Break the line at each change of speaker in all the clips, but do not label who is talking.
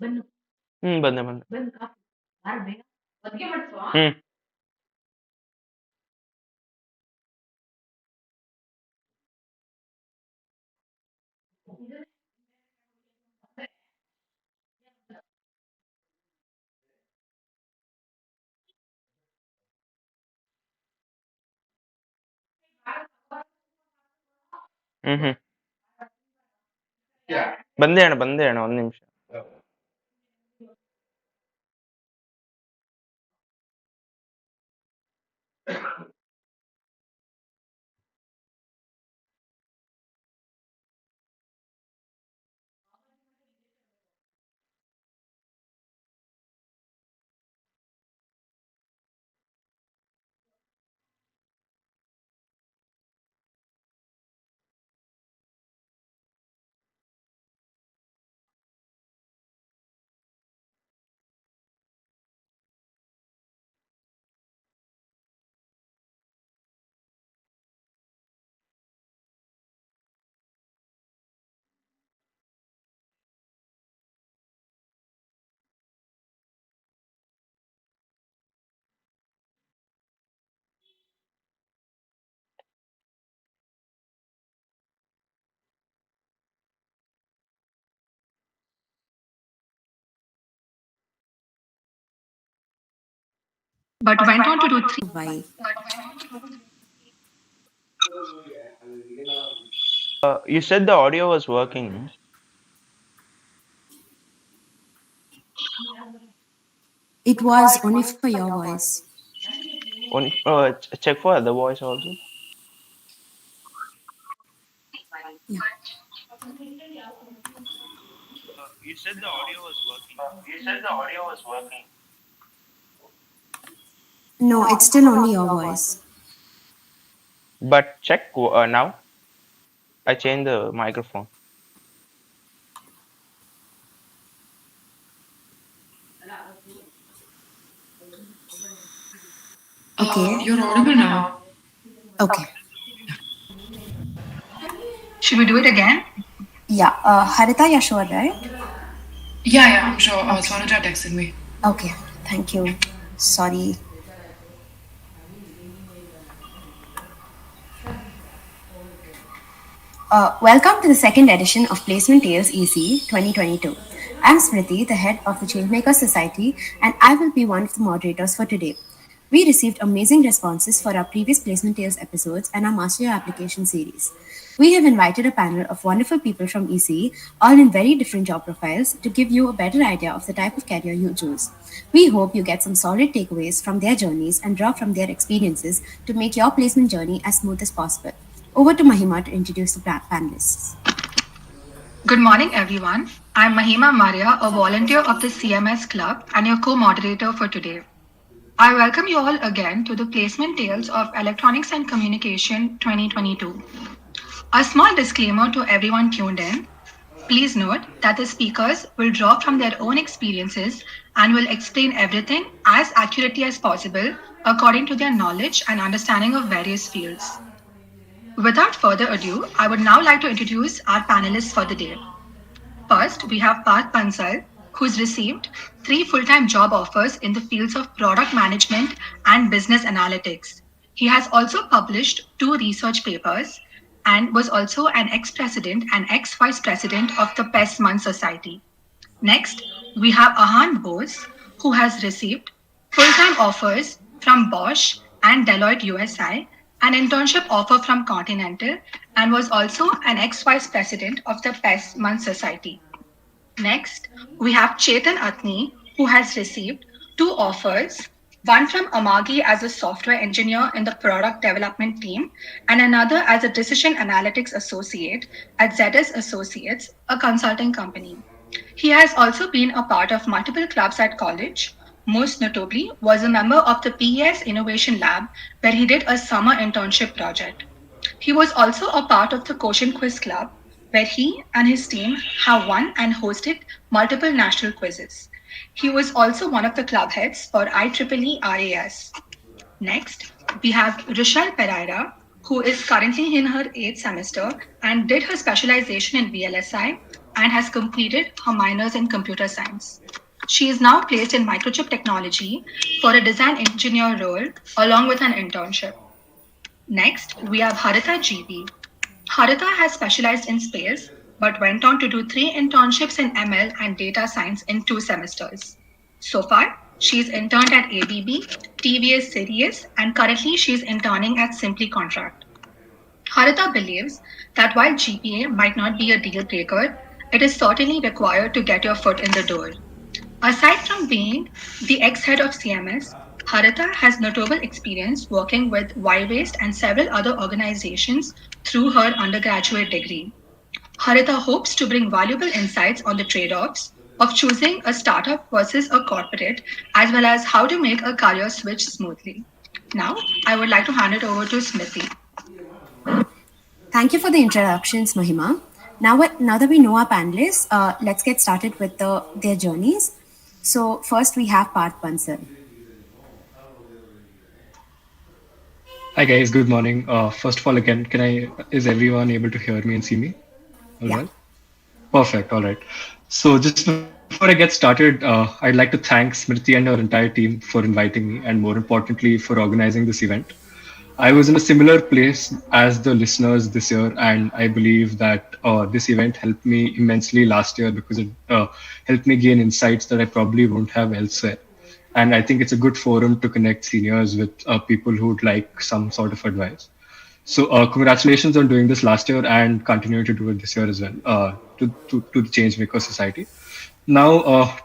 ಬಂದೆ ಹ್ಮ್ ಹ್ಮ್ ಬಂದೆ ಅಣ್ಣ ಒಂದ್ ನಿಮಿಷ.
but went on to do three.
Why?
You said the audio was working.
It was only for your voice.
Check for the voice also.
Yeah.
You said the audio was working.
No, it's still only your voice.
But check now. I changed the microphone.
Okay.
You're audible now.
Okay.
Should we do it again?
Yeah. Harita, you're sure, right?
Yeah, I'm sure. Swanuja texted me.
Okay. Thank you. Sorry. Welcome to the second edition of Placement Tales EC 2022. I'm Smriti, the head of the Changemakers Society, and I will be one of the moderators for today. We received amazing responses for our previous Placement Tales episodes and our Master Your Application series. We have invited a panel of wonderful people from EC, all in very different job profiles, to give you a better idea of the type of career you choose. We hope you get some solid takeaways from their journeys and draw from their experiences to make your placement journey as smooth as possible. Over to Mahima to introduce the panelists.
Good morning, everyone. I'm Mahima Maria, a volunteer of the CMS Club and your co-moderator for today. I welcome you all again to the Placement Tales of Electronics and Communication 2022. A small disclaimer to everyone tuned in. Please note that the speakers will draw from their own experiences and will explain everything as accurately as possible according to their knowledge and understanding of various fields. Without further ado, I would now like to introduce our panelists for the day. First, we have Parth Bansal, who's received 3 full-time job offers in the fields of product management and business analytics. He has also published 2 research papers and was also an ex-president and ex-vice president of the Pestman Society. Next, we have Ahan Bose, who has received full-time offers from Bosch and Deloitte USI, an internship offer from Continental, and was also an ex-vice president of the Pestman Society. Next, we have Chetan Athni, who has received 2 offers, one from Amagi as a software engineer in the product development team, and another as a decision analytics associate at ZS Associates, a consulting company. He has also been a part of multiple clubs at college. Most notably, was a member of the PES Innovation Lab, where he did a summer internship project. He was also a part of the Quotient Quiz Club, where he and his team have won and hosted multiple national quizzes. He was also one of the club heads for IEEE RAS. Next, we have Rishal Pereira, who is currently in her 8th semester and did her specialization in VLSI and has completed her minors in computer science. She is now placed in microchip technology for a design engineer role along with an internship. Next, we have Haritha GB. Harita has specialized in space but went on to do 3 internships in ML and data science in 2 semesters. So far, she's interned at ABB, TVS Sirius, and currently she's interning at Simply Contract. Harita believes that while GPA might not be a deal breaker, it is certainly required to get your foot in the door. Aside from being the ex head of CMS, Harita has notable experience working with Y-Waste and several other organizations through her undergraduate degree. Harita hopes to bring valuable insights on the trade offs of choosing a startup versus a corporate, as well as how to make a career switch smoothly. Now, I would like to hand it over to Smriti.
Thank you for the introductions, Mahima. Now that we know our panelists, let's get started with their journeys. So first we have Parth Bansal.
Hi guys, good morning. First of all, again, is everyone able to hear me and see me? All
Yeah.
well? Perfect. All right. So just before I get started, I'd like to thank Smriti and her entire team for inviting me, and more importantly, for organizing this event. I was in a similar place as the listeners this year, and I believe that this event helped me immensely last year because it helped me gain insights that I probably won't have elsewhere. And I think it's a good forum to connect seniors with people who would like some sort of advice. So, congratulations on doing this last year and continuing to do it this year as well to the Changemaker Society. Now,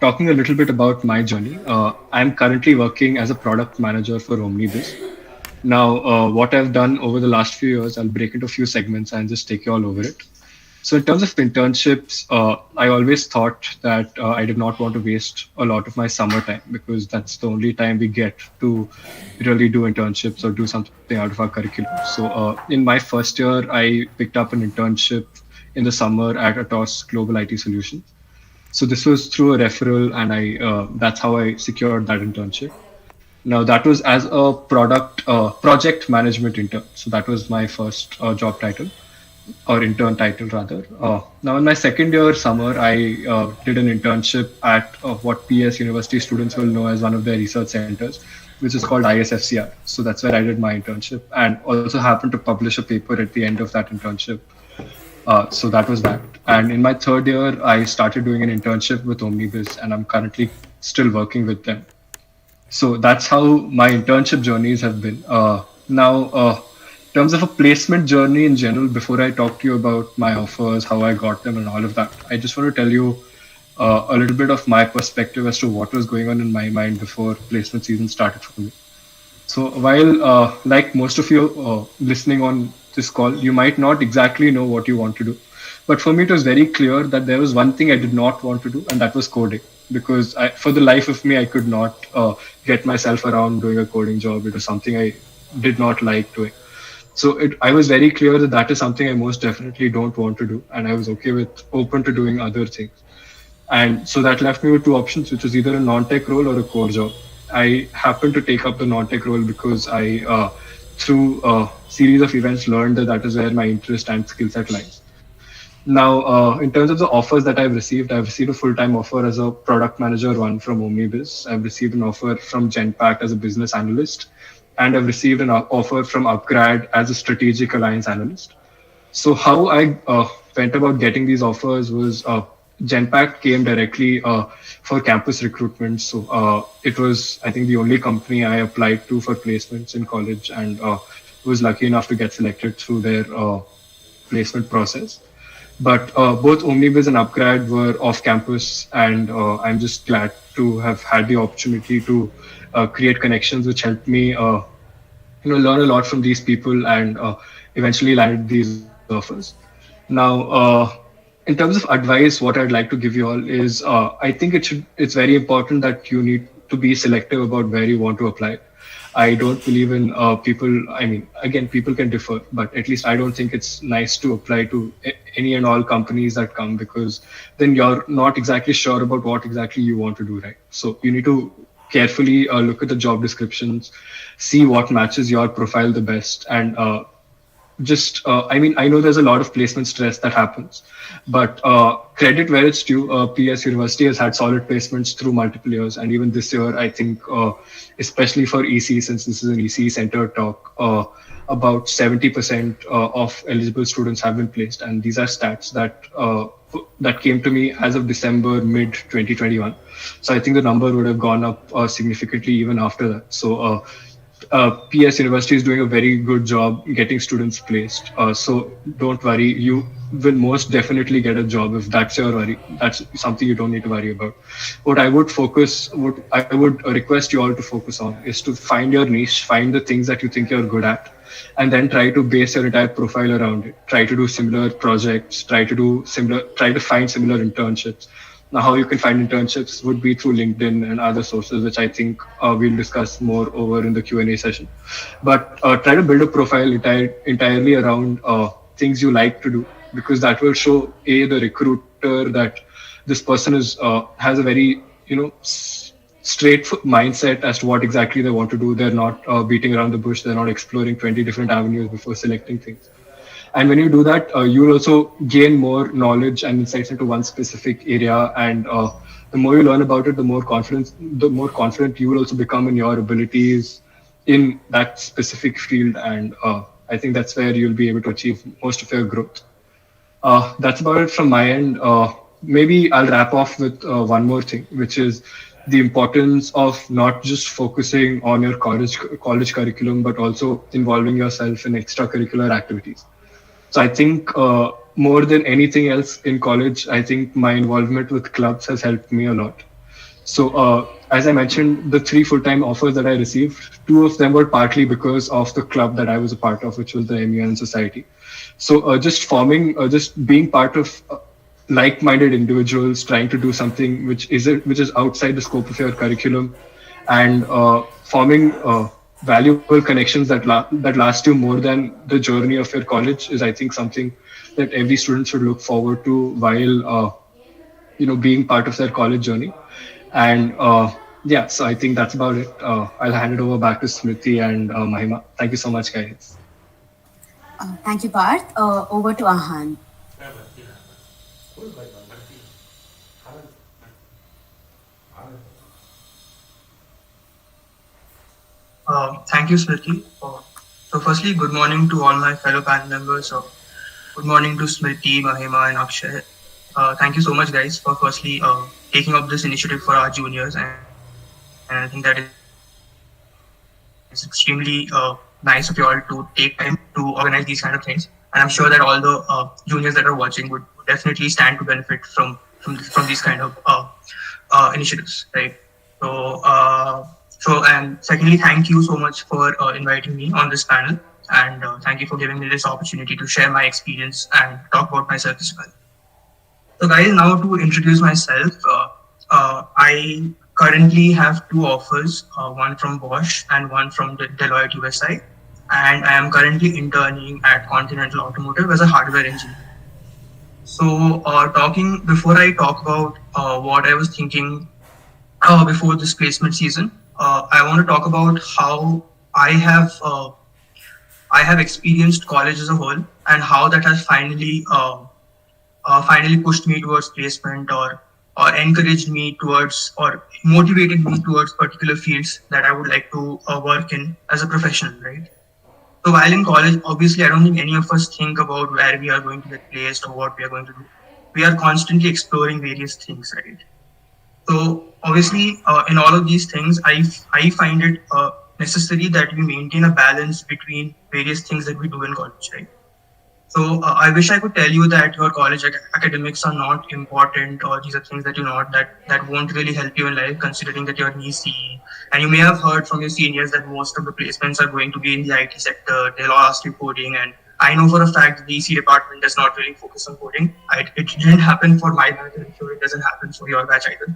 talking a little bit about my journey, I'm currently working as a product manager for Omnibus. Now, what I've done over the last few years, I'll break into a few segments and just take you all over it. So, in terms of internships, I always thought that I did not want to waste a lot of my summertime because that's the only time we get to really do internships or do something out of our curriculum. So, in my first year, I picked up an internship in the summer at Atos Global IT Solutions. So, this was through a referral, and that's how I secured that internship. Now that was as a project management intern. So that was my first job title or intern title rather. Now in my second year summer, I did an internship at what PS University students will know as one of their research centers, which is called ISFCR. So that's where I did my internship and also happened to publish a paper at the end of that internship. So that was that. And in my third year, I started doing an internship with Omnibus, and I'm currently still working with them. So that's how my internship journeys have been. Now, in terms of a placement journey in general, before I talk to you about my offers, how I got them, and all of that, I just want to tell you a little bit of my perspective as to what was going on in my mind before placement season started for me. So while, like most of you listening on this call, you might not exactly know what you want to do. But for me, it was very clear that there was one thing I did not want to do, and that was coding. Because for the life of me, I could not get myself around doing a coding job. It was something I did not like doing. So I was very clear that that is something I most definitely don't want to do. And I was okay with open to doing other things. And so that left me with two options, which was either a non-tech role or a core job. I happened to take up the non-tech role because through a series of events, learned that that is where my interest and skill set lies. Now, in terms of the offers that I've received a full-time offer as a product manager one from Omnibus. I've received an offer from Genpact as a business analyst, and I've received an offer from Upgrad as a strategic alliance analyst. So how I went about getting these offers was Genpact came directly for campus recruitment. So it was, I think, the only company I applied to for placements in college, and was lucky enough to get selected through their placement process. But both Omnibus and Upgrad were off campus, and I'm just glad to have had the opportunity to create connections, which helped me, learn a lot from these people, and eventually landed these offers. Now, in terms of advice, what I'd like to give you all is, I think it's very important that you need to be selective about where you want to apply. I don't believe in people. I mean, again, people can differ, but at least I don't think it's nice to apply to any and all companies that come, because then you're not exactly sure about what exactly you want to do, right? So you need to carefully look at the job descriptions, see what matches your profile the best, and I know there's a lot of placement stress that happens, but credit where it's due. PS University has had solid placements through multiple years, and even this year, I think, especially for EC, since this is an EC center talk, about 70% of eligible students have been placed, and these are stats that came to me as of December mid 2021. So I think the number would have gone up significantly even after that. So PS University is doing a very good job getting students placed. So don't worry, you will most definitely get a job if that's your worry. That's something you don't need to worry about. What I would request you all to focus on is to find your niche, find the things that you think you're good at, and then try to base your entire profile around it. Try to do similar projects, try to find similar internships. Now, how you can find internships would be through LinkedIn and other sources, which I think we'll discuss more over in the Q&A session. But try to build a profile entirely around things you like to do, because that will show the recruiter that this person has a very straight mindset as to what exactly they want to do. They're not beating around the bush. They're not exploring 20 different avenues before selecting things. And when you do that, you'll also gain more knowledge and insights into one specific area. And the more you learn about it, the more confident you will also become in your abilities in that specific field. And I think that's where you'll be able to achieve most of your growth. That's about it from my end. Maybe I'll wrap off with one more thing, which is the importance of not just focusing on your college curriculum, but also involving yourself in extracurricular activities. So I think more than anything else in college, I think my involvement with clubs has helped me a lot. So as I mentioned, the 3 full-time offers that I received, 2 of them were partly because of the club that I was a part of, which was the MUN Society. So just being part of like-minded individuals trying to do something which is outside the scope of your curriculum, and forming valuable connections that last you more than the journey of your college is, I think, something that every student should look forward to while being part of their college journey. And so I think that's about it. I'll hand it over back to Smriti and Mahima. Thank you so much, guys.
Thank you, Parth. Over to Ahaan.
Thank you, Smriti. So firstly, good morning to all my fellow panel members. Good morning to Smriti, Mahima, and Akshay. Thank you so much, guys, for firstly taking up this initiative for our juniors. And I think that it's extremely nice of you all to take time to organize these kind of things. And I'm sure that all the juniors that are watching would definitely stand to benefit from these kind of initiatives, right? So, and secondly, thank you so much for inviting me on this panel, and thank you for giving me this opportunity to share my experience and talk about myself as well. So guys, now to introduce myself, I currently have 2 offers, one from Bosch and one from the Deloitte USI, and I am currently interning at Continental Automotive as a hardware engineer. So before I talk about what I was thinking before this placement season, I want to talk about how I have experienced college as a whole, and how that has finally pushed me towards placement, or encouraged me towards, or motivated me towards particular fields that I would like to work in as a professional, right? So while in college, obviously, I don't think any of us think about where we are going to get placed or what we are going to do. We are constantly exploring various things, right? So obviously, in all of these things, I find it necessary that we maintain a balance between various things that we do in college, right? So I wish I could tell you that your college academics are not important, or these are things that that won't really help you in life, considering that you're in EC. And you may have heard from your seniors that most of the placements are going to be in the IT sector. They'll all ask you coding, and I know for a fact that the EC department does not really focus on coding. It didn't happen for my batch, and I'm sure it doesn't happen for your batch either.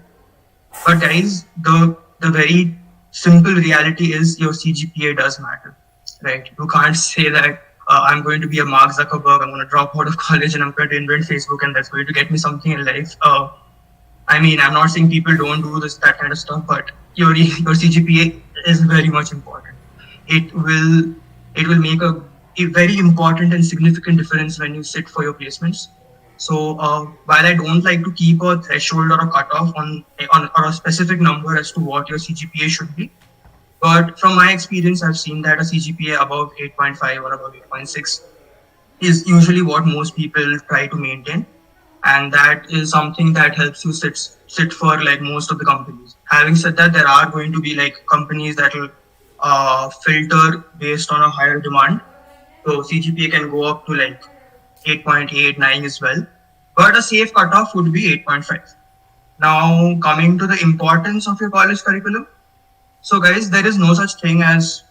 But guys, the very simple reality is your CGPA does matter, right? You can't say that I'm going to be a Mark Zuckerberg, I'm going to drop out of college and I'm going to invent Facebook and that's going to get me something in life. I mean, I'm not saying people don't do that kind of stuff, but your CGPA is very much important. It will make a a very important and significant difference when you sit for your placements. So while I don't like to keep a threshold or a cutoff on or a specific number as to what your CGPA should be, but from my experience, I've seen that a CGPA above 8.5 or above 8.6 is usually what most people try to maintain, and that is something that helps you sit for like most of the companies. Having said that, there are going to be like companies that will filter based on a higher demand, so CGPA can go up to like 8.8, 9 as well, but a safe cutoff would be 8.5. Now, coming to the importance of your college curriculum, so guys, there is no such thing as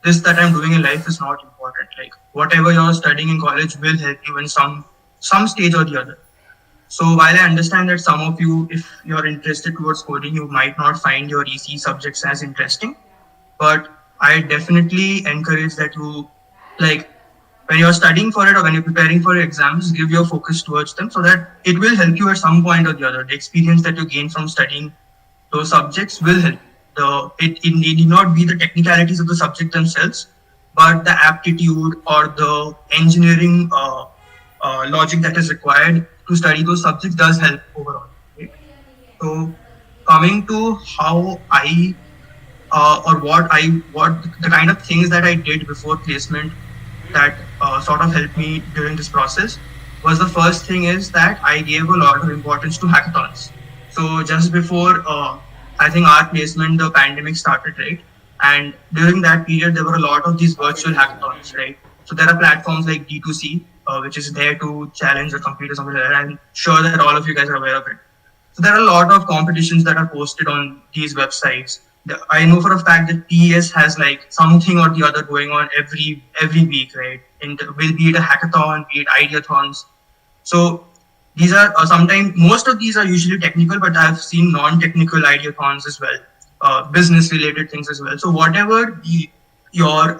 this that I'm doing in life is not important. Like whatever you're studying in college will help you in some stage or the other. So while I understand that some of you, if you're interested towards coding, you might not find your EC subjects as interesting, but I definitely encourage that you, like, when you're studying for it or when you're preparing for your exams, give your focus towards them so that it will help you at some point or the other. The experience that you gain from studying those subjects will help. It need not be the technicalities of the subject themselves, but the aptitude or the engineering logic that is required to study those subjects does help overall. Right? So coming to how I or what the kind of things that I did before placement that sort of helped me during this process was, the first thing is that I gave a lot of importance to hackathons. So just before I think our placement, the pandemic started, right? And during that period, there were a lot of these virtual hackathons, right? So there are platforms like D2C, which is there to challenge or compete or something like that. I'm sure that all of you guys are aware of it. So there are a lot of competitions that are posted on these websites. I know for a fact that PES has like something or the other going on every week, right? And will be it a hackathon, be it ideathons. So these are sometimes, most of these are usually technical, but I've seen non-technical ideathons as well, business-related things as well. So whatever be your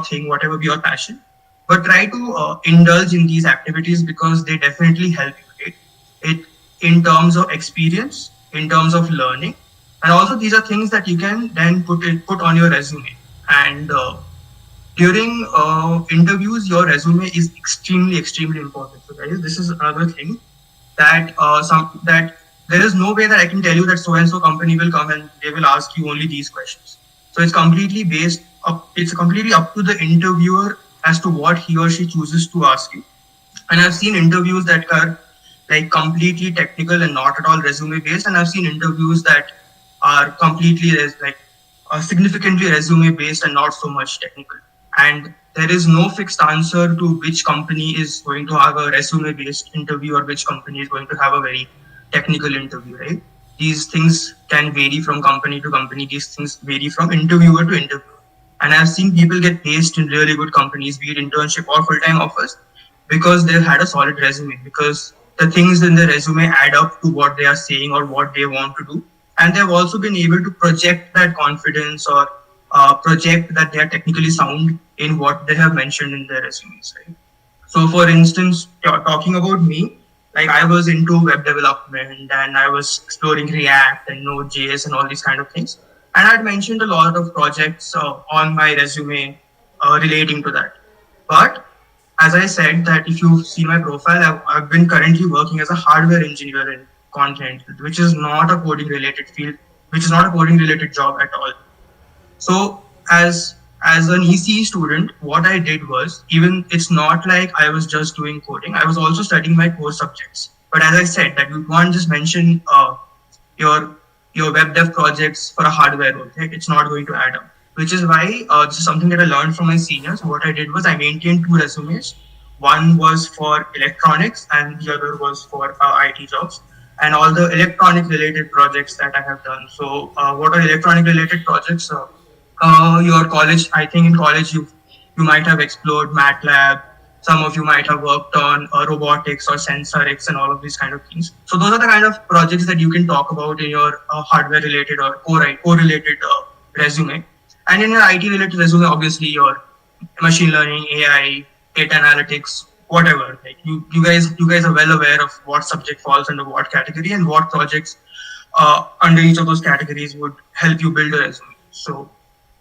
thing, whatever be your passion, but try to indulge in these activities because they definitely help you. Right? It in terms of experience, in terms of learning, and also these are things that you can then put on your resume. And during interviews, your resume is extremely important. So guys, this is another thing that that there is no way that I can tell you that so and so company will come and they will ask you only these questions. So it's completely completely up to the interviewer as to what he or she chooses to ask you. And I've seen interviews that are like completely technical and not at all resume based, and I've seen interviews that are completely significantly resume based and not so much technical. And there is no fixed answer to which company is going to have a resume based interview or which company is going to have a very technical interview, right? These things can vary from company to company. These things vary from interviewer to interviewer. And I've seen people get placed in really good companies, be it internship or full-time offers, because they've had a solid resume, because the things in the resume add up to what they are saying or what they want to do. And they've also been able to project that confidence or project that they are technically sound in what they have mentioned in their resumes, right? So for instance, talking about me, like I was into web development and I was exploring React and Node.js and all these kind of things. And I'd mentioned a lot of projects on my resume relating to that. But as I said, that if you've seen my profile, I've been currently working as a hardware engineer in content, which is not a coding related field, which is not a coding related job at all. So as an ECE student, what I did was, even it's not like I was just doing coding, I was also studying my core subjects. But as I said, that you can't just mention your web dev projects for a hardware role, right? It's not going to add up. Which is why this is something that I learned from my seniors. What I did was I maintained two resumes. One was for electronics and the other was for IT jobs and all the electronic related projects that I have done. So what are electronic related projects? Your college, I think in college you might have explored MATLAB. Some of you might have worked on robotics or SensorX and all of these kind of things. So those are the kind of projects that you can talk about in your hardware related or core related resume. And in your IT related resume, obviously your machine learning, AI, data analytics, whatever. Like you guys are well aware of what subject falls under what category and what projects under each of those categories would help you build a resume. So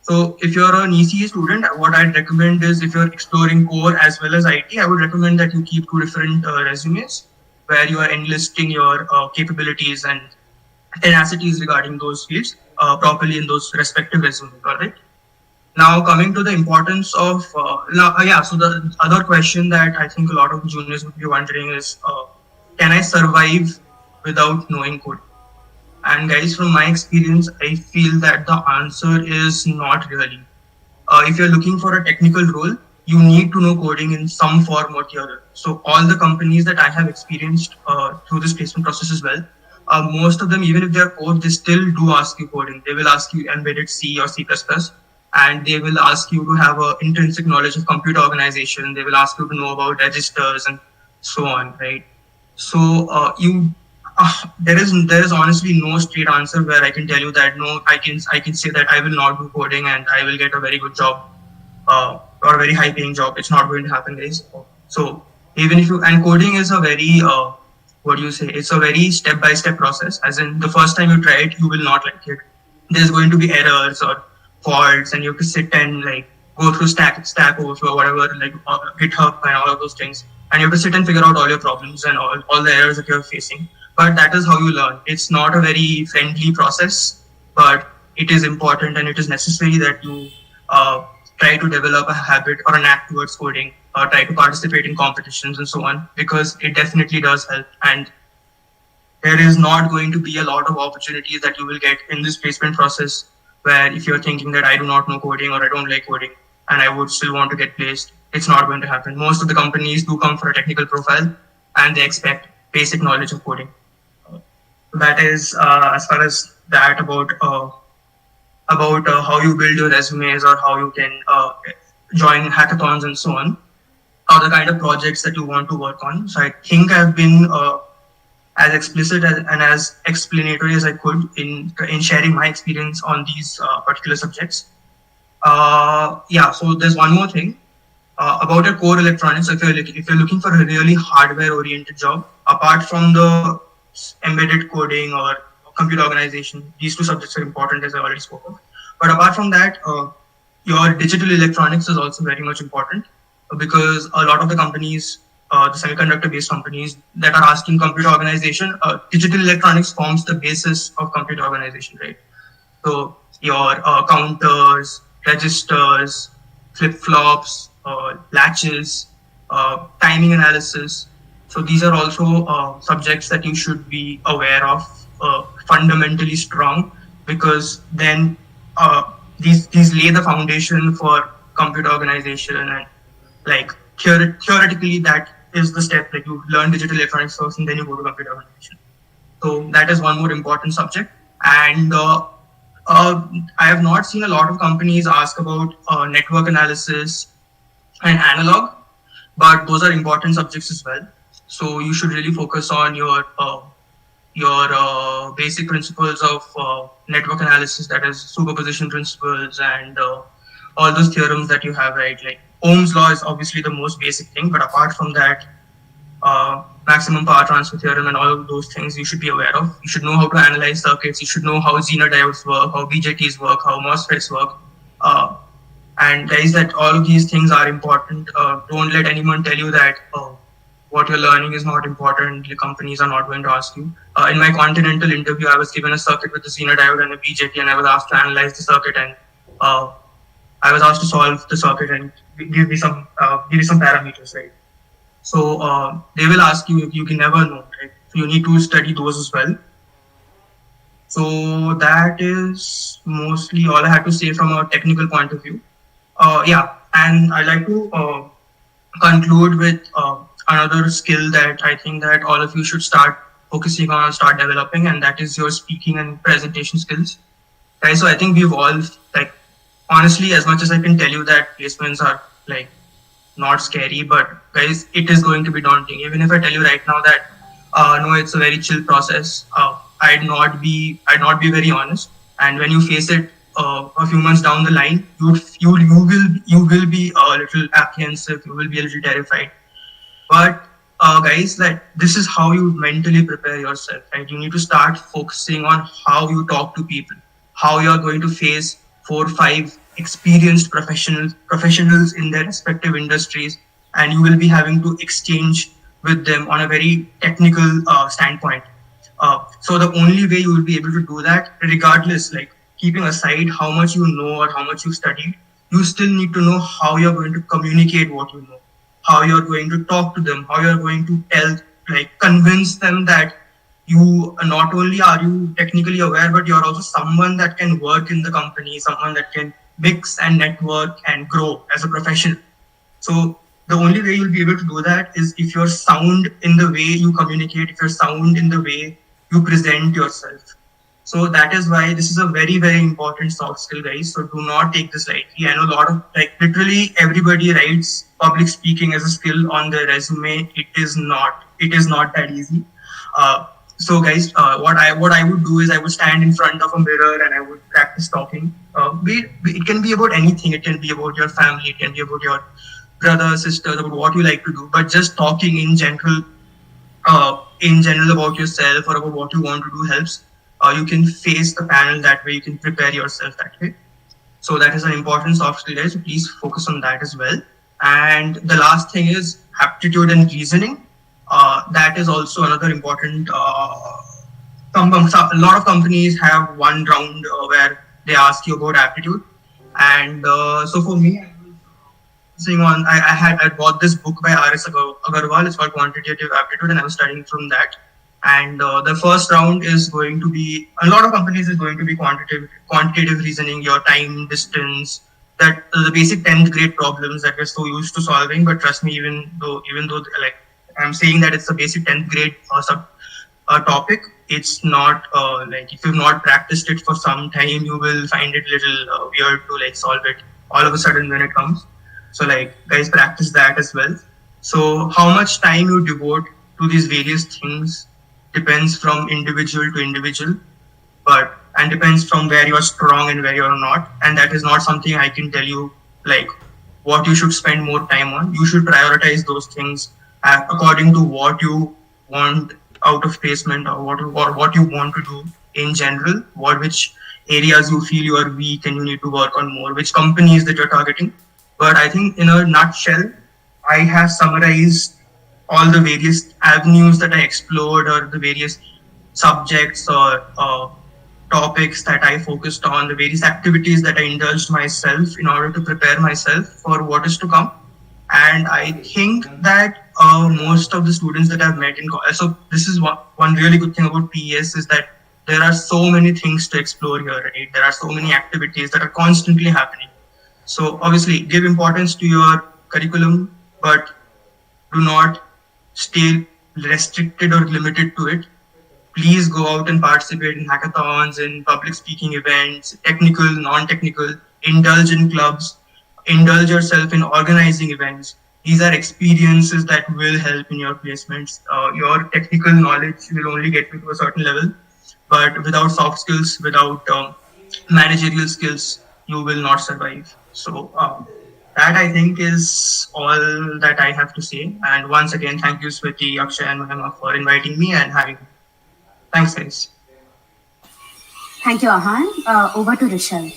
So if you're an ECE student, what I'd recommend is if you're exploring core as well as IT, I would recommend that you keep two different resumes where you are enlisting your capabilities and tenacities regarding those fields properly in those respective resumes. All right. Now coming to the importance of so the other question that I think a lot of juniors would be wondering is, can I survive without knowing code? And guys, from my experience, I feel that the answer is not really. If you're looking for a technical role, you need to know coding in some form or the other. So all the companies that I have experienced through this placement process as well, most of them, even if they're code, they still do ask you coding. They will ask you embedded C or C++, and they will ask you to have an intrinsic knowledge of computer organization. They will ask you to know about registers and so on, right? So there is honestly no straight answer where I can tell you that no, I can say that I will not do coding and I will get a very good job or a very high paying job. It's not going to happen, guys. So even if you, and coding is a very what do you say? It's a very step by step process. As in, the first time you try it, you will not like it. There's going to be errors or faults, and you have to sit and like go through Stack Overflow, whatever, like GitHub and all of those things, and you have to sit and figure out all your problems and all the errors that you're facing. But that is how you learn. It's not a very friendly process, but it is important and it is necessary that you try to develop a habit or an knack towards coding, or try to participate in competitions and so on, because it definitely does help. And there is not going to be a lot of opportunities that you will get in this placement process where if you're thinking that I do not know coding or I don't like coding and I would still want to get placed, it's not going to happen. Most of the companies do come for a technical profile and they expect basic knowledge of coding. That is as far as that about how you build your resumes or how you can join hackathons and so on, or the kind of projects that you want to work on. So I think I've been as explicit and as explanatory as I could in sharing my experience on these particular subjects. So there's one more thing about your core electronics. If you're looking for a really hardware-oriented job, apart from the embedded coding or computer organization, these two subjects are important, as I already spoke of. But apart from that, your digital electronics is also very much important, because a lot of the companies, the semiconductor-based companies that are asking computer organization, digital electronics forms the basis of computer organization, right? So your counters, registers, flip-flops, latches, timing analysis. So these are also subjects that you should be aware of, fundamentally strong, because then these lay the foundation for computer organization, and like theoretically that is the step. Like you learn digital electronics first and then you go to computer organization. So that is one more important subject. And I have not seen a lot of companies ask about network analysis and analog, but those are important subjects as well. So you should really focus on your basic principles of network analysis, that is superposition principles and all those theorems that you have, right? Like Ohm's law is obviously the most basic thing, but apart from that, maximum power transfer theorem and all of those things you should be aware of. You should know how to analyze circuits. You should know how Zener diodes work, how BJTs work, how MOSFETs work. And guys, that all of these things are important. Don't let anyone tell you that what you're learning is not important. The companies are not going to ask you. In my Continental interview, I was given a circuit with a Zener diode and a BJT, and I was asked to analyze the circuit, and I was asked to solve the circuit and give me some parameters, right? So they will ask you, you can never know, right? So you need to study those as well. So that is mostly all I had to say from a technical point of view. And I'd like to conclude with another skill that I think that all of you should start focusing on, start developing, and that is your speaking and presentation skills. Right? So I think we've all, like, honestly, as much as I can tell you that placements are like not scary, but guys, it is going to be daunting. Even if I tell you right now that no, it's a very chill process, I'd not be very honest. And when you face it a few months down the line, you will be a little apprehensive. You will be a little terrified. But guys, that this is how you mentally prepare yourself. Right? You need to start focusing on how you talk to people, how you are going to face 4, 5, experienced professionals in their respective industries, and you will be having to exchange with them on a very technical standpoint. So the only way you will be able to do that, regardless, like keeping aside how much you know or how much you studied, you still need to know how you're going to communicate what you know, how you're going to talk to them, how you're going to convince them that you not only are you technically aware, but you're also someone that can work in the company, someone that can mix and network and grow as a professional. So the only way you'll be able to do that is if you're sound in the way you communicate, if you're sound in the way you present yourself. So that is why this is a very, very important soft skill, guys. So do not take this lightly. I know a lot of literally everybody writes public speaking as a skill on their resume. It is not. It is not that easy. So guys, what I would do is I would stand in front of a mirror and I would practice talking. It can be about anything. It can be about your family. It can be about your brothers, sisters, about what you like to do. But just talking in general about yourself or about what you want to do helps. You can face the panel that way. You can prepare yourself that way. So that is an important soft skill, guys. So please focus on that as well. And the last thing is aptitude and reasoning. That is also another important. A lot of companies have one round where they ask you about aptitude, and so for me, I bought this book by R.S. Agarwal. It's called Quantitative Aptitude, and I was studying from that. And the first round is going to be, a lot of companies is going to be quantitative reasoning, your time, distance, that the basic 10th grade problems that we're so used to solving. But trust me, even though like I'm saying that it's a basic 10th grade topic, it's not like if you've not practiced it for some time, you will find it little weird to like solve it all of a sudden when it comes. So like guys, practice that as well. So how much time you devote to these various things depends from individual to individual, and depends from where you're strong and where you're not. And that is not something I can tell you like what you should spend more time on. You should prioritize those things according to what you want out of placement, or what you want to do in general, which areas you feel you are weak and you need to work on more, which companies that you're targeting. But I think in a nutshell, I have summarized all the various avenues that I explored, or the various subjects or topics that I focused on, the various activities that I indulged myself in order to prepare myself for what is to come. And I think that most of the students that I've met in college, so this is one really good thing about PES is that there are so many things to explore here, right? There are so many activities that are constantly happening. So obviously give importance to your curriculum, but do not stay restricted or limited to it. Please go out and participate in hackathons, in public speaking events, technical, non-technical, indulge in clubs, indulge yourself in organizing events. These are experiences that will help in your placements. Your technical knowledge will only get you to a certain level, but without soft skills, without managerial skills, you will not survive. So that I think is all that I have to say. And once again, thank you, Smriti, Akshay, and Mahima for inviting me and having me. Thanks, guys.
Thank you, Ahaan. Over to Rishal.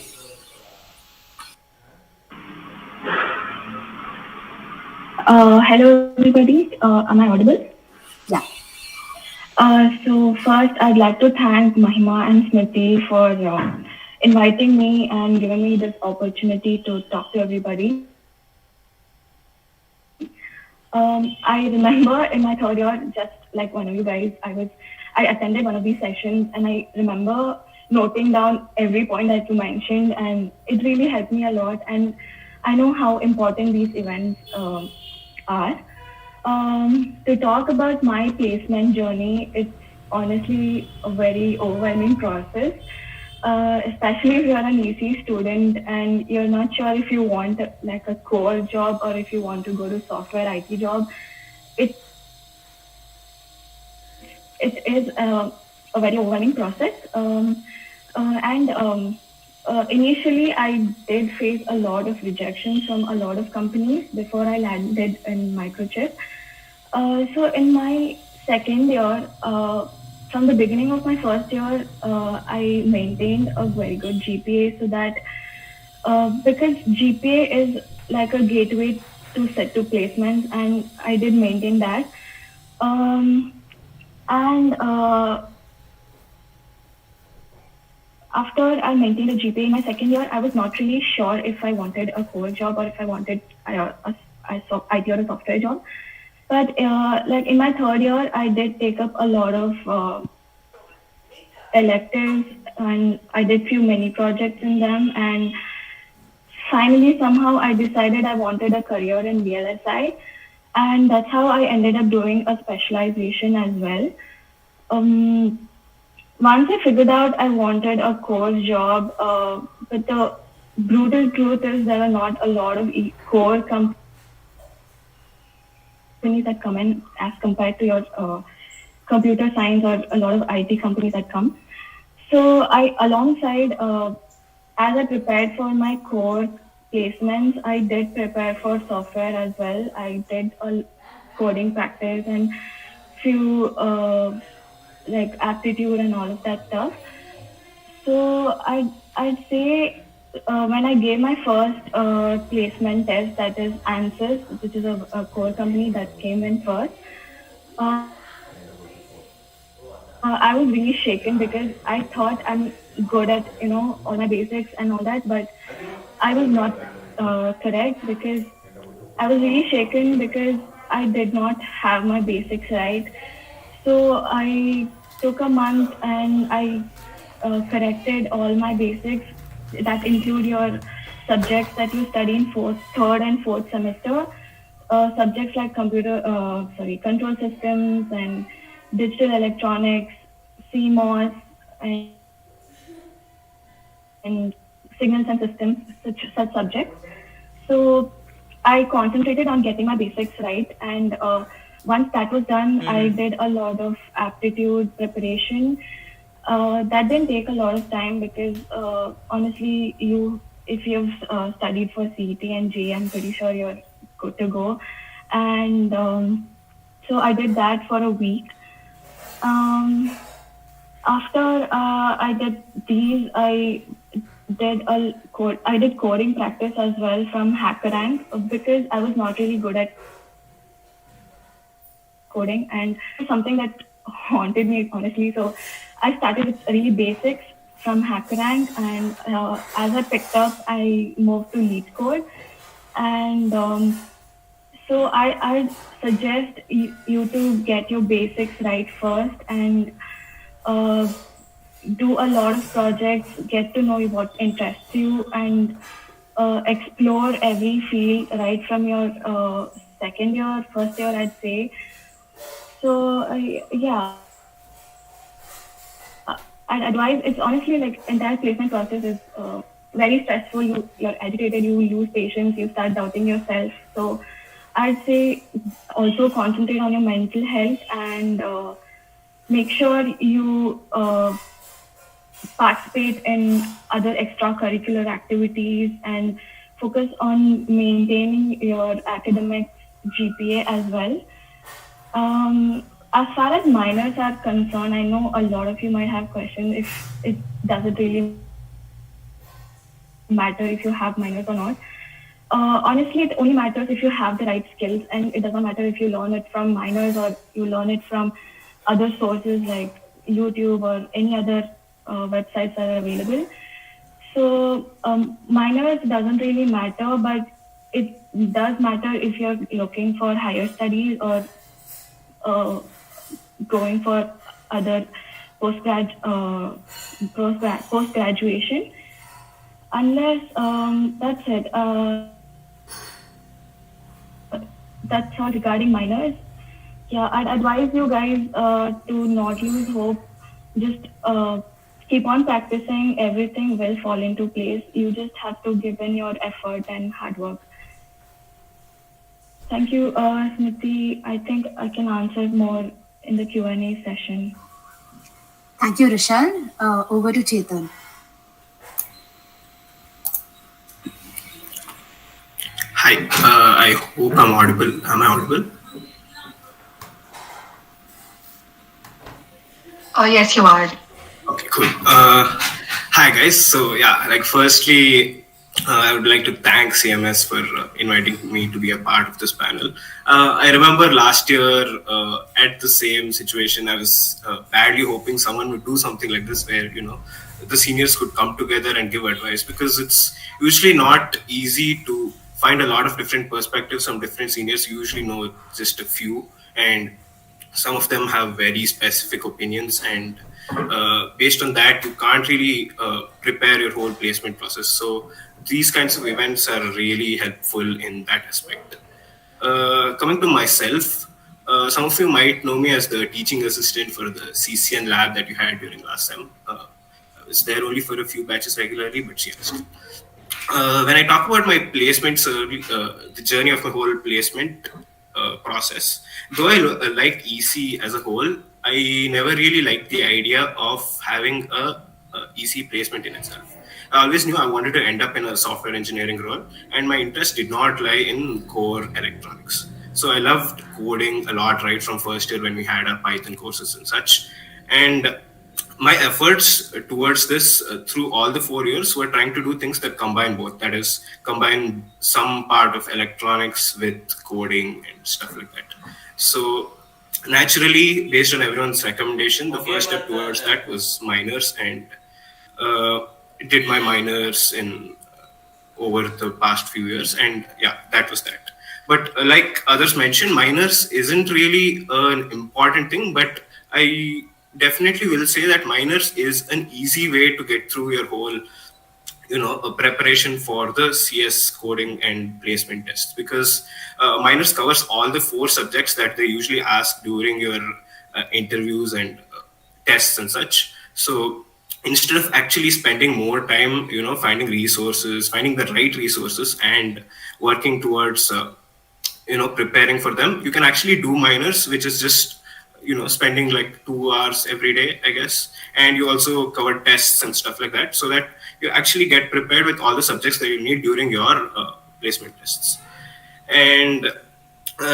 Hello, everybody. Am I audible?
Yeah.
So first, I'd like to thank Mahima and Smriti for inviting me and giving me this opportunity to talk to everybody. I remember in my third year, just like one of you guys, I attended one of these sessions, and I remember noting down every point that you mentioned, and it really helped me a lot. And I know how important these events are. To talk about my placement journey, it's honestly a very overwhelming process, especially if you're an EC student and you're not sure if you want like a core job or if you want to go to software IT job. It is a very overwhelming process. Initially, I did face a lot of rejection from a lot of companies before I landed in Microchip. So in my second year, from the beginning of my first year, I maintained a very good GPA so that because GPA is like a gateway to set to placements, and I did maintain that. Um, and After I maintained a GPA in my second year, I was not really sure if I wanted a core job or if I wanted a IT or a software job. But like in my third year, I did take up a lot of electives, and I did few mini projects in them. And finally, somehow, I decided I wanted a career in VLSI, and that's how I ended up doing a specialization as well. Once I figured out I wanted a core job, but the brutal truth is there are not a lot of core companies that come in as compared to your computer science or a lot of IT companies that come. So alongside, as I prepared for my core placements, I did prepare for software as well. I did a coding practice and few like aptitude and all of that stuff. So I'd say when I gave my first placement test, that is ANSYS, which is a core company that came in first. I was really shaken because I thought I'm good at all my basics and all that, but I was not correct because I was really shaken because I did not have my basics right. So I took a month and I corrected all my basics that include your subjects that you study in third and fourth semester. Subjects like control systems and digital electronics, CMOS, and signals and systems, such subjects. So I concentrated on getting my basics right, and once that was done, I did a lot of aptitude preparation. That didn't take a lot of time because honestly, if you've studied for CET and JEE, I'm pretty sure you're good to go. And so I did that for a week. After I did these, I did coding practice as well from HackerRank because I was not really good at coding, and something that haunted me honestly. So I started with really basics from HackerRank, and as I picked up, I moved to LeetCode, and so I suggest you to get your basics right first and do a lot of projects, get to know what interests you, and explore every field right from your second year, first year, I'd say. So yeah, I'd advise. It's honestly like entire placement process is very stressful. You're agitated. You lose patience. You start doubting yourself. So I'd say also concentrate on your mental health and make sure you participate in other extracurricular activities and focus on maintaining your academic GPA as well. As far as minors are concerned, I know a lot of you might have questions if it doesn't really matter if you have minors or not. Honestly, it only matters if you have the right skills, and it doesn't matter if you learn it from minors or you learn it from other sources like YouTube or any other websites that are available. So minors doesn't really matter, but it does matter if you're looking for higher studies or going for other post-graduation. Unless that's it. That's all regarding minors. Yeah, I'd advise you guys to not lose hope. Just keep on practicing. Everything will fall into place. You just have to give in your effort and hard work. Thank you, Smriti. I think I can answer more in the Q&A session.
Thank you, Rishal. Over to Chetan.
Hi, I hope I'm audible. Am I audible?
Oh, yes, you are.
Okay, cool. Hi, guys. So, yeah, like, firstly, I would like to thank CMS for inviting me to be a part of this panel. I remember last year at the same situation, I was badly hoping someone would do something like this, where the seniors could come together and give advice, because it's usually not easy to find a lot of different perspectives from different seniors. You usually know just a few, and some of them have very specific opinions, and based on that you can't really prepare your whole placement process. So these kinds of events are really helpful in that aspect. Coming to myself, some of you might know me as the teaching assistant for the CCN lab that you had during last sem. I was there only for a few batches regularly, but yes. When I talk about my placements, the journey of my whole placement process, though I liked EC as a whole, I never really liked the idea of having a EC placement in itself. I always knew I wanted to end up in a software engineering role, and my interest did not lie in core electronics. So I loved coding a lot right from first year when we had our Python courses and such. And my efforts towards this through all the 4 years were trying to do things that combine both. That is, combine some part of electronics with coding and stuff like that. So naturally, based on everyone's recommendation, the first step towards that was minors, and did my minors in over the past few years, and yeah, that was that. But like others mentioned, minors isn't really an important thing, but I definitely will say that minors is an easy way to get through your whole a preparation for the CS coding and placement tests, because minors covers all the 4 subjects that they usually ask during your interviews and tests and such. So instead of actually spending more time finding resources, finding the right resources and working towards preparing for them, you can actually do minors, which is just spending like 2 hours every day, I guess. And you also cover tests and stuff like that, so that you actually get prepared with all the subjects that you need during your placement tests. And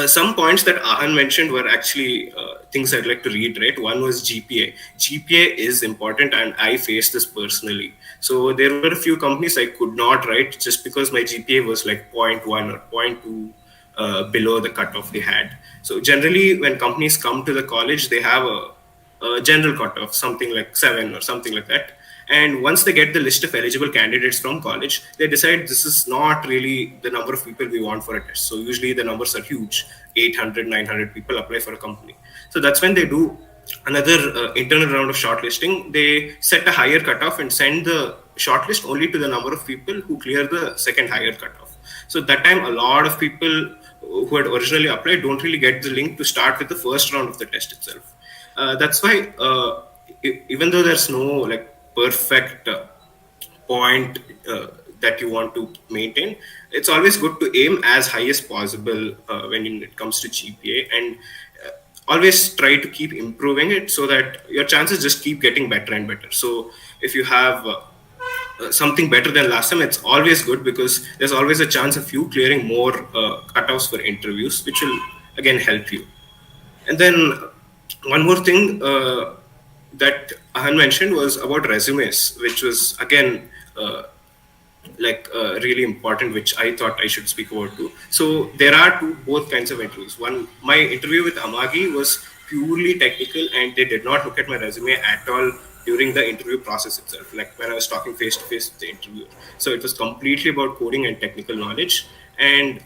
some points that Ahan mentioned were actually things I'd like to reiterate. One was GPA. GPA is important, and I faced this personally. So there were a few companies I could not write just because my GPA was like 0.1 or 0.2 below the cutoff they had. So generally, when companies come to the college, they have a general cutoff, something like 7 or something like that. And once they get the list of eligible candidates from college, they decide this is not really the number of people we want for a test. So usually the numbers are huge, 800, 900 people apply for a company. So that's when they do another internal round of shortlisting. They set a higher cutoff and send the shortlist only to the number of people who clear the second higher cutoff. So that time, a lot of people who had originally applied don't really get the link to start with the first round of the test itself. That's why even though there's no like perfect point that you want to maintain, it's always good to aim as high as possible when it comes to GPA, and always try to keep improving it so that your chances just keep getting better and better. So if you have something better than last time, it's always good, because there's always a chance of you clearing more cutoffs for interviews, which will again help you. And then one more thing that Ahan mentioned was about resumes, which was again really important, which I thought I should speak about too. So there are both kinds of interviews. One, my interview with Amagi was purely technical, and they did not look at my resume at all during the interview process itself, like when I was talking face to face with the interviewer. So it was completely about coding and technical knowledge. And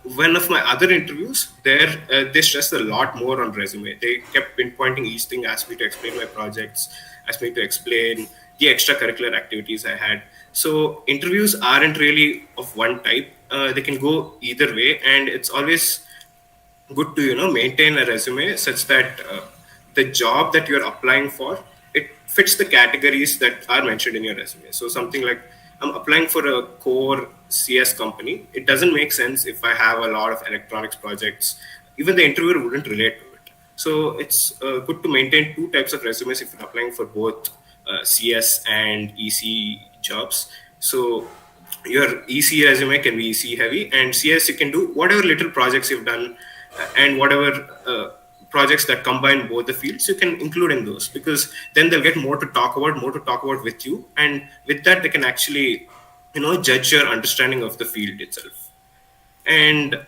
one of my other interviews, there they stressed a lot more on resume. They kept pinpointing each thing, asked me to explain my projects, asked me to explain the extracurricular activities I had. So interviews aren't really of one type. They can go either way, and it's always good to maintain a resume such that the job that you're applying for, it fits the categories that are mentioned in your resume. So something like, I'm applying for a core CS company. It doesn't make sense if I have a lot of electronics projects. Even the interviewer wouldn't relate to it. So it's good to maintain 2 types of resumes if you're applying for both CS and EC jobs. So your EC resume can be EC heavy, and CS you can do whatever little projects you've done and whatever projects that combine both the fields, you can include in those, because then they'll get more to talk about with you, and with that they can actually judge your understanding of the field itself. And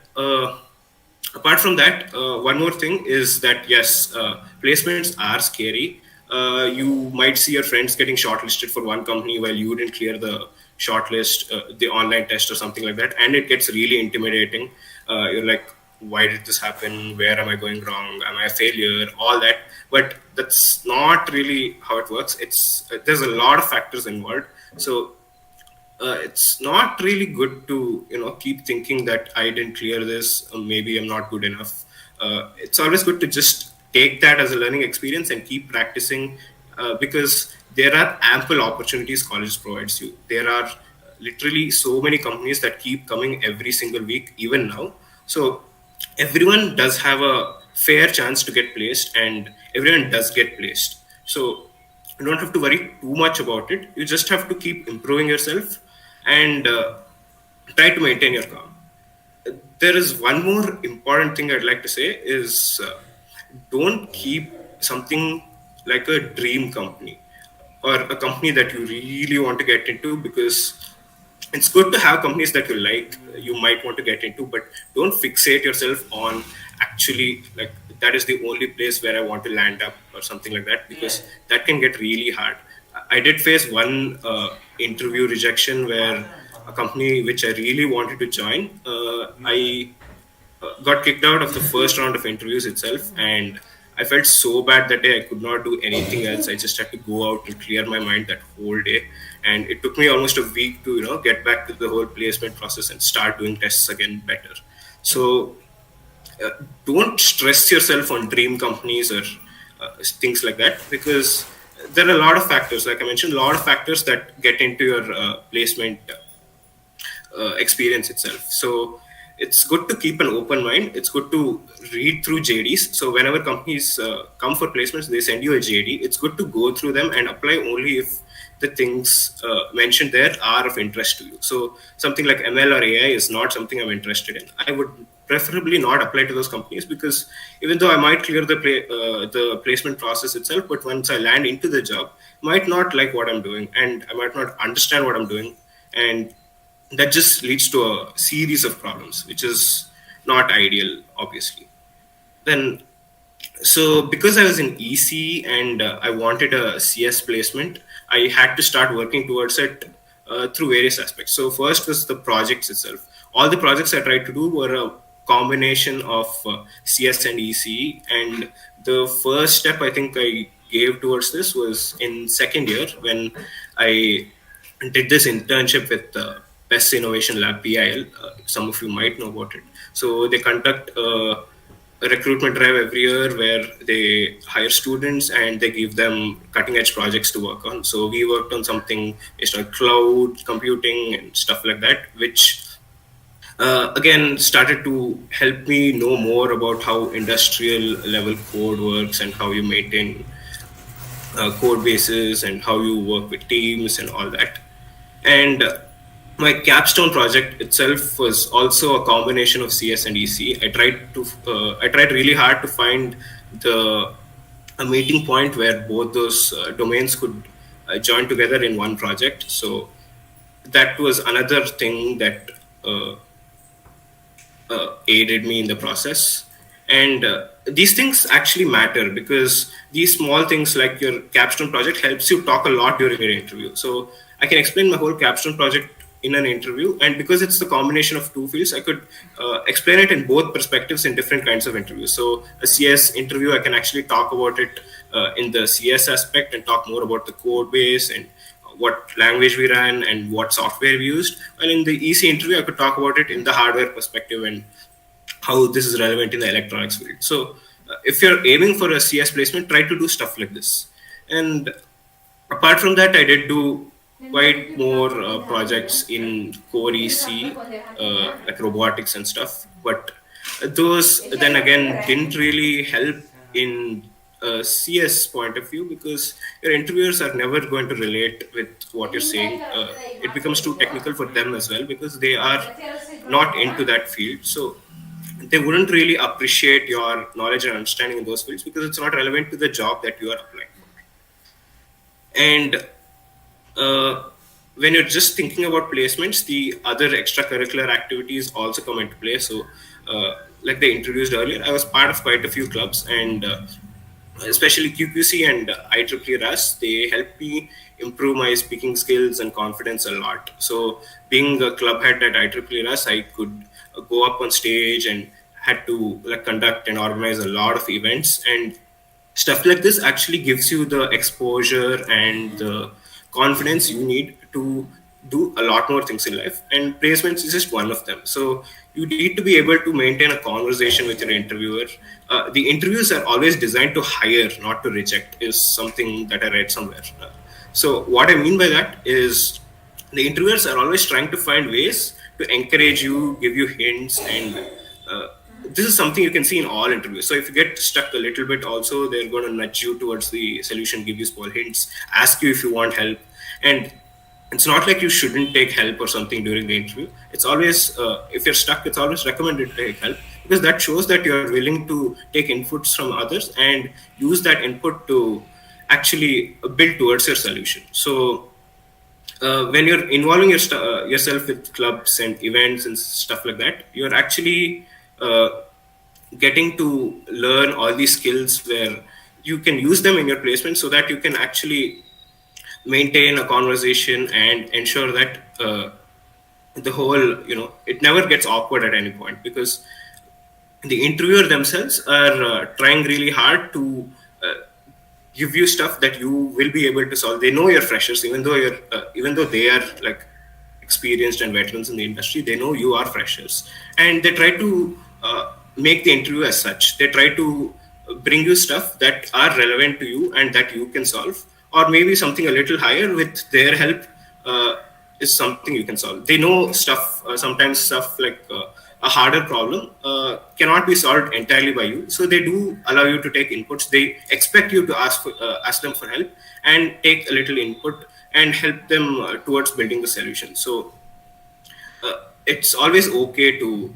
apart from that, one more thing is that yes, placements are scary. You might see your friends getting shortlisted for one company while you didn't clear the shortlist, the online test or something like that, and it gets really intimidating. You're like, why did this happen? Where am I going wrong? Am I a failure? All that. But that's not really how it works. There's a lot of factors involved. So it's not really good to keep thinking that I didn't clear this, maybe I'm not good enough. It's always good to just take that as a learning experience and keep practicing, because there are ample opportunities college provides you. There are literally so many companies that keep coming every single week, even now. So everyone does have a fair chance to get placed, and everyone does get placed. So you don't have to worry too much about it. You just have to keep improving yourself and try to maintain your calm. There is one more important thing I'd like to say is don't keep something like a dream company or a company that you really want to get into, because it's good to have companies that you might want to get into, but don't fixate yourself on actually like that is the only place where I want to land up or something like that, because that can get really hard. I did face one interview rejection where a company which I really wanted to join, I got kicked out of the first round of interviews itself, and I felt so bad that day. I could not do anything else. I just had to go out and clear my mind that whole day, and it took me almost a week to get back to the whole placement process and start doing tests again better. So don't stress yourself on dream companies or things like that, because there are a lot of factors, like I mentioned, a lot of factors that get into your placement experience itself. So it's good to keep an open mind. It's good to read through JDs. So whenever companies come for placements, they send you a JD. It's good to go through them and apply only if the things mentioned there are of interest to you. So something like ML or AI is not something I'm interested in. I would preferably not apply to those companies, because even though I might clear the placement process itself, but once I land into the job, I might not like what I'm doing, and I might not understand what I'm doing, and that just leads to a series of problems, which is not ideal, obviously. Then, so because I was in EC and I wanted a CS placement, I had to start working towards it through various aspects. So first was the projects itself. All the projects I tried to do were a combination of CS and EC, and the first step I think I gave towards this was in second year when I did this internship with Best Innovation Lab, PIL. Some of you might know about it. So they conduct a recruitment drive every year where they hire students and they give them cutting edge projects to work on. So we worked on something based on cloud computing and stuff like that, which again started to help me know more about how industrial level code works and how you maintain code bases and how you work with teams and all that. And my capstone project itself was also a combination of CS and EC. I tried really hard to find a meeting point where both those domains could join together in one project. So that was another thing that aided me in the process. And these things actually matter, because these small things like your capstone project helps you talk a lot during your interview. So I can explain my whole capstone project in an interview, and because it's the combination of two fields, I could explain it in both perspectives in different kinds of interviews. So a CS interview, I can actually talk about it in the CS aspect and talk more about the code base and what language we ran and what software we used. And in the EC interview, I could talk about it in the hardware perspective and how this is relevant in the electronics field. So if you're aiming for a CS placement, try to do stuff like this. And apart from that, I did do quite more projects in core EC, like robotics and stuff. But those then again didn't really help in a CS point of view, because your interviewers are never going to relate with what you're saying. It becomes too technical for them as well, because they are not into that field. So they wouldn't really appreciate your knowledge and understanding in those fields, because it's not relevant to the job that you are applying for. And when you're just thinking about placements, the other extracurricular activities also come into play. So, like they introduced earlier, I was part of quite a few clubs, and especially QQC and IEEE RAS, they help me improve my speaking skills and confidence a lot. So, being a club head at IEEE RAS, I could go up on stage and had to like conduct and organize a lot of events, and stuff like this actually gives you the exposure and the confidence you need to do a lot more things in life, and placements is just one of them. So you need to be able to maintain a conversation with your interviewer. The interviews are always designed to hire, not to reject, is something that I read somewhere. So what I mean by that is the interviewers are always trying to find ways to encourage you, give you hints, and this is something you can see in all interviews. So if you get stuck a little bit, also they're going to nudge you towards the solution, give you small hints, ask you if you want help. And it's not like you shouldn't take help or something during the interview. It's always, if you're stuck, it's always recommended to take help, because that shows that you're willing to take inputs from others and use that input to actually build towards your solution. So when you're involving yourself with clubs and events and stuff like that, you're actually getting to learn all these skills where you can use them in your placement, so that you can actually maintain a conversation and ensure that the whole, it never gets awkward at any point, because the interviewer themselves are trying really hard to give you stuff that you will be able to solve. They know you're freshers, even though they are like experienced and veterans in the industry. They know you are freshers, and they try to make the interview as such. They try to bring you stuff that are relevant to you and that you can solve, or maybe something a little higher with their help is something you can solve. They know stuff, sometimes stuff like a harder problem cannot be solved entirely by you. So they do allow you to take inputs. They expect you to ask them for help and take a little input and help them towards building the solution. So it's always okay to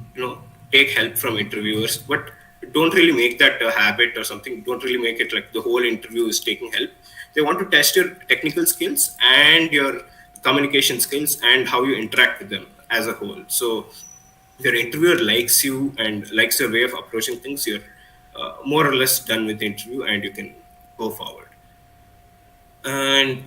take help from interviewers, but don't really make that a habit or something. Don't really make it like the whole interview is taking help. They want to test your technical skills and your communication skills and how you interact with them as a whole. So if your interviewer likes you and likes your way of approaching things, you're more or less done with the interview and you can go forward. And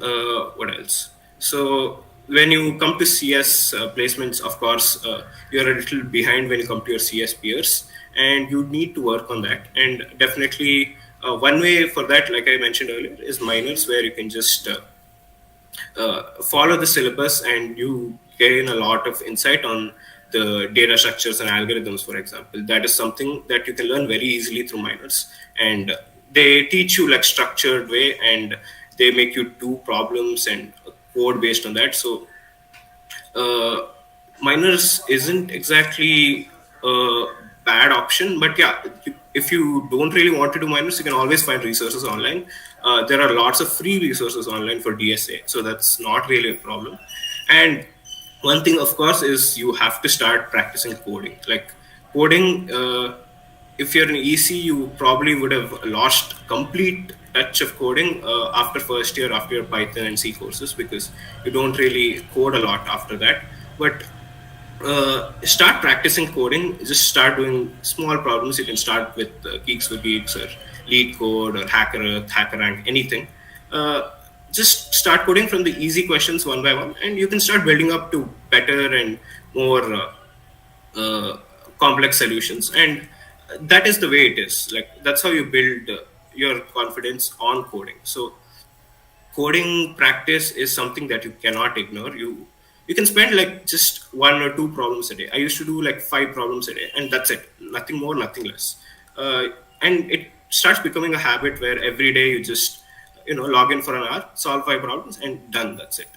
what else? So when you come to CS placements, of course, you're a little behind when you come to your CS peers, and you need to work on that. And definitely one way for that, like I mentioned earlier, is minors, where you can just follow the syllabus and you gain a lot of insight on the data structures and algorithms, for example. That is something that you can learn very easily through minors. And they teach you like structured way, and they make you do problems and code based on that. So minors isn't exactly a bad option, but yeah, if you don't really want to do minors, you can always find resources online. There are lots of free resources online for DSA, so that's not really a problem. And one thing, of course, is you have to start practicing coding. Like coding, if you're in EC, you probably would have lost complete touch of coding after first year, after your Python and C courses, because you don't really code a lot after that. But start practicing coding. Just start doing small problems. You can start with Geeks for Geeks or Lead Code or Hacker Earth, HackerRank, anything. Just start coding from the easy questions one by one, and you can start building up to better and more complex solutions. And that is the way it is. Like that's how you build your confidence on coding. So coding practice is something that you cannot ignore. You can spend like just 1 or 2 problems a day. I used to do like 5 problems a day, and that's it. Nothing more, nothing less. And it starts becoming a habit where every day you just log in for an hour, solve 5 problems, and done. That's it.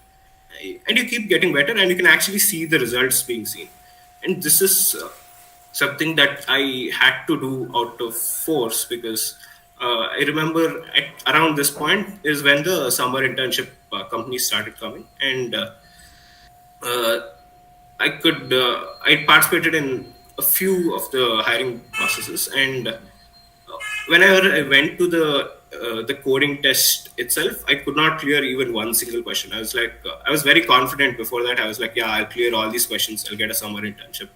And you keep getting better, and you can actually see the results being seen. And this is something that I had to do out of force, because I remember around this point is when the summer internship companies started coming, and I participated in a few of the hiring processes, and whenever I went to the the coding test itself, I could not clear even one single question. I was like, I was very confident before that. I was like, yeah, I'll clear all these questions. I'll get a summer internship.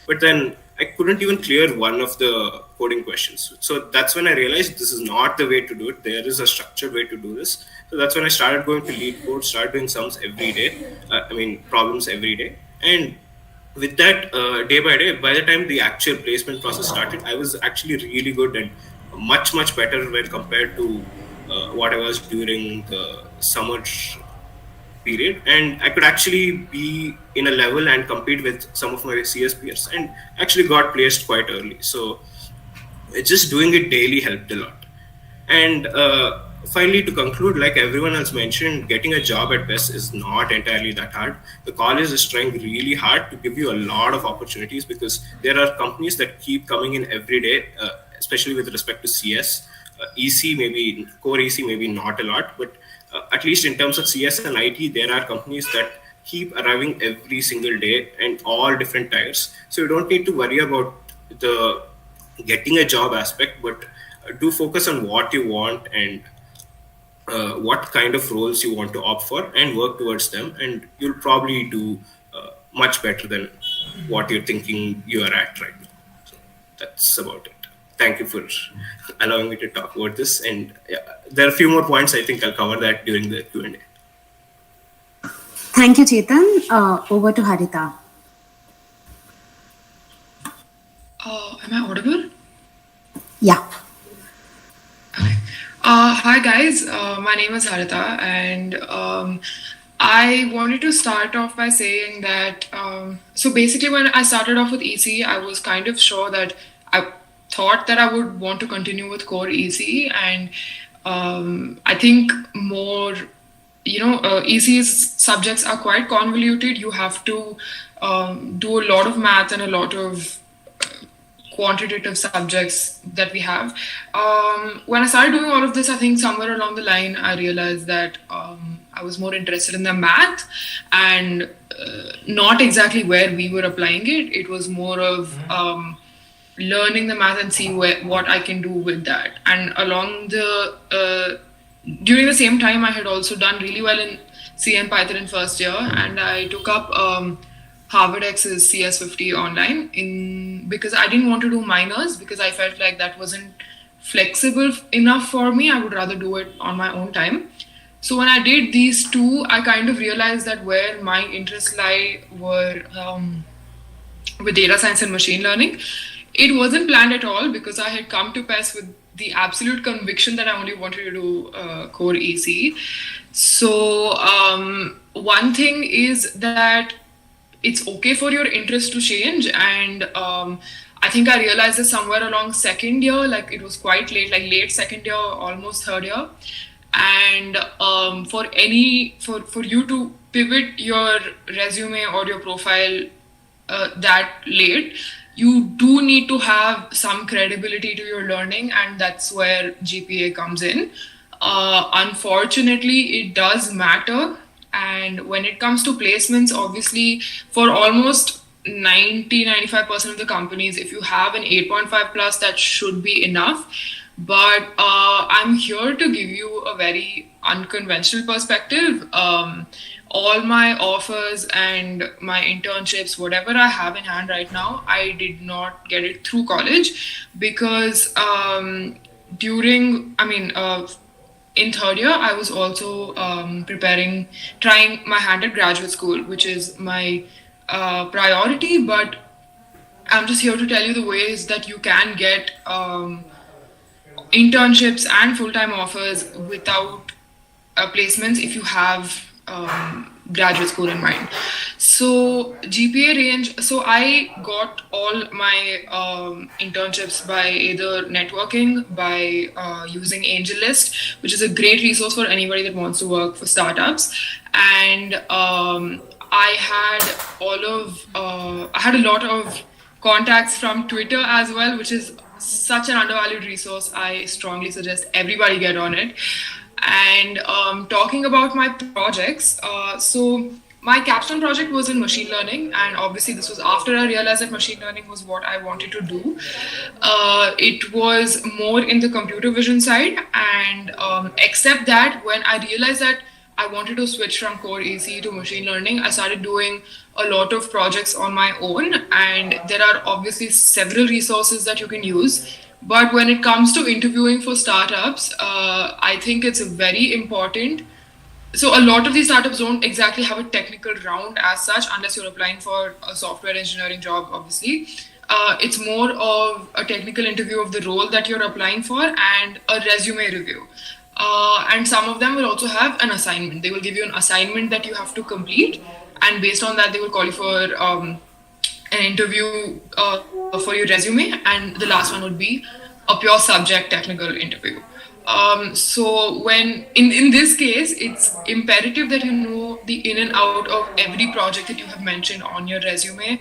But then I couldn't even clear one of the coding questions. So that's when I realized this is not the way to do it. There is a structured way to do this. So that's when I started going to lead code, started doing sums every day. Problems every day. And with that, day by day, by the time the actual placement process started, I was actually really good and much better when compared to what I was during the summer period. And I could actually be in a level and compete with some of my CS peers, and actually got placed quite early. So just doing it daily helped a lot. And finally, to conclude, like everyone else mentioned, getting a job at Best is not entirely that hard. The college is trying really hard to give you a lot of opportunities, because there are companies that keep coming in every day, especially with respect to CS. EC, maybe core EC, maybe not a lot, but at least in terms of CS and IT, there are companies that keep arriving every single day and all different tiers. So you don't need to worry about the getting a job aspect, but do focus on what you want and what kind of roles you want to opt for, and work towards them, and you'll probably do much better than what you're thinking you are at right now. So that's about it. Thank you for allowing me to talk about this. And there are a few more points. I think I'll cover that during the Q&A.
Thank you, Chetan. Over to Harita.
Am I audible?
Yeah.
Okay. Hi guys, my name is Harita, and I wanted to start off by saying that, so basically when I started off with EC, I was kind of sure that I thought that I would want to continue with core EC, and I think more, EC's subjects are quite convoluted. You have to do a lot of math and a lot of quantitative subjects that we have. When I started doing all of this, I think somewhere along the line, I realized that I was more interested in the math, and not exactly where we were applying it. It was more of learning the math and see what I can do with that. And during the same time, I had also done really well in C and Python in first year, and I took up Harvard X's CS50 online because I didn't want to do minors, because I felt like that wasn't flexible enough for me. I would rather do it on my own time. So when I did these two, I kind of realized that where my interests lie were with data science and machine learning. It wasn't planned at all, because I had come to PES with the absolute conviction that I only wanted to do core EC. So one thing is that it's okay for your interest to change, and I think I realized this somewhere along second year, like it was quite late, like late second year, almost third year. And for you to pivot your resume or your profile that late, you do need to have some credibility to your learning, and that's where GPA comes in. Unfortunately, it does matter. And when it comes to placements, obviously, for almost 90-95% of the companies, if you have an 8.5 plus, that should be enough. But I'm here to give you a very unconventional perspective. All my offers and my internships, whatever I have in hand right now, I did not get it through college, because in third year, I was also trying my hand at graduate school, which is my priority. But I'm just here to tell you the ways that you can get internships and full-time offers without placements if you have graduate school in mind. So GPA range, so I got all my internships by either networking, by using AngelList, which is a great resource for anybody that wants to work for startups. And I had a lot of contacts from Twitter as well, which is such an undervalued resource. I strongly suggest everybody get on it. And talking about my projects, so
My capstone project was in machine learning, and obviously this was after I realized that machine learning was what I wanted to do. It was more in the computer vision side, and except that when I realized that I wanted to switch from core ACE to machine learning, I started doing a lot of projects on my own, and there are obviously several resources that you can use. But when it comes to interviewing for startups, I think it's very important. So a lot of these startups don't exactly have a technical round as such, unless you're applying for a software engineering job, obviously. It's more of a technical interview of the role that you're applying for and a resume review. And some of them will also have an assignment. They will give you an assignment that you have to complete, and based on that, they will call you for an interview for your resume, and the last one would be a pure subject technical interview. So when in this case, it's imperative that you know the in and out of every project that you have mentioned on your resume.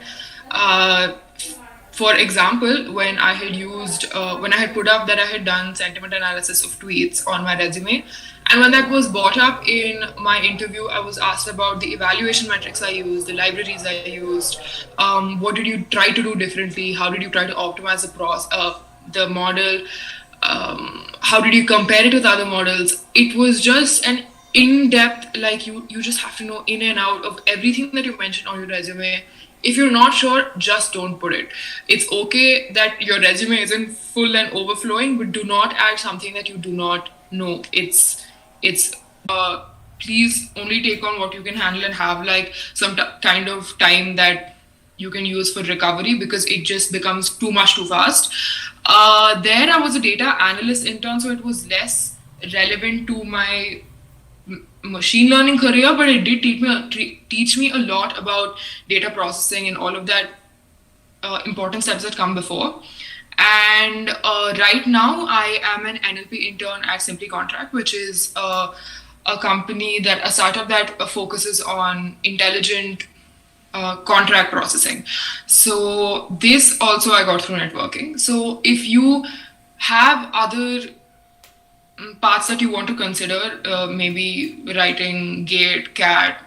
For example, when I had put up that I had done sentiment analysis of tweets on my resume, and when that was brought up in my interview, I was asked about the evaluation metrics I used, the libraries I used, what did you try to do differently, how did you try to optimize the model, how did you compare it with other models. It was just an in-depth, like you just have to know in and out of everything that you mentioned on your resume. If you're not sure, just don't put it. It's okay that your resume isn't full and overflowing, but do not add something that you do not know. It's please only take on what you can handle and have like some kind of time that you can use for recovery, because it just becomes too much too fast. There I was a data analyst intern, so it was less relevant to my machine learning career, but it did teach me a lot about data processing and all of that important steps that come before. And right now I am an NLP intern at Simply Contract, which is a startup that focuses on intelligent contract processing. So this also I got through networking. So if you have other paths that you want to consider, maybe writing GATE, CAT,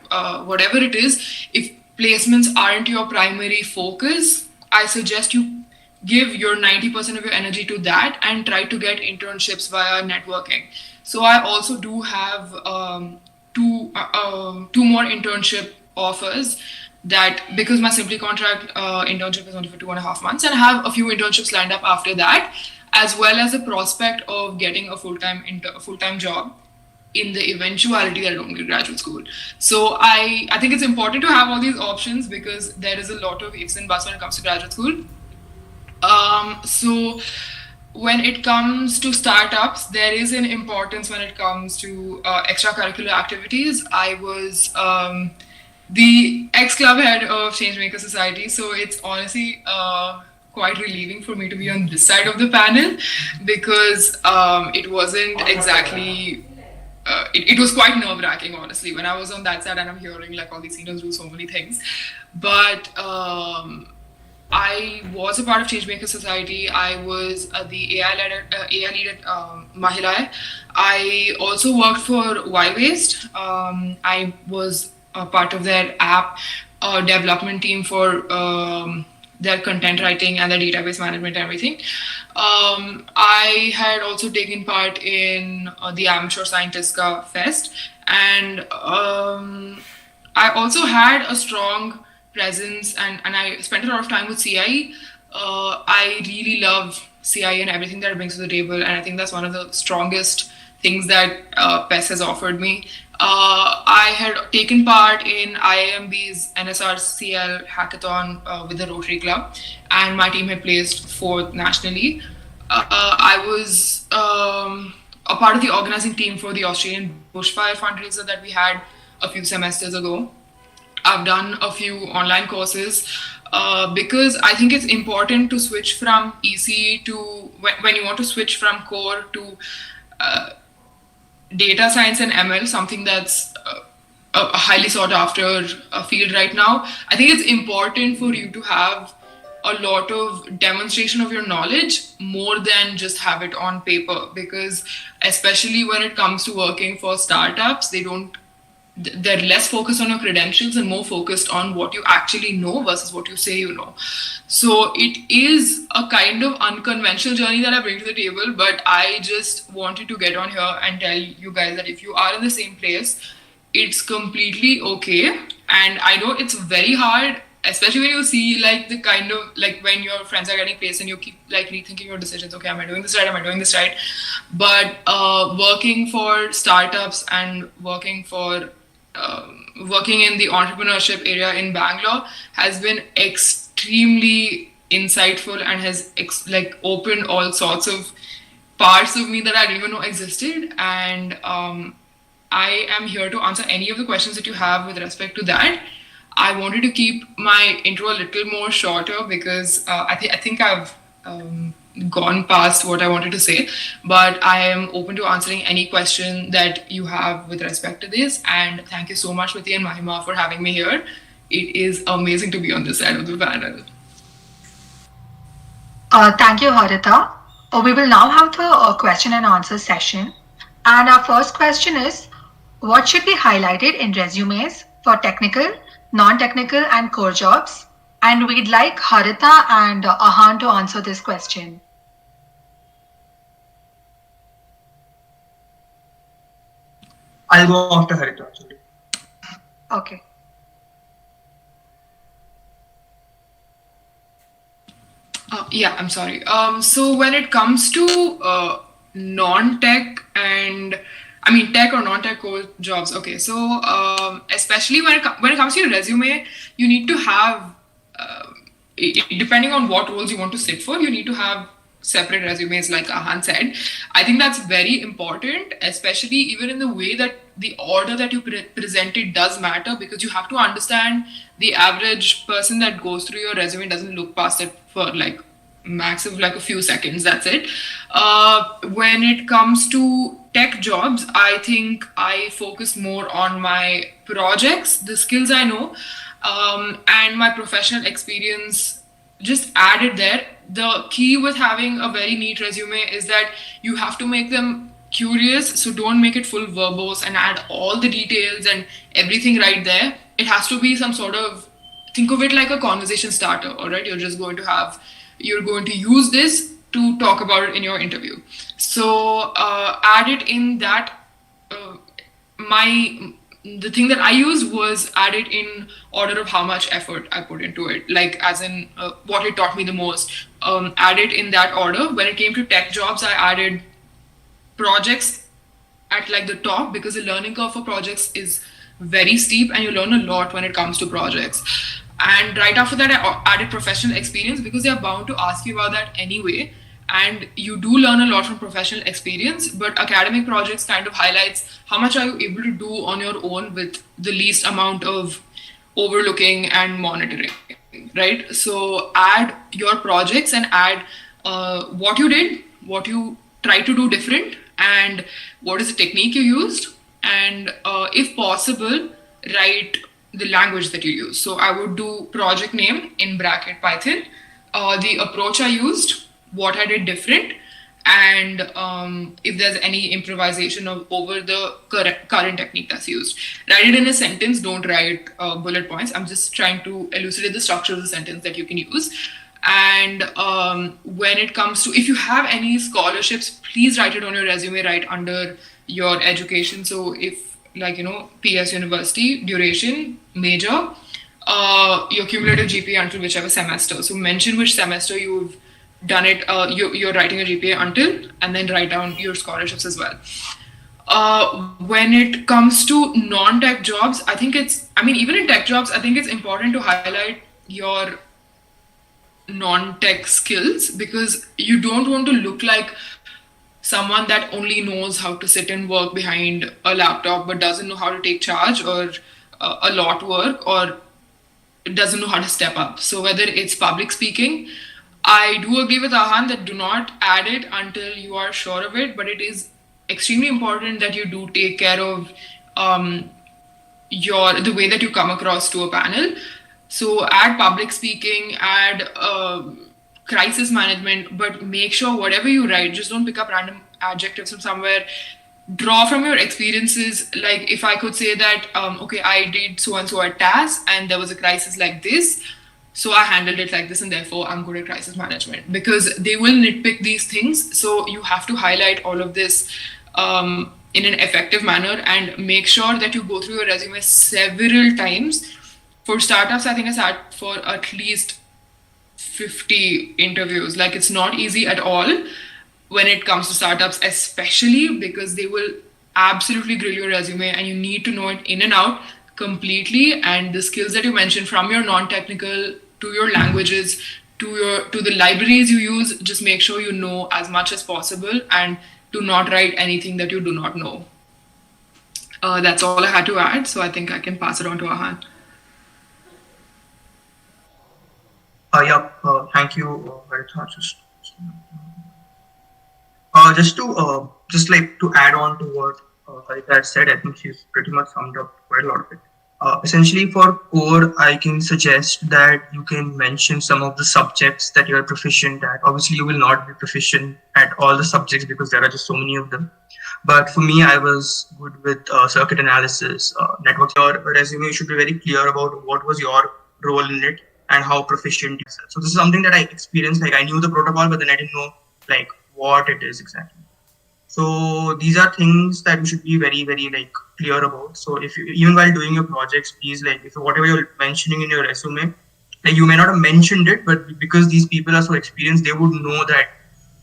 whatever it is, if placements aren't your primary focus, I suggest you give your 90% of your energy to that and try to get internships via networking. So I also do have two more internship offers, that because my Simply Contract internship is only for 2.5 months, and I have a few internships lined up after that, as well as the prospect of getting a full-time job in the eventuality that I don't get graduate school. So I think it's important to have all these options, because there is a lot of ifs and buts when it comes to graduate school. So when it comes to startups, there is an importance when it comes to extracurricular activities. I was the ex-club head of Changemakers Society, so it's honestly quite relieving for me to be on this side of the panel, because it wasn't exactly it was quite nerve-wracking, honestly, when I was on that side and I'm hearing like all these seniors do so many things. But I was a part of Changemakers Society. I was the AI lead at Mahilai. I also worked for Y-Waste. I was a part of their app development team for their content writing and their database management and everything. I had also taken part in the Amateur Scientisca Fest, and I also had a strong presence, and I spent a lot of time with CIE. I really love CIE and everything that it brings to the table, and I think that's one of the strongest things that PES has offered me. I had taken part in IIMB's NSRCL hackathon with the Rotary Club, and my team had placed 4th nationally. I was a part of the organizing team for the Australian bushfire fundraiser that we had a few semesters ago. I've done a few online courses because I think it's important to switch from EC to, when you want to switch from core to data science and ML, something that's a highly sought after field right now. I think it's important for you to have a lot of demonstration of your knowledge more than just have it on paper, because especially when it comes to working for startups, they don't they're less focused on your credentials and more focused on what you actually know versus what you say you know. So it is a kind of unconventional journey that I bring to the table, but I just wanted to get on here and tell you guys that if you are in the same place, it's completely okay. And I know it's very hard, especially when you see like the kind of like when your friends are getting placed and you keep like rethinking your decisions. Okay, am I doing this right? Am I doing this right? But working for startups and working in the entrepreneurship area in Bangalore has been extremely insightful and has like opened all sorts of parts of me that I didn't even know existed. And I am here to answer any of the questions that you have with respect to that. I wanted to keep my intro a little more shorter because I think I've gone past what I wanted to say, but I am open to answering any question that you have with respect to this. And thank you so much, Viti and Mahima, for having me here. It is amazing to be on this side of the panel.
Thank you, Harita. We will now have the question and answer session. And our first question is, what should be highlighted in resumes for technical, non-technical and core jobs? And we'd like Harita and Ahaan to answer this question.
I'll go after Harita.
Okay.
Yeah, I'm sorry. So when it comes to non-tech and tech or non-tech core jobs. Okay, so especially when it comes to your resume, you need to have, depending on what roles you want to sit for, you need to have separate resumes, like Ahan said. I think that's very important, especially even in the way that the order that you present it does matter, because you have to understand the average person that goes through your resume doesn't look past it for like max of like a few seconds. That's it. When it comes to tech jobs, I think I focus more on my projects, the skills I know, and my professional experience just added there. The key with having a very neat resume is that you have to make them curious, so don't make it full verbose and add all the details and everything right there. It has to be some sort of, think of it like a conversation starter, all right? You're going to use this to talk about it in your interview. So add it in that, the thing that I used was add it in order of how much effort I put into it, like as in what it taught me the most. Add it in that order. When it came to tech jobs, I added projects at like the top, because the learning curve for projects is very steep and you learn a lot when it comes to projects. And right after that, I added professional experience, because they're bound to ask you about that anyway. And you do learn a lot from professional experience, but academic projects kind of highlights how much are you able to do on your own with the least amount of overlooking and monitoring, right? So add your projects and add what you did, what you tried to do different, and what is the technique you used, and if possible, write the language that you use. So I would do project name in bracket Python, the approach I used, what I did different, and if there's any improvisation over the current technique that's used. Write it in a sentence, don't write bullet points. I'm just trying to elucidate the structure of the sentence that you can use. And when it comes to, if you have any scholarships, please write it on your resume right under your education. So if like, PS University, duration, major, your cumulative GPA until whichever semester. So mention which semester you've done it, you're writing a GPA until, and then write down your scholarships as well. When it comes to non-tech jobs, I think even in tech jobs, I think it's important to highlight your non-tech skills, because you don't want to look like someone that only knows how to sit and work behind a laptop but doesn't know how to take charge or a lot work, or doesn't know how to step up. So whether it's public speaking, I do agree with Ahan that do not add it until you are sure of it, but it is extremely important that you do take care of the way that you come across to a panel. So add public speaking, add crisis management, but make sure whatever you write, just don't pick up random adjectives from somewhere. draw from your experiences. Like if I could say that, okay, I did so and so a task and there was a crisis like this, so I handled it like this and therefore I'm good at crisis management, because they will nitpick these things. So you have to highlight all of this in an effective manner and make sure that you go through your resume several times. For startups, I think I sat for at least 50 interviews. Like it's not easy at all when it comes to startups, especially because they will absolutely grill your resume and you need to know it in and out completely. And the skills that you mentioned, from your non-technical to your languages to the libraries you use, just make sure you know as much as possible and do not write anything that you do not know. That's all I had to add, so I think I can pass it on to Ahaan.
Thank you, Harita. Just like to add on to what Harita had said, I think she's pretty much summed up quite a lot of it. Essentially, for core, I can suggest that you can mention some of the subjects that you are proficient at. Obviously, you will not be proficient at all the subjects because there are just so many of them. But for me, I was good with circuit analysis, network. Your resume should be very clear about what was your role in it and how proficient you are. So this is something that I experienced. Like I knew the protocol, but then I didn't know like what it is exactly. So these are things that you should be very, very like clear about. So if you, even while doing your projects, please, like if whatever you're mentioning in your resume, like you may not have mentioned it, but because these people are so experienced, they would know that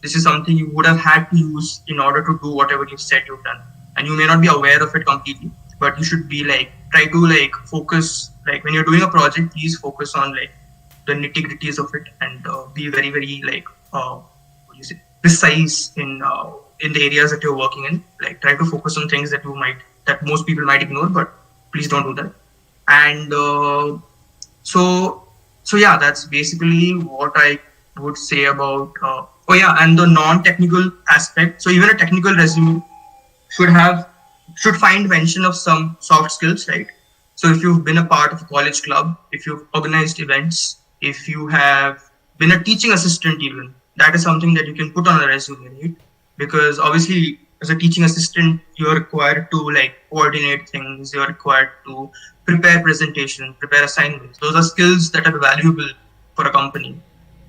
this is something you would have had to use in order to do whatever you said you've done. And you may not be aware of it completely, but you should be like, try to like focus, like when you're doing a project, please focus on like the nitty-gritties of it and be very, very like, precise in the areas that you're working in. Like try to focus on things that that most people might ignore, but please don't do that. And so yeah, that's basically what I would say about and the non-technical aspect. So even a technical resume should find mention of some soft skills, right? So if you've been a part of a college club, if you've organized events, if you have been a teaching assistant even, that is something that you can put on a resume, right? Because obviously as a teaching assistant, you're required to like coordinate things, you're required to prepare presentations, prepare assignments. Those are skills that are valuable for a company.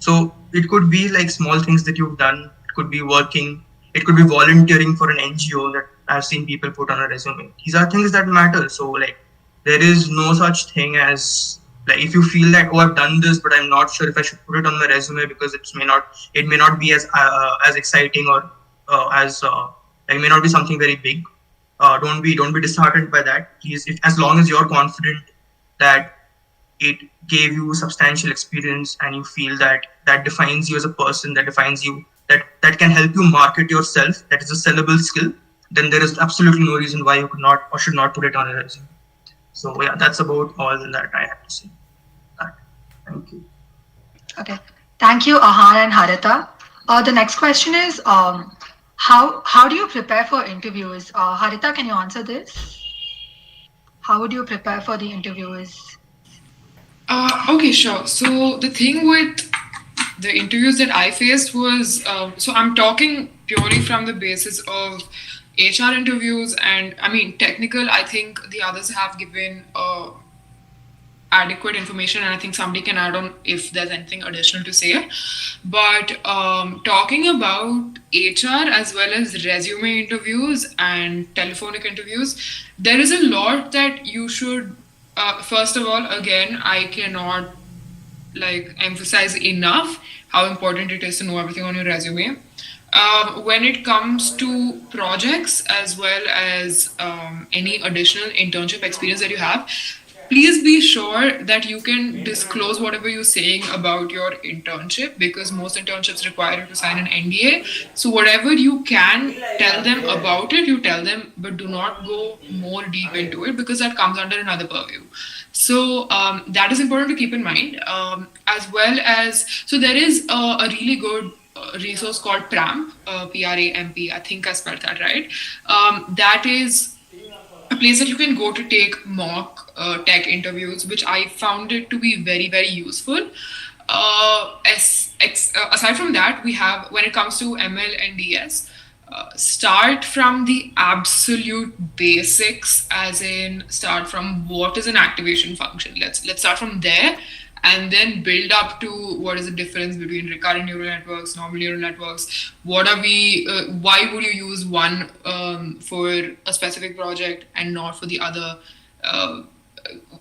So it could be like small things that you've done. It could be working. It could be volunteering for an NGO that I've seen people put on a resume. These are things that matter. So like there is no such thing as like if you feel that, oh, I've done this, but I'm not sure if I should put it on my resume because it may not be as exciting or it may not be something very big. Don't be disheartened by that. Please, as long as you're confident that it gave you substantial experience and you feel that defines you as a person, that defines you, that can help you market yourself, that is a sellable skill, then there is absolutely no reason why you could not or should not put it on a resume. So yeah, that's about all that I have to say. Thank you.
Okay. Thank you, Ahaan and Harita. The next question is, how do you prepare for interviews? Harita, can you answer this? How would you prepare for the interviews?
Okay, sure. So the thing with the interviews that I faced was, so I'm talking purely from the basis of HR interviews, and I mean technical, I think the others have given adequate information, and I think somebody can add on if there's anything additional to say. But talking about HR as well as resume interviews and telephonic interviews, there is a lot that you should, first of all, again, I cannot like emphasize enough how important it is to know everything on your resume. When it comes to projects as well as any additional internship experience that you have, please be sure that you can disclose whatever you're saying about your internship, because most internships require you to sign an NDA. So whatever you can tell them about it, you tell them, but do not go more deep into it because that comes under another purview. So that is important to keep in mind. As well as, so there is a really good resource called PRAMP, PRAMP, I think I spelled that right. That is a place that you can go to take mock tech interviews, which I found it to be very, very useful. Aside from that, we have, when it comes to ML and DS, start from the absolute basics, as in start from what is an activation function. Let's start from there, and then build up to what is the difference between recurrent neural networks, normal neural networks. What are we? Why would you use one for a specific project and not for the other?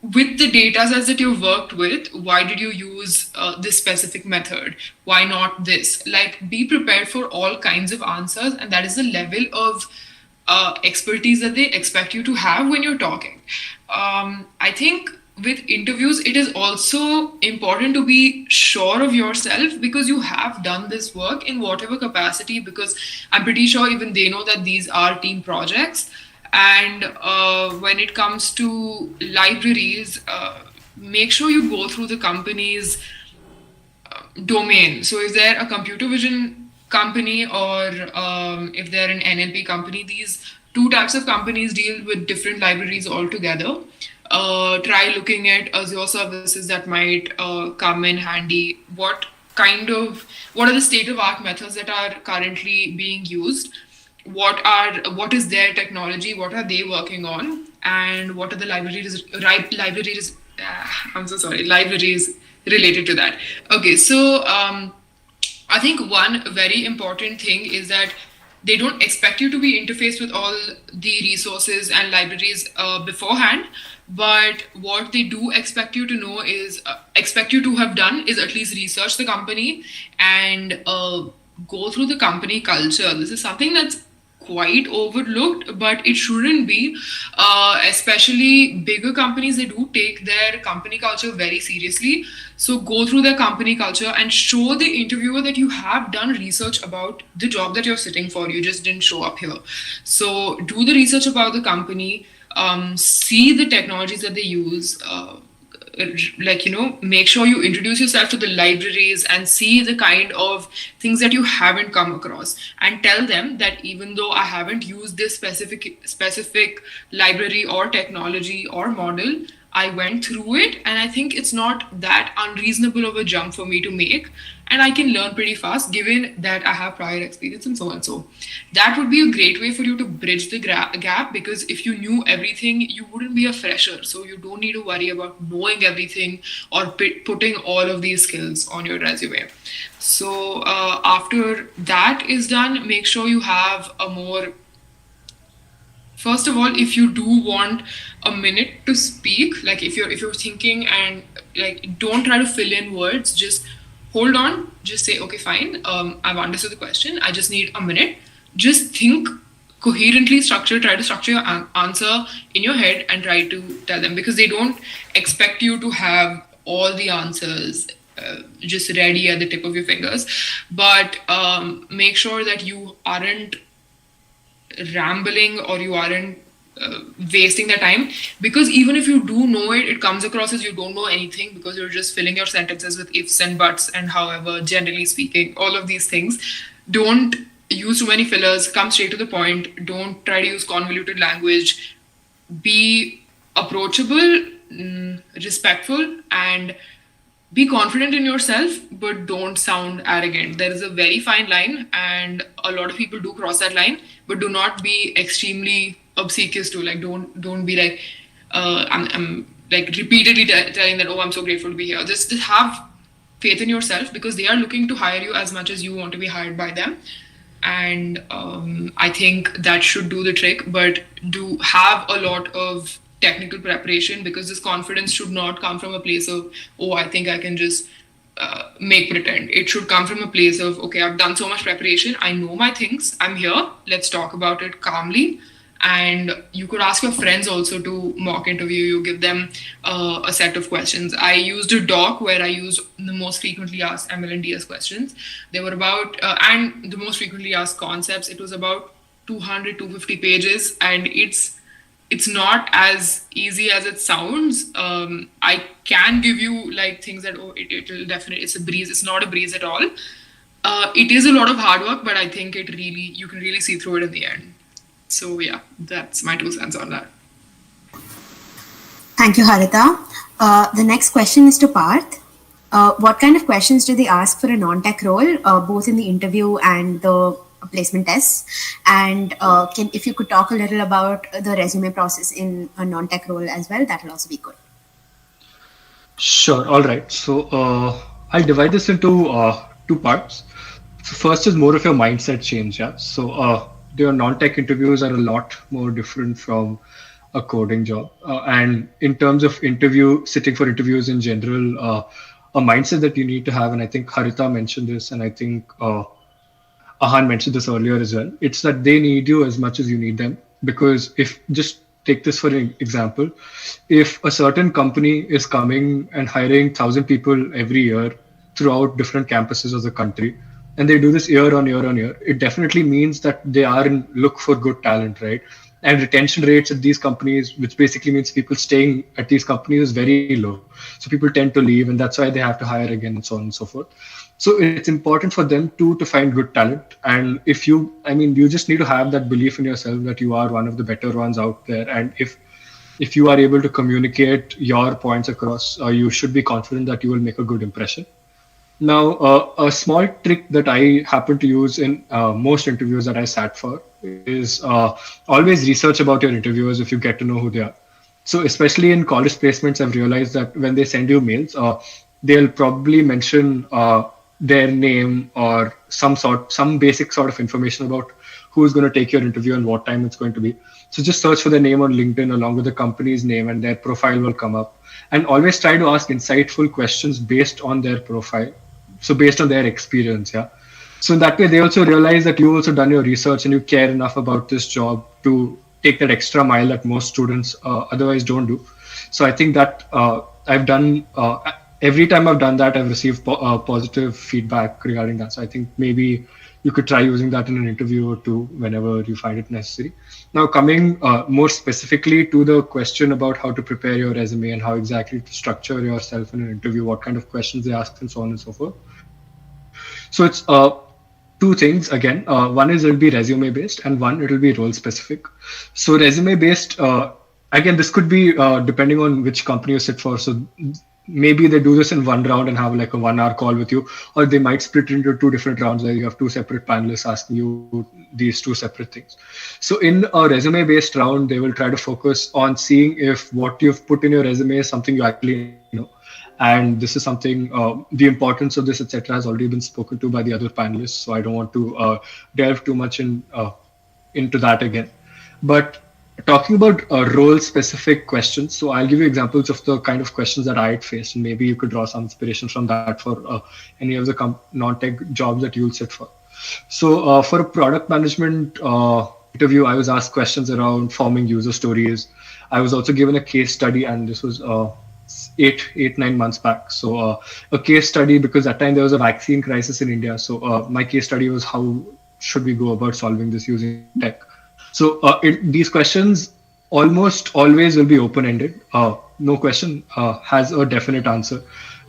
With the data sets that you've worked with, why did you use this specific method? Why not this? Like, be prepared for all kinds of answers, and that is the level of expertise that they expect you to have when you're talking. I think with interviews, it is also important to be sure of yourself, because you have done this work in whatever capacity, because I'm pretty sure even they know that these are team projects. And when it comes to libraries, make sure you go through the company's domain. So if they're a computer vision company, or if they're an NLP company, these two types of companies deal with different libraries altogether. Try looking at Azure services that might come in handy. What are the state-of-art methods that are currently being used? What is their technology? What are they working on? And what are the libraries related to that? Okay, so I think one very important thing is that they don't expect you to be interfaced with all the resources and libraries beforehand, but what they do expect you to know is, expect you to have done is at least research the company and go through the company culture. This is something that's quite overlooked, but it shouldn't be. Especially bigger companies, they do take their company culture very seriously. So go through their company culture and show the interviewer that you have done research about the job that you're sitting for. You just didn't show up here. So do the research about the company, see the technologies that they use, make sure you introduce yourself to the libraries and see the kind of things that you haven't come across, and tell them that even though I haven't used this specific library or technology or model, I went through it, and I think it's not that unreasonable of a jump for me to make, and I can learn pretty fast given that I have prior experience and so on. So that would be a great way for you to bridge the gap, because if you knew everything, you wouldn't be a fresher. So you don't need to worry about knowing everything or putting all of these skills on your resume. So after that is done, make sure you have a more... First of all, if you do want a minute to speak, like if you're thinking, and like, don't try to fill in words, just hold on, just say, okay, fine, I've understood the question, I just need a minute. Just think coherently, try to structure your answer in your head and try to tell them, because they don't expect you to have all the answers just ready at the tip of your fingers. But make sure that you aren't rambling, or you aren't wasting their time, because even if you do know it, it comes across as you don't know anything, because you're just filling your sentences with ifs and buts and however, generally speaking, all of these things. Don't use too many fillers, come straight to the point, don't try to use convoluted language, be approachable, respectful, and be confident in yourself, but don't sound arrogant. There is a very fine line, and a lot of people do cross that line, but do not be extremely obsequious to, like, don't be like, I'm like repeatedly telling that, oh, I'm so grateful to be here. Just have faith in yourself, because they are looking to hire you as much as you want to be hired by them. And I think that should do the trick, but do have a lot of technical preparation, because this confidence should not come from a place of, oh, I think I can just make pretend. It should come from a place of, okay, I've done so much preparation, I know my things, I'm here, let's talk about it calmly. And you could ask your friends also to mock interview you, give them a set of questions. I used a doc where I used the most frequently asked ML and DS questions. They were about, and the most frequently asked concepts, it was about 250 pages, and it's not as easy as it sounds. I can give you like things that, oh, it'll definitely, it's a breeze. It's not a breeze at all. It is a lot of hard work, but I think you can really see through it in the end. So yeah, that's my 2 cents on that.
Thank you, Harita. The next question is to Parth. What kind of questions do they ask for a non-tech role, both in the interview and the placement tests. And if you could talk a little about the resume process in a non-tech role as well, that will also be good.
Sure. All right. So I'll divide this into two parts. So first is more of your mindset change. Yeah. So your non-tech interviews are a lot more different from a coding job. And in terms of sitting for interviews in general, a mindset that you need to have, and I think Harita mentioned this, and I think Ahan mentioned this earlier as well. It's that they need you as much as you need them. Because if just take this for an example, if a certain company is coming and hiring 1,000 people every year throughout different campuses of the country, and they do this year on year on year, it definitely means that they are in look for good talent, right? And retention rates at these companies, which basically means people staying at these companies, is very low. So people tend to leave, and that's why they have to hire again, and so on and so forth. So it's important for them too to find good talent. And you just need to have that belief in yourself that you are one of the better ones out there. And if you are able to communicate your points across, you should be confident that you will make a good impression. Now, a small trick that I happen to use in most interviews that I sat for is always research about your interviewers if you get to know who they are. So especially in college placements, I've realized that when they send you mails, they'll probably mention their name or some basic sort of information about who's going to take your interview and what time it's going to be. So just search for their name on LinkedIn along with the company's name, and their profile will come up. And always try to ask insightful questions based on their profile. So based on their experience, yeah. So in that way, they also realize that you've also done your research and you care enough about this job to take that extra mile that most students otherwise don't do. So I think that I've done, every time I've done that, I've received positive feedback regarding that. So I think maybe you could try using that in an interview or two whenever you find it necessary. Now, coming more specifically to the question about how to prepare your resume and how exactly to structure yourself in an interview, what kind of questions they ask, and so on and so forth. So it's two things again. One is it'll be resume based, and one it'll be role specific. So resume based, again, this could be depending on which company you sit for. So maybe they do this in one round and have like a 1 hour call with you, or they might split into two different rounds where you have two separate panelists asking you these two separate things. So in a resume based round, they will try to focus on seeing if what you've put in your resume is something you actually know. And this is something, the importance of this, etc., has already been spoken to by the other panelists. So I don't want to delve too much into that again. But talking about role-specific questions, so I'll give you examples of the kind of questions that I had faced, and maybe you could draw some inspiration from that for any of the non-tech jobs that you'll sit for. So for a product management interview, I was asked questions around forming user stories. I was also given a case study, and this was 9 months back. So a case study, because that time there was a vaccine crisis in India. So my case study was how should we go about solving this using tech. So these questions almost always will be open-ended. No question has a definite answer.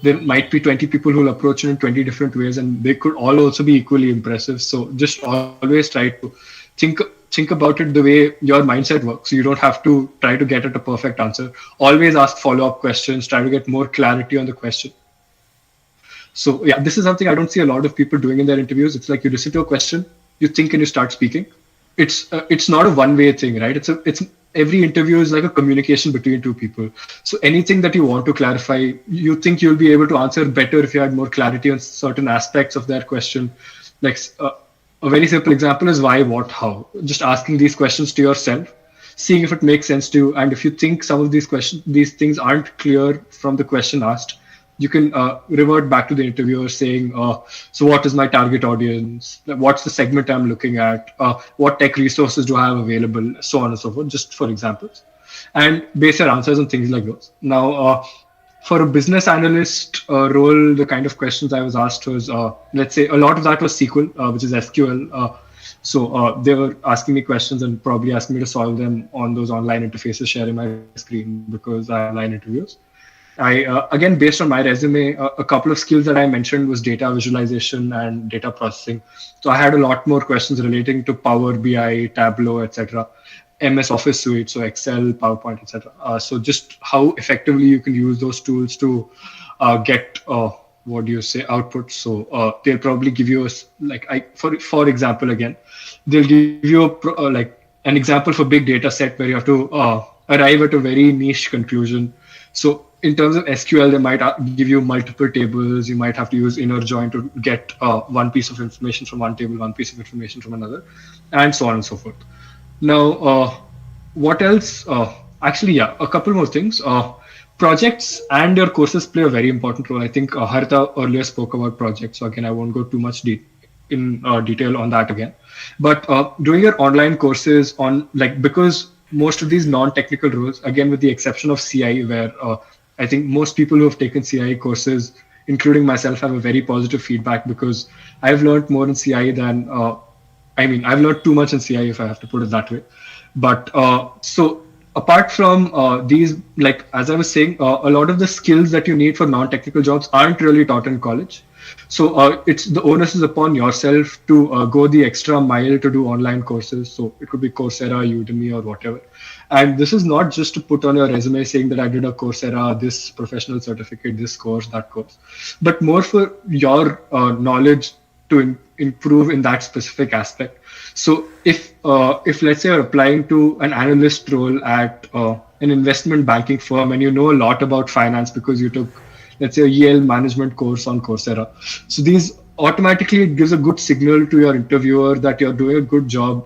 There might be 20 people who will approach it in 20 different ways, and they could all also be equally impressive. So just always try to think about it the way your mindset works. So you don't have to try to get at a perfect answer. Always ask follow-up questions, try to get more clarity on the question. So yeah, this is something I don't see a lot of people doing in their interviews. It's like you listen to a question, you think, and you start speaking. It's not a one-way thing, right? It's every interview is like a communication between two people. So anything that you want to clarify, you think you'll be able to answer better if you had more clarity on certain aspects of that question. Like a very simple example is why, what, how. Just asking these questions to yourself, seeing if it makes sense to you, and if you think some of these things aren't clear from the question asked, you can revert back to the interviewer saying, so what is my target audience? What's the segment I'm looking at? What tech resources do I have available? So on and so forth, just for examples. And base your answers on things like those. Now, for a business analyst role, the kind of questions I was asked was, let's say a lot of that was SQL, which is SQL. So they were asking me questions and probably asking me to solve them on those online interfaces, sharing my screen because I have online interviews. Again, based on my resume, a couple of skills that I mentioned was data visualization and data processing. So I had a lot more questions relating to Power BI, Tableau, etc., MS Office Suite, so Excel, PowerPoint, etc. So just how effectively you can use those tools to get what do you say, output. So they'll probably give you for example, again, they'll give you an example for big data set where you have to arrive at a very niche conclusion. So in terms of SQL, they might give you multiple tables. You might have to use inner join to get one piece of information from one table, one piece of information from another, and so on and so forth. Now, what else? Actually, yeah, a couple more things. Projects and your courses play a very important role. I think Harita earlier spoke about projects, so again, I won't go too much in detail on that again. But doing your online courses because most of these non-technical roles, again, with the exception of CI, where I think most people who have taken CI courses, including myself, have a very positive feedback because I've learned more in CI than I've learned too much in CI, if I have to put it that way. But so apart from these, like as I was saying, a lot of the skills that you need for non-technical jobs aren't really taught in college. So it's the onus is upon yourself to go the extra mile to do online courses. So it could be Coursera, Udemy, or whatever. And this is not just to put on your resume saying that I did a Coursera, this professional certificate, this course, that course, but more for your knowledge to improve in that specific aspect. So if let's say you're applying to an analyst role at an investment banking firm and you know a lot about finance because you took, let's say, a Yale management course on Coursera, so these automatically it gives a good signal to your interviewer that you're doing a good job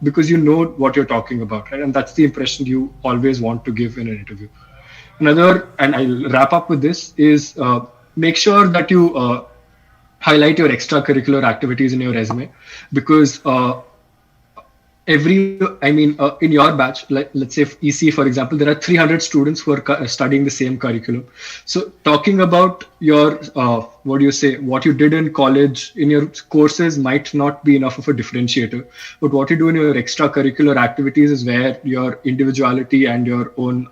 because you know what you're talking about, right? And that's the impression you always want to give in an interview. Another, and I'll wrap up with this, is make sure that you highlight your extracurricular activities in your resume, because in your batch, let's say EC, for example, there are 300 students who are studying the same curriculum. So talking about your, what you did in college in your courses might not be enough of a differentiator, but what you do in your extracurricular activities is where your individuality and your own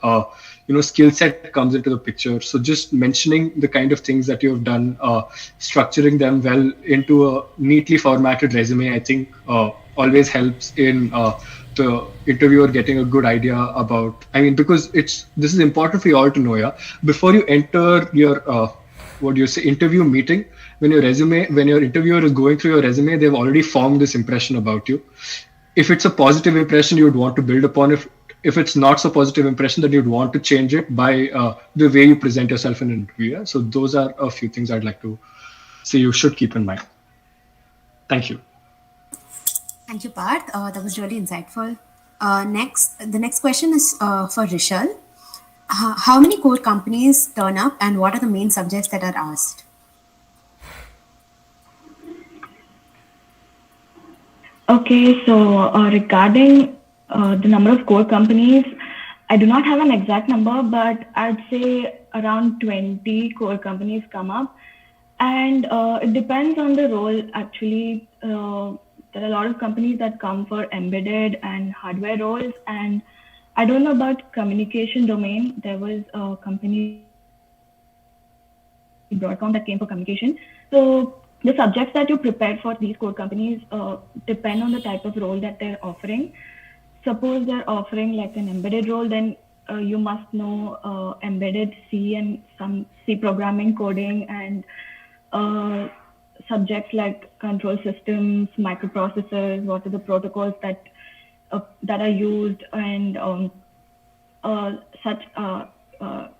skill set comes into the picture. So just mentioning the kind of things that you've done, structuring them well into a neatly formatted resume, I think always helps in the interviewer getting a good idea about, because this is important for you all to know, yeah. Before you enter your, interview meeting, when your interviewer is going through your resume, they've already formed this impression about you. If it's a positive impression, you would want to build upon it. If it's not so positive impression, then you'd want to change it by the way you present yourself in an interview. Yeah? So those are a few things I'd like to say you should keep in mind. Thank you.
Thank you, Parth. That was really insightful. The next question is for Rishal. How many core companies turn up and what are the main subjects that are asked?
Okay, so regarding the number of core companies, I do not have an exact number, but I'd say around 20 core companies come up. And it depends on the role, actually. There are a lot of companies that come for embedded and hardware roles. And I don't know about communication domain. There was a company, Broadcom, that came for communication. So the subjects that you prepare for these core companies depend on the type of role that they're offering. Suppose they're offering like an embedded role, then you must know embedded C and some C programming, coding, and subjects like control systems, microprocessors, what are the protocols that are used, and such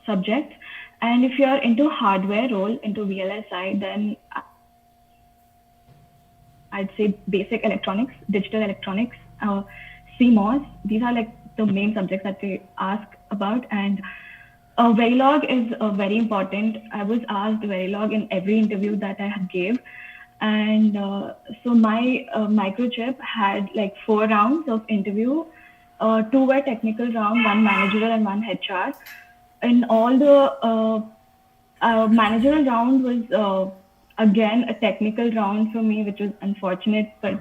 subjects. And if you're into hardware role, into VLSI, then I'd say basic electronics, digital electronics, CMOS. These are like the main subjects that they ask about. And Verilog is very important. I was asked Verilog in every interview that I gave. And so my microchip had like 4 rounds of interview. 2 were technical round, 1 managerial and 1 HR. And all the managerial round was again a technical round for me, which was unfortunate. But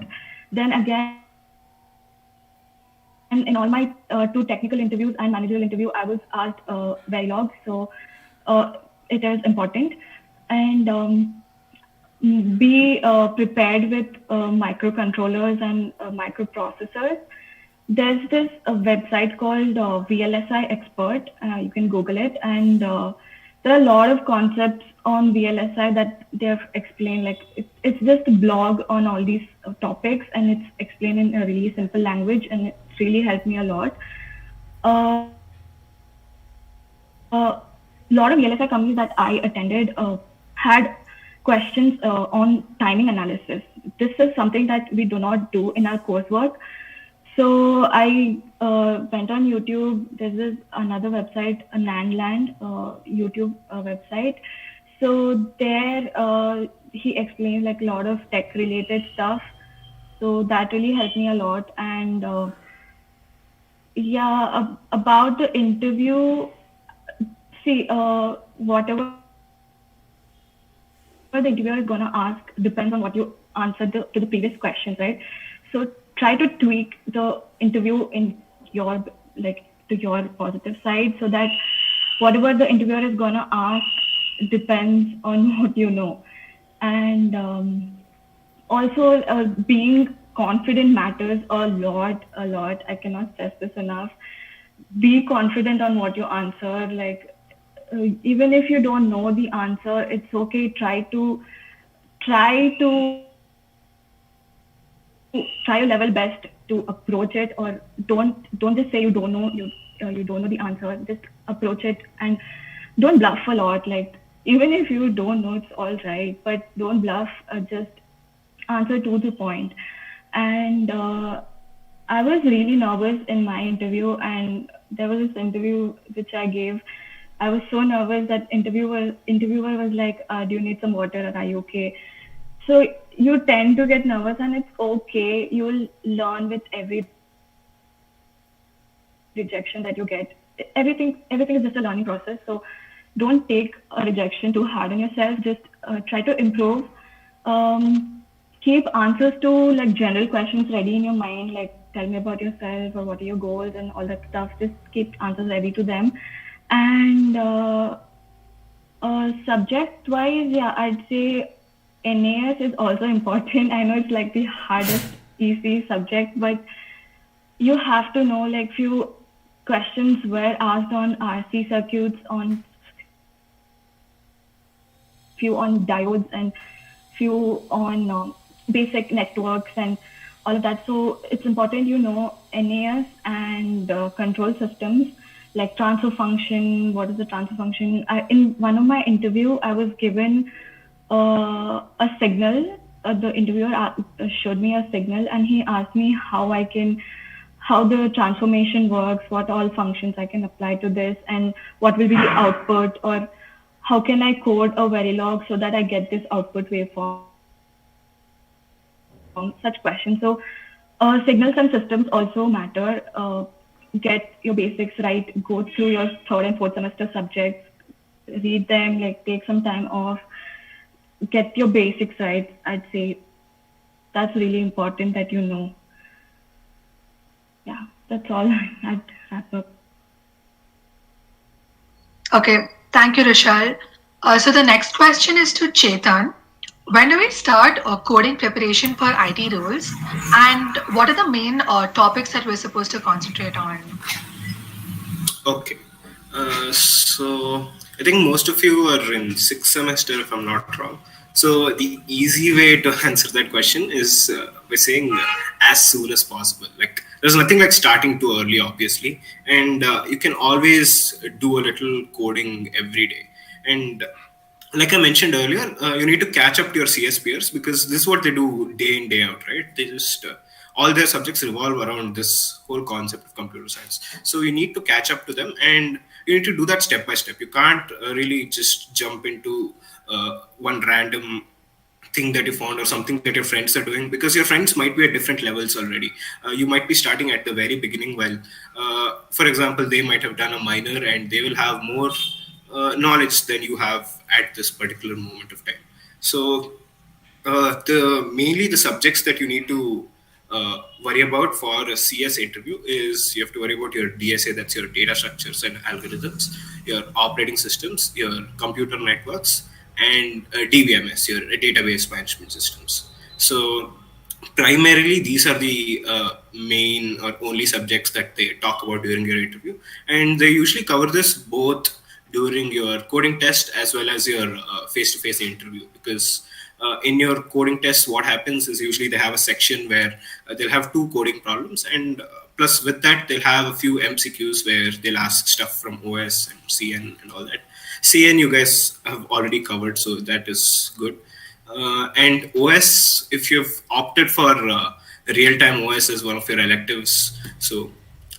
then again, in all my 2 technical interviews and managerial interview, I was asked Verilog, so it is important. And be prepared with microcontrollers and microprocessors. There's this website called VLSI Expert. You can Google it, and there are a lot of concepts on VLSI that they have explained. Like it's just a blog on all these topics, and it's explained in a really simple language, and it's really helped me a lot. A lot of VLSI companies that I attended had questions on timing analysis. This is something that we do not do in our coursework. So I went on YouTube. There's another website, a Nanland YouTube website. So there he explained like a lot of tech related stuff. So that really helped me a lot. And about the interview, see, whatever the interviewer is going to ask depends on what you answered to the previous questions, right? So try to tweak the interview in your to your positive side, so that whatever the interviewer is going to ask depends on what you know. And also being confident matters a lot. I cannot stress this enough. Be confident on what you answer. Like even if you don't know the answer, it's okay. Try your level best to approach it, or don't just say you don't know the answer. Just approach it and don't bluff a lot. Like even if you don't know, it's all right, but don't bluff. Just answer to the point. And I was really nervous in my interview, and there was this interview which I gave. I was so nervous that interviewer was like, "Do you need some water? Or are you okay?" So you tend to get nervous, and it's okay. You'll learn with every rejection that you get. Everything is just a learning process. So don't take a rejection too hard on yourself. Just try to improve. Keep answers to like general questions ready in your mind, like tell me about yourself or what are your goals and all that stuff. Just keep answers ready to them. And subject wise, I'd say NAS is also important. I know it's like the hardest EC subject, but you have to know like few questions were asked on RC circuits, on few on diodes, and few on basic networks and all of that. So it's important you know NAS and control systems like transfer function. What is the transfer function? In one of my interview, I was given a signal. The interviewer showed me a signal, and he asked me how the transformation works, what all functions I can apply to this, and what will be the output, or how can I code a Verilog so that I get this output waveform. Such questions. So signals and systems also matter. Get your basics right. Go through your third and fourth semester subjects. Read them. Like take some time off. Get your basics right. I'd say that's really important that you know. Yeah, that's all. I'd wrap up.
Okay, thank you, Rishal. So the next question is to Chetan. When do we start coding preparation for IT roles, and what are the main topics that we're supposed to concentrate on?
Okay, so I think most of you are in sixth semester, if I'm not wrong. So the easy way to answer that question is by saying as soon as possible. Like there's nothing like starting too early, obviously, and you can always do a little coding every day. And like I mentioned earlier, you need to catch up to your CS peers, because this is what they do day in, day out, right? They just, all their subjects revolve around this whole concept of computer science. So you need to catch up to them, and you need to do that step by step. You can't really just jump into one random thing that you found or something that your friends are doing, because your friends might be at different levels already. You might be starting at the very beginning. Well, for example, they might have done a minor and they will have more knowledge than you have at this particular moment of time. So mainly the subjects that you need to worry about for a CS interview is you have to worry about your DSA, that's your data structures and algorithms, your operating systems, your computer networks, and DBMS, your database management systems. So primarily these are the main or only subjects that they talk about during your interview, and they usually cover this both during your coding test as well as your face-to-face interview, because in your coding test, what happens is usually they have a section where they'll have 2 coding problems, and plus with that they'll have a few MCQs where they'll ask stuff from OS and CN and all that. CN you guys have already covered, so that is good. And OS, if you've opted for real-time OS as one of your electives, so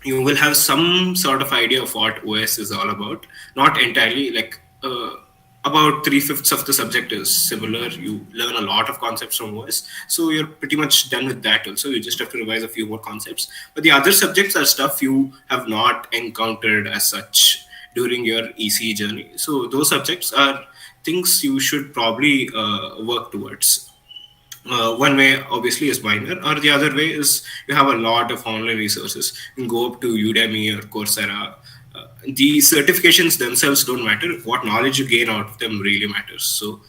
you will have some sort of idea of what OS is all about. Not entirely, like about 3/5 of the subject is similar. You learn a lot of concepts from OS, so you're pretty much done with that also. You just have to revise a few more concepts. But the other subjects are stuff you have not encountered as such during your EC journey. So those subjects are things you should probably work towards. One way obviously is minor, or the other way is you have a lot of online resources. You can go up to Udemy or Coursera. The certifications themselves don't matter. What knowledge you gain out of them really matters. So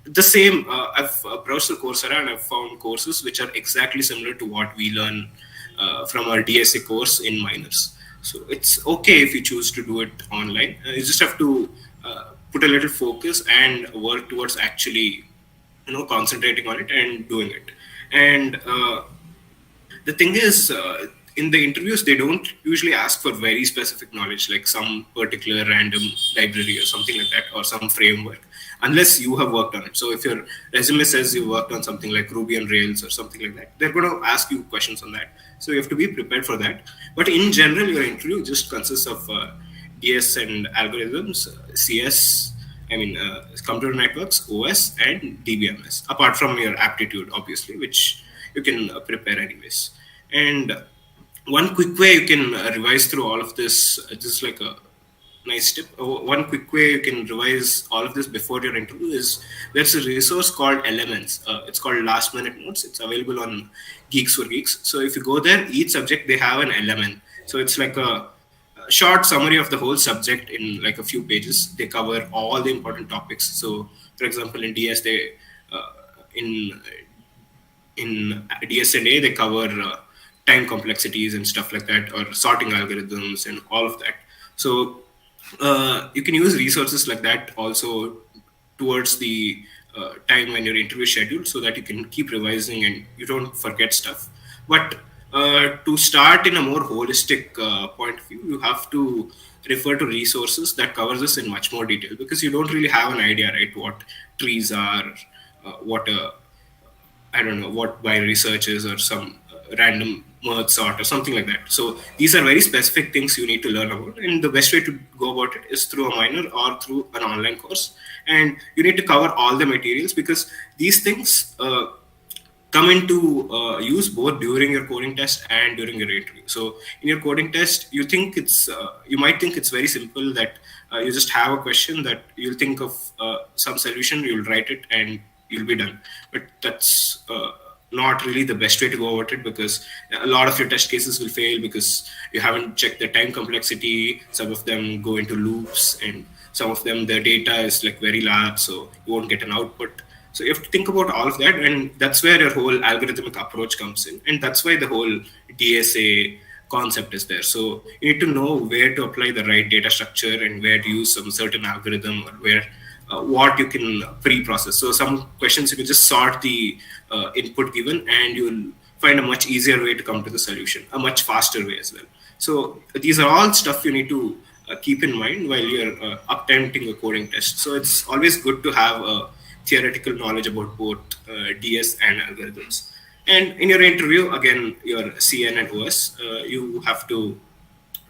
the same, I've browsed through Coursera and I've found courses which are exactly similar to what we learn from our DSA course in minors. So it's okay if you choose to do it online. You just have to put a little focus and work towards actually concentrating on it and doing it. And the thing is, in the interviews, they don't usually ask for very specific knowledge, like some particular random library or something like that, or some framework, unless you have worked on it. So if your resume says you worked on something like Ruby on Rails or something like that, they're going to ask you questions on that. So you have to be prepared for that. But in general, your interview just consists of DS and algorithms, CS, computer networks, OS, and DBMS, apart from your aptitude, obviously, which you can prepare anyways. And one quick way you can revise through all of this, just like a nice tip, one quick way you can revise all of this before your interview is there's a resource called Elements. It's called Last Minute Notes. It's available on Geeks for Geeks. So if you go there, each subject, they have an element. So it's like a short summary of the whole subject in like a few pages. They cover all the important topics. So for example, in DS, they in DS and A, they cover time complexities and stuff like that, or sorting algorithms and all of that. So you can use resources like that also towards the time when your interview is scheduled, so that you can keep revising and you don't forget stuff. But to start in a more holistic point of view, you have to refer to resources that covers this in much more detail, because you don't really have an idea, right, what trees are, what binary search is, or some random merge sort or something like that. So these are very specific things you need to learn about, and the best way to go about it is through a minor or through an online course. And you need to cover all the materials, because these things come into use both during your coding test and during your interview. So in your coding test, you might think it's very simple, that you just have a question that you'll think of some solution, you'll write it, and you'll be done. But that's not really the best way to go about it, because a lot of your test cases will fail because you haven't checked the time complexity. Some of them go into loops, and some of them, the data is like very large, so you won't get an output. So you have to think about all of that, and that's where your whole algorithmic approach comes in, and that's why the whole DSA concept is there. So you need to know where to apply the right data structure and where to use some certain algorithm, or where what you can pre-process. So some questions you can just sort the input given, and you'll find a much easier way to come to the solution, a much faster way as well. So these are all stuff you need to keep in mind while you're attempting a coding test. So it's always good to have a theoretical knowledge about both DS and algorithms. And in your interview, again, your CN and OS, you have to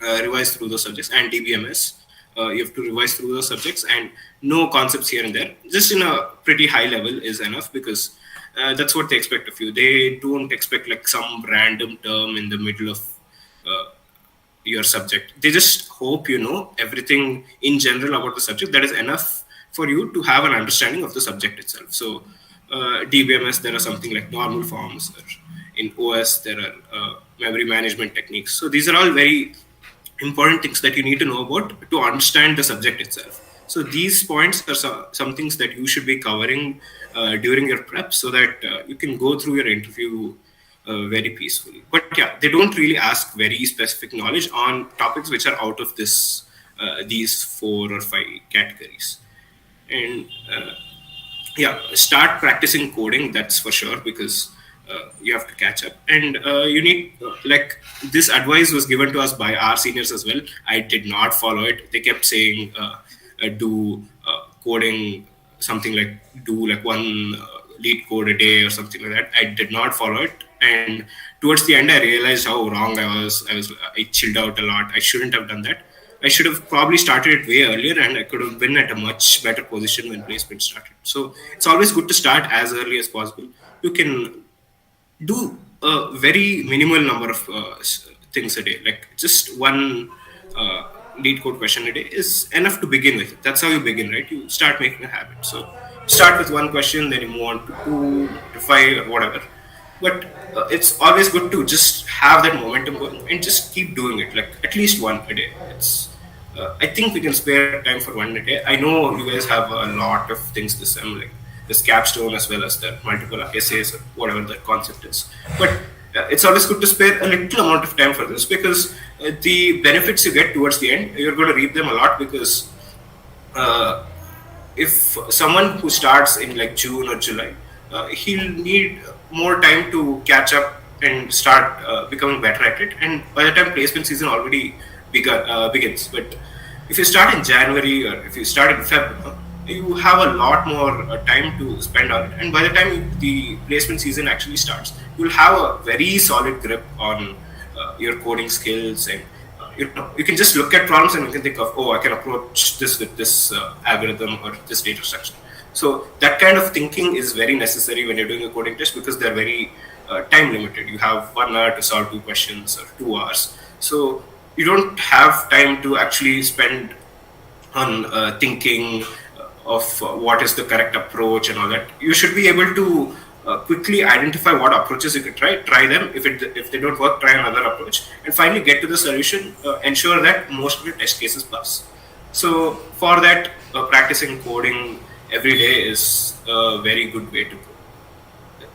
revise through those subjects, and DBMS. You have to revise through those subjects and know concepts here and there. Just in a pretty high level is enough, because that's what they expect of you. They don't expect like some random term in the middle of your subject. They just hope you know everything in general about the subject. That is enough for you to have an understanding of the subject itself. So DBMS, there are something like normal forms, or in OS, there are memory management techniques. So these are all very important things that you need to know about to understand the subject itself. So these points are some things that you should be covering during your prep, so that you can go through your interview very peacefully. But yeah, they don't really ask very specific knowledge on topics which are out of this these 4 or 5 categories. And yeah, start practicing coding, that's for sure, because you have to catch up. And you need, like, this advice was given to us by our seniors as well. I did not follow it. They kept saying, do coding, something like do like one lead code a day or something like that. I did not follow it. And towards the end, I realized how wrong I was. I chilled out a lot. I shouldn't have done that. I should have probably started it way earlier, and I could have been at a much better position when placement started. So it's always good to start as early as possible. You can do a very minimal number of things a day, like just one lead code question a day is enough to begin with. That's how you begin, right? You start making a habit. So start with one question, then you move on to 2 to 5 or whatever. But it's always good to just have that momentum going and just keep doing it, like at least one a day. I think we can spare time for one a day. I know you guys have a lot of things this sem, like this capstone as well as the multiple essays or whatever that concept is. But it's always good to spare a little amount of time for this, because the benefits you get towards the end, you're going to reap them a lot, because if someone who starts in like June or July, he'll need more time to catch up and start becoming better at it. And by the time placement season already begins. But if you start in January or if you start in February, you have a lot more time to spend on it. And by the time the placement season actually starts, you'll have a very solid grip on your coding skills. And you can just look at problems and you can think of, oh, I can approach this with this algorithm or this data structure. So that kind of thinking is very necessary when you're doing a coding test, because they're very time limited. You have 1 hour to solve 2 questions or 2 hours. So you don't have time to actually spend on thinking of what is the correct approach and all that. You should be able to quickly identify what approaches you can try them. If they don't work, try another approach, and finally get to the solution. Ensure that most of your test cases pass. So for that, practicing coding every day is a very good way to go.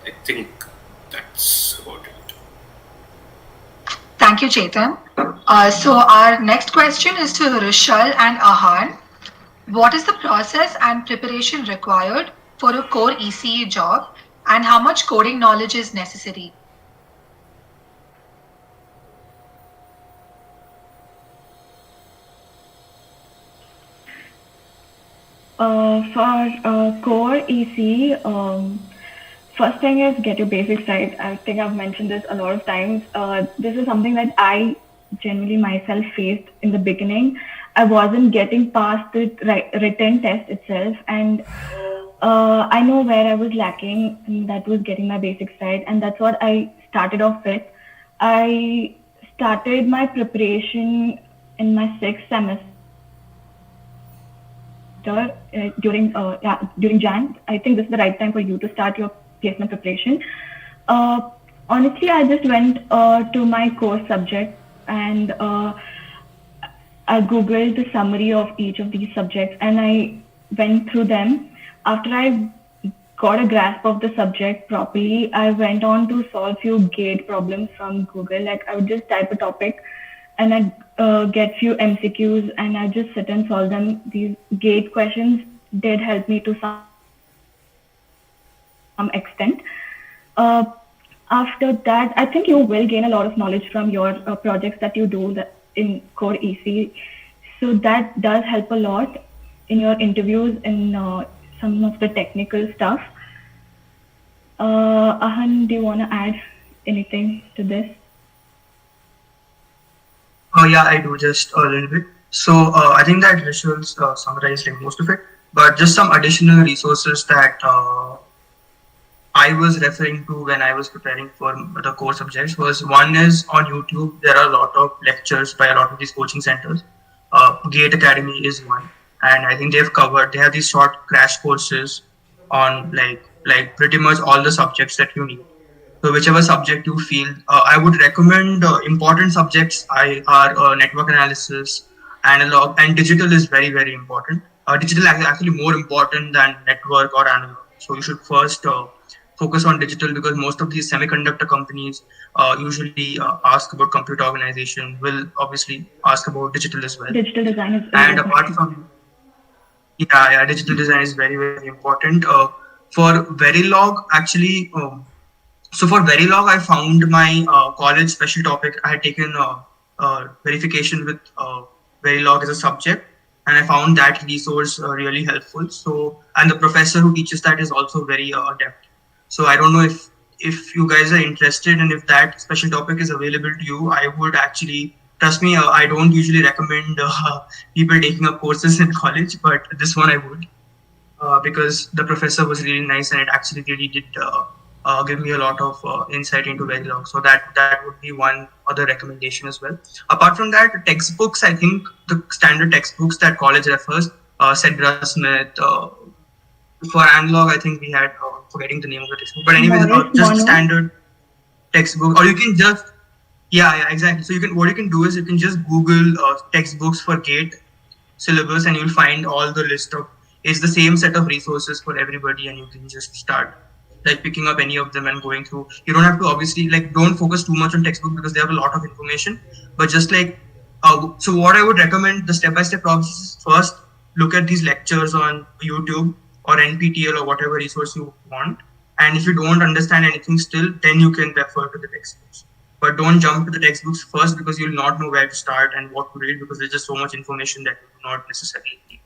I think that's about it.
Thank you, Chetan. So our next question is to Rishal and Ahaan. What is the process and preparation required for a core ECE job, and how much coding knowledge is necessary?
For core EC, first thing is get your basics right. I think I've mentioned this a lot of times. This is something that I generally myself faced in the beginning. I wasn't getting past the written test itself, and I know where I was lacking, and that was getting my basics right, and that's what I started off with. I started my preparation in my 6th semester during Jan. I think this is the right time for you to start your placement preparation. Honestly, I just went to my course subject and I googled the summary of each of these subjects and I went through them. After I got a grasp of the subject properly, I went on to solve few gate problems from Google. Like I would just type a topic and I'd get few MCQs and I just sit and solve them. These gate questions did help me to some extent. After that, I think you will gain a lot of knowledge from your projects that you do in core EC. So that does help a lot in your interviews in some of the technical stuff. Ahan, do you want to add anything to this?
Yeah, I do, just a little bit. So I think that Rishal's summarized most of it, but just some additional resources that I was referring to when I was preparing for the core subjects was, one is on YouTube. There are a lot of lectures by a lot of these coaching centers. Gate Academy is one, and I think they have these short crash courses on like pretty much all the subjects that you need. So whichever subject you feel, I would recommend important subjects are network analysis, analog, and digital is very, very important. Digital is actually more important than network or analog. So you should first focus on digital, because most of these semiconductor companies usually ask about computer organization, will obviously ask about digital as well.
Digital design is
And apart from yeah, digital design is very, very important. For Verilog, actually, so for Verilog, I found my college special topic. I had taken verification with Verilog as a subject, and I found that resource really helpful. So, and the professor who teaches that is also very adept. So I don't know if you guys are interested and if that special topic is available to you, I would actually, trust me, I don't usually recommend people taking up courses in college, but this one I would, because the professor was really nice and it actually really did give me a lot of insight into Verilog. So that would be one other recommendation as well. Apart from that, textbooks, I think the standard textbooks that college refers, Sedra Smith, for analog, I think we had, forgetting the name of the textbook, but anyways, just standard textbook, or you can just, yeah, exactly. So what you can do is you can just Google textbooks for GATE syllabus, and you'll find all the list of, it's the same set of resources for everybody, and you can just start like picking up any of them and going through. You don't have to obviously don't focus too much on textbook because they have a lot of information, but just so what I would recommend, the step-by-step process is, first look at these lectures on YouTube or NPTEL or whatever resource you want, and if you don't understand anything still, then you can refer to the textbooks. But don't jump to the textbooks first, because you'll not know where to start and what to read, because there's just so much information that you do not necessarily need.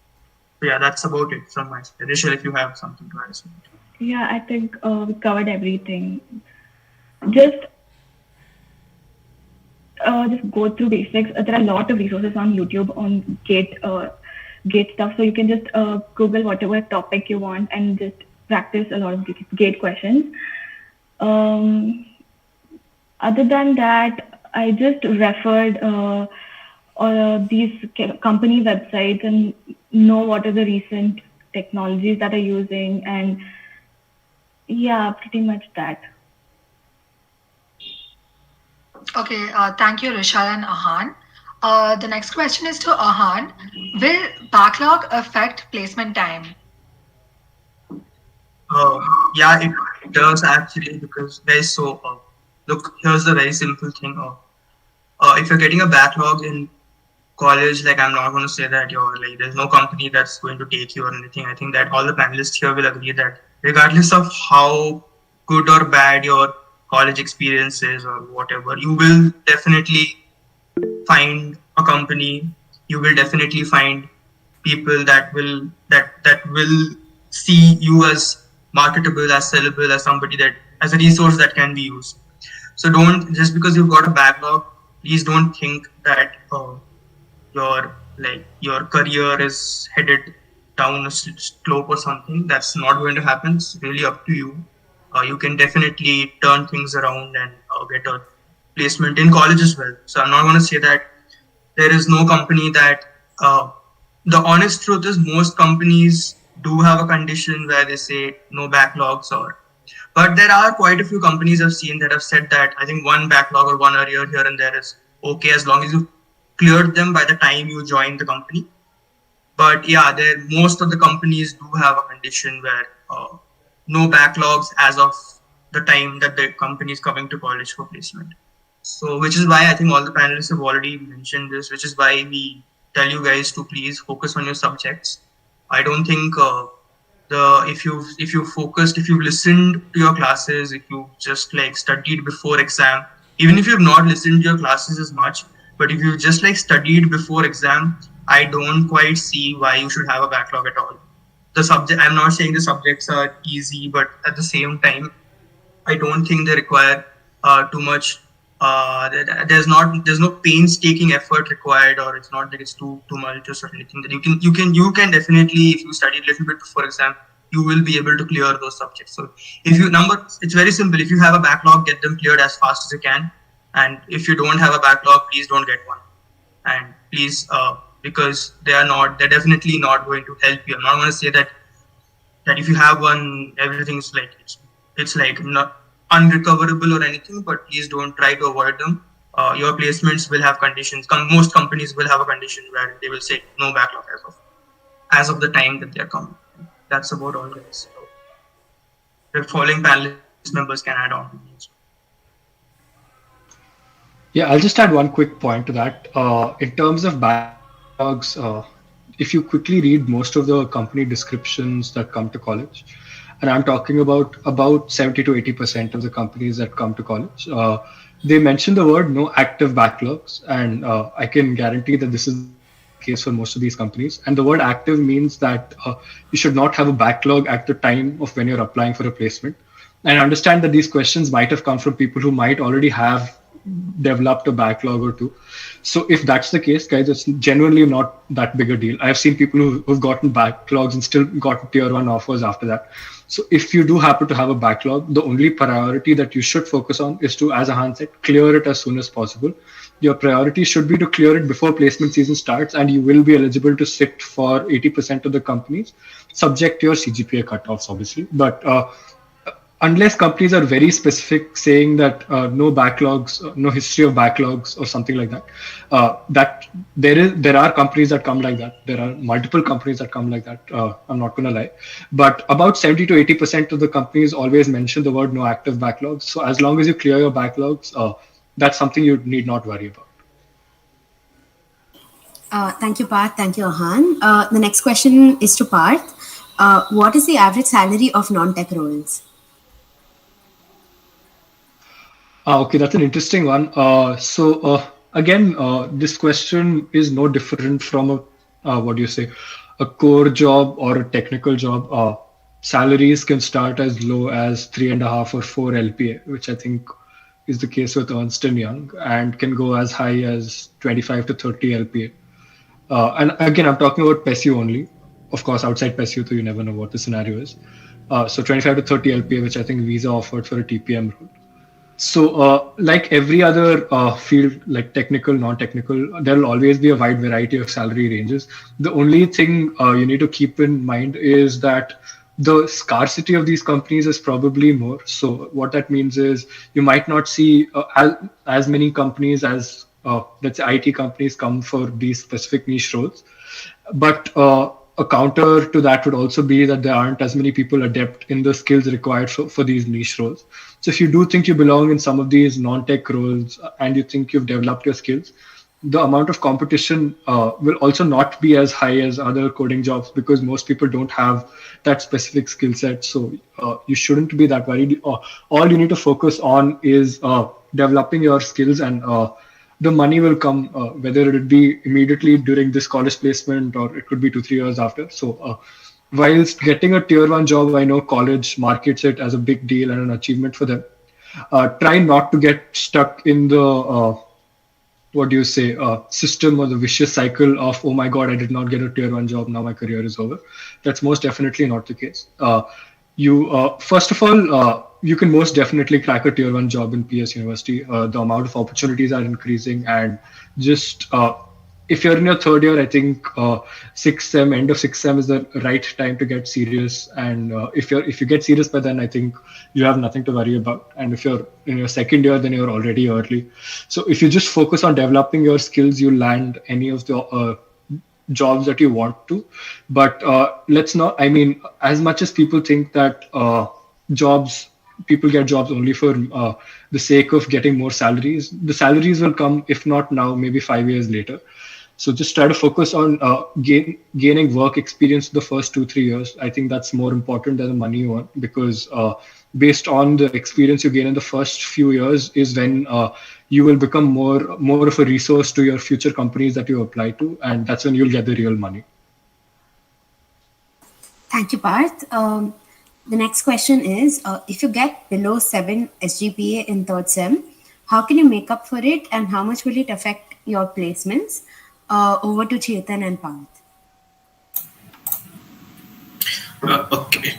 So yeah, that's about it from my side. Rishal, if you have something to add.
Yeah, I think we covered everything. Just go through basics. There are a lot of resources on YouTube on GATE stuff, so you can just Google whatever topic you want and just practice a lot of GATE questions. Other than that, I just referred these company websites and know what are the recent technologies that are using, and yeah, pretty much that.
Okay, thank you, Rishal and Ahan. The next question is to Ahan. Will backlog affect placement time?
Yeah, it does actually, because look, here's the very simple thing. If you're getting a backlog in college, I'm not going to say that there's no company that's going to take you or anything. I think that all the panelists here will agree that regardless of how good or bad your college experience is or whatever, you will definitely find a company. You will definitely find people that will see you as marketable, as sellable, as somebody as a resource that can be used. So don't, just because you've got a backlog, please don't think that your career is headed down a slope or something. That's not going to happen. It's really up to you. You can definitely turn things around and get a placement in college as well. So I'm not going to say that there is no company that, the honest truth is most companies do have a condition where they say no backlogs, but there are quite a few companies I've seen that have said that I think one backlog or one arrear here and there is okay as long as you cleared them by the time you join the company. But yeah, most of the companies do have a condition where no backlogs as of the time that the company is coming to college for placement. So, which is why I think all the panelists have already mentioned this, which is why we tell you guys to please focus on your subjects. I don't think if you've listened to your classes, if you just studied before exam, even if you've not listened to your classes as much, but if you just studied before exam, I don't quite see why you should have a backlog at all. I'm not saying the subjects are easy, but at the same time, I don't think they require too much. There's no painstaking effort required, or it's not that it's too tumultuous or anything. That you can definitely, if you study a little bit before exam, you will be able to clear those subjects. So it's very simple. If you have a backlog, get them cleared as fast as you can. And if you don't have a backlog, please don't get one. And please, because they're definitely not going to help you. I'm not going to say that if you have one, everything's it's not unrecoverable or anything, but please don't try to avoid them. Your placements will have conditions. Most companies will have a condition where they will say no backlog as of the time that they're coming. That's about all, guys. So, we're following panelists members can add on to me.
Yeah, I'll just add one quick point to that. In terms of backlogs, if you quickly read most of the company descriptions that come to college, and I'm talking about 70 to 80% of the companies that come to college, they mention the word no active backlogs, and I can guarantee that this is the case for most of these companies. And the word active means that you should not have a backlog at the time of when you're applying for a placement. And I understand that these questions might have come from people who might already have developed a backlog or two. So if that's the case, guys, it's genuinely not that big a deal. I've seen people who've gotten backlogs and still gotten tier one offers after that. So if you do happen to have a backlog, the only priority that you should focus on is to, as Ahan said, clear it as soon as possible. Your priority should be to clear it before placement season starts, and you will be eligible to sit for 80% of the companies, subject to your CGPA cutoffs, obviously. But unless companies are very specific, saying that no backlogs, no history of backlogs, or something like that, that there are companies that come like that. There are multiple companies that come like that. I'm not going to lie, but about 70 to 80% of the companies always mention the word no active backlogs. So as long as you clear your backlogs, that's something you need not worry about.
Thank you, Parth. Thank you, Ahan. The next question is to Parth. What is the average salary of non-tech roles?
Okay, that's an interesting one. Again, this question is no different from what do you say, a core job or a technical job. Salaries can start as low as 3.5 or 4 LPA, which I think is the case with Ernst & Young, and can go as high as 25 to 30 LPA. And again, I'm talking about PESU only. Of course, outside PESU, so you never know what the scenario is. So 25 to 30 LPA, which I think Visa offered for a TPM role. So, like every other field, like technical, non-technical, there will always be a wide variety of salary ranges. The only thing you need to keep in mind is that the scarcity of these companies is probably more. So, what that means is you might not see as many companies as, let's say, IT companies come for these specific niche roles. But a counter to that would also be that there aren't as many people adept in the skills required for these niche roles. So if you do think you belong in some of these non-tech roles and you think you've developed your skills, the amount of competition will also not be as high as other coding jobs, because most people don't have that specific skill set. So you shouldn't be that worried. All you need to focus on is developing your skills, and the money will come, whether it be immediately during this college placement or it could be 2-3 years after. So whilst getting a tier one job, I know college markets it as a big deal and an achievement for them. Try not to get stuck in the what do you say, system or the vicious cycle of, oh my God, I did not get a tier one job, now my career is over. That's most definitely not the case. First of all, you can most definitely crack a tier one job in PS University. The amount of opportunities are increasing, and just if you're in your third year, I think sixth sem, end of sixth sem is the right time to get serious. And if you get serious by then, I think you have nothing to worry about. And if you're in your second year, then you're already early. So if you just focus on developing your skills, you land any of the jobs that you want to. But let's not, I mean, as much as people think that people get jobs only for the sake of getting more salaries, the salaries will come, if not now, maybe 5 years later. So just try to focus on gaining work experience the first 2-3 years. I think that's more important than the money you earn, because based on the experience you gain in the first few years is when you will become more of a resource to your future companies that you apply to, and that's when you'll get the real money.
Thank you, Parth. The next question is, if you get below 7 SGPA in third sem, how can you make up for it, and how much will it affect your placements? Over to Chetan and Parth.
Okay.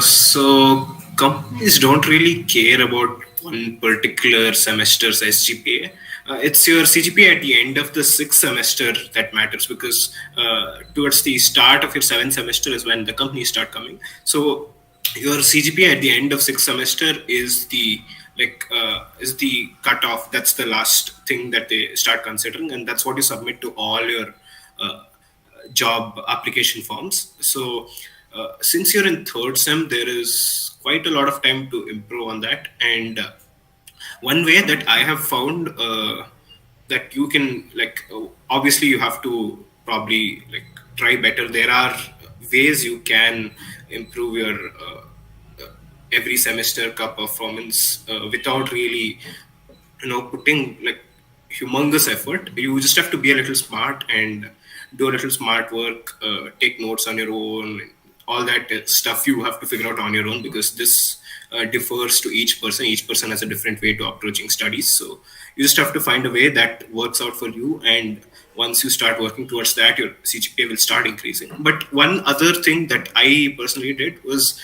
So companies don't really care about one particular semester's SGPA. It's your CGPA at the end of the sixth semester that matters, because towards the start of your seventh semester is when the companies start coming. So your CGPA at the end of sixth semester is the cutoff. That's the last thing that they start considering, and that's what you submit to all your job application forms. So Since you're in third sem, there is quite a lot of time to improve on that. And one way that I have found that you can obviously you have to probably try better. There are ways you can improve your every semester performance without really putting humongous effort. You just have to be a little smart and do a little smart work, take notes on your own, all that stuff you have to figure out on your own, because this differs to each person. Each person has a different way to approaching studies, so you just have to find a way that works out for you, and once you start working towards that, your CGPA will start increasing. But one other thing that I personally did was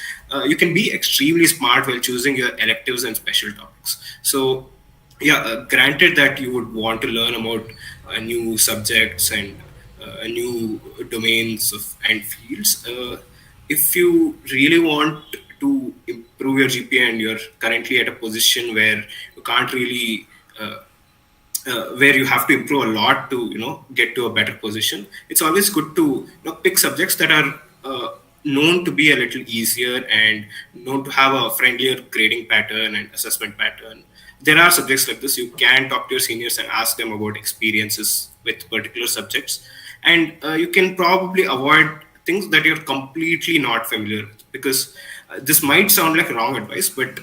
you can be extremely smart while choosing your electives and special topics. So granted that you would want to learn about new subjects and new domains and fields. If you really want to improve your GPA and you're currently at a position where you can't really, where you have to improve a lot to get to a better position, it's always good to pick subjects that are known to be a little easier and known to have a friendlier grading pattern and assessment pattern. There are subjects like this. You can talk to your seniors and ask them about experiences with particular subjects, and you can probably avoid things that you're completely not familiar with, because this might sound like wrong advice, but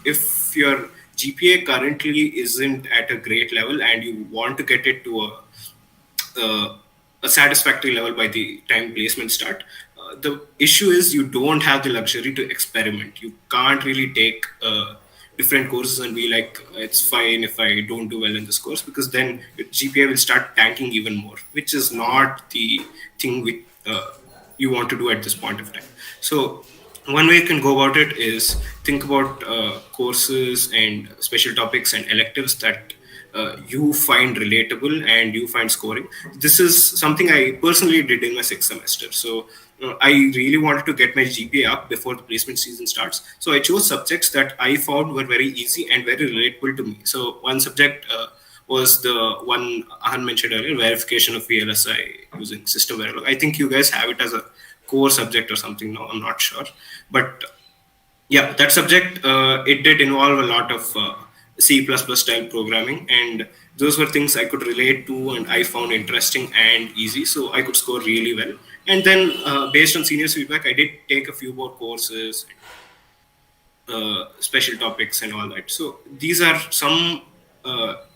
if your GPA currently isn't at a great level and you want to get it to a satisfactory level by the time placement start, the issue is you don't have the luxury to experiment. You can't really take different courses and be like, it's fine if I don't do well in this course, because then your GPA will start tanking even more, which is not the thing you want to do at this point of time. So one way you can go about it is think about courses and special topics and electives that you find relatable and you find scoring. This is something I personally did in my sixth semester. So I really wanted to get my GPA up before the placement season starts. So I chose subjects that I found were very easy and very relatable to me. So one subject was the one Ahan mentioned earlier, verification of VLSI using system Verilog. I think you guys have it as a core subject or something now, I'm not sure. But yeah, that subject, it did involve a lot of C++ style programming, and those were things I could relate to and I found interesting and easy, so I could score really well. And then based on seniors' feedback, I did take a few more courses, special topics and all that. So these are some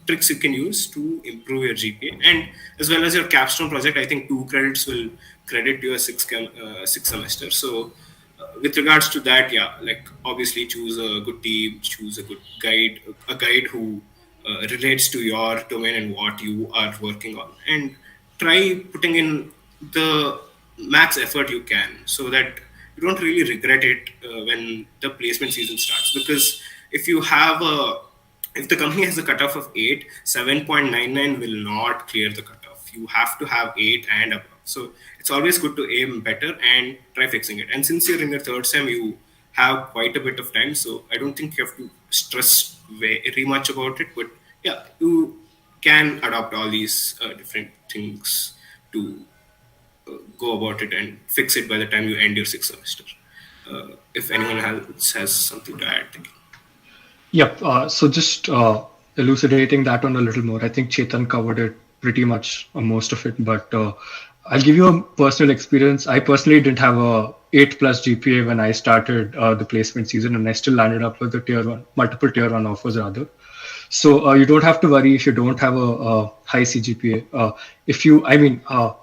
tricks you can use to improve your GPA. And as well as your capstone project, I think 2 credits will credit your sixth semester. So with regards to that, obviously choose a good team, choose a good guide, a guide who relates to your domain and what you are working on, and try putting in the max effort you can so that you don't really regret it when the placement season starts. Because if the company has a cutoff of 8, 7.99 will not clear the cutoff. You have to have 8 and above. So it's always good to aim better and try fixing it. And since you're in your third sem, you have quite a bit of time. So I don't think you have to stress very much about it. But yeah, you can adopt all these different things to go about it and fix it by the time you end your sixth semester. If anyone else has something to add. Thank you.
Yep. So just elucidating that one a little more, I think Chetan covered it pretty much, most of it, but I'll give you a personal experience. I personally didn't have a 8+ GPA when I started the placement season, and I still landed up with the multiple tier 1 offers rather. So you don't have to worry if you don't have a high CGPA.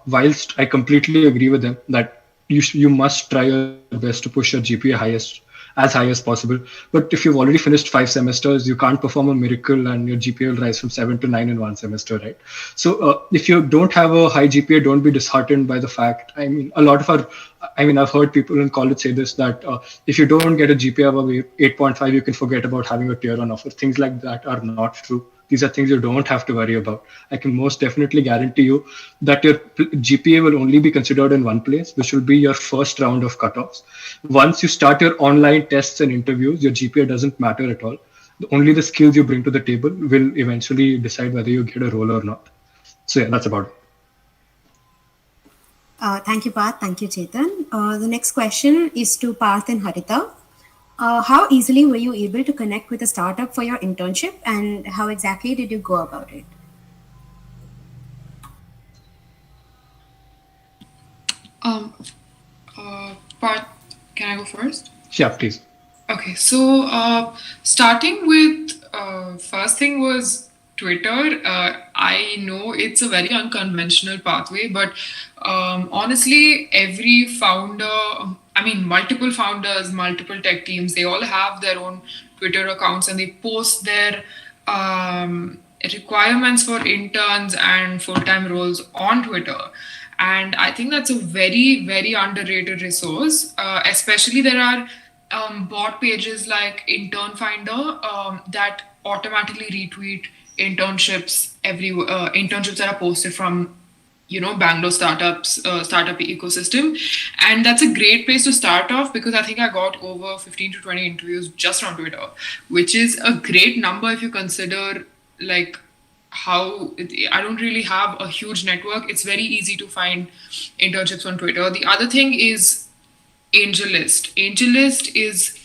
Whilst I completely agree with them that you must try your best to push your GPA as high as possible. But if you've already finished 5 semesters, you can't perform a miracle and your GPA will rise from 7 to 9 in one semester, right? So if you don't have a high GPA, don't be disheartened by the fact. I've heard people in college say this, that if you don't get a GPA above 8.5, you can forget about having a tier 1 offer. Things like that are not true. These are things you don't have to worry about. I can most definitely guarantee you that your GPA will only be considered in one place, which will be your first round of cutoffs. Once you start your online tests and interviews, your GPA doesn't matter at all. Only the skills you bring to the table will eventually decide whether you get a role or not. So yeah, that's about it.
Thank you, Parth. Thank you, Chetan. The next question is to Parth and Harita. How easily were you able to connect with a startup for your internship, and how exactly did you go about it?
Um, Part, can I go first?
Yeah, please.
Okay, so starting with first thing was Twitter. I know it's a very unconventional pathway, but honestly, every founder, I mean, multiple founders, multiple tech teams, they all have their own Twitter accounts and they post their requirements for interns and full-time roles on Twitter. And I think that's a very, very underrated resource. Especially there are bot pages like Intern Finder that automatically retweet internships internships that are posted from Bangalore startup ecosystem, and that's a great place to start off because I think I got over 15 to 20 interviews just on Twitter, which is a great number if you consider like how I don't really have a huge network. It's very easy to find internships on Twitter. The other thing is AngelList. AngelList is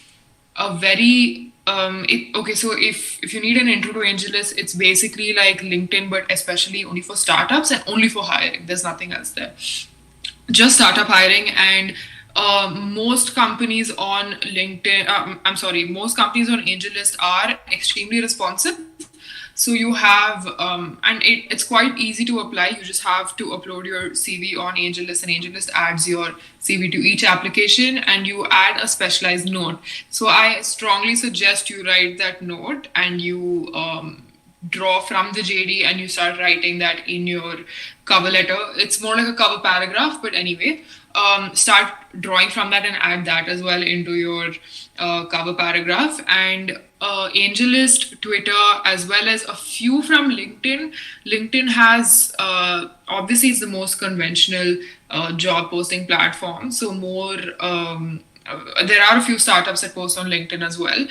a very so if you need an intro to AngelList, it's basically like LinkedIn, but especially only for startups and only for hiring. There's nothing else there. Just startup hiring, and most companies on LinkedIn. Most companies on AngelList are extremely responsive. So you have, and it's quite easy to apply. You just have to upload your CV on AngelList, and AngelList adds your CV to each application, and you add a specialized note. So I strongly suggest you write that note, and you draw from the JD, and you start writing that in your cover letter. It's more like a cover paragraph, but anyway, start drawing from that and add that as well into your cover paragraph. And AngelList, Twitter, as well as a few from LinkedIn. LinkedIn has, obviously, it's the most conventional job posting platform. So there are a few startups that post on LinkedIn as well.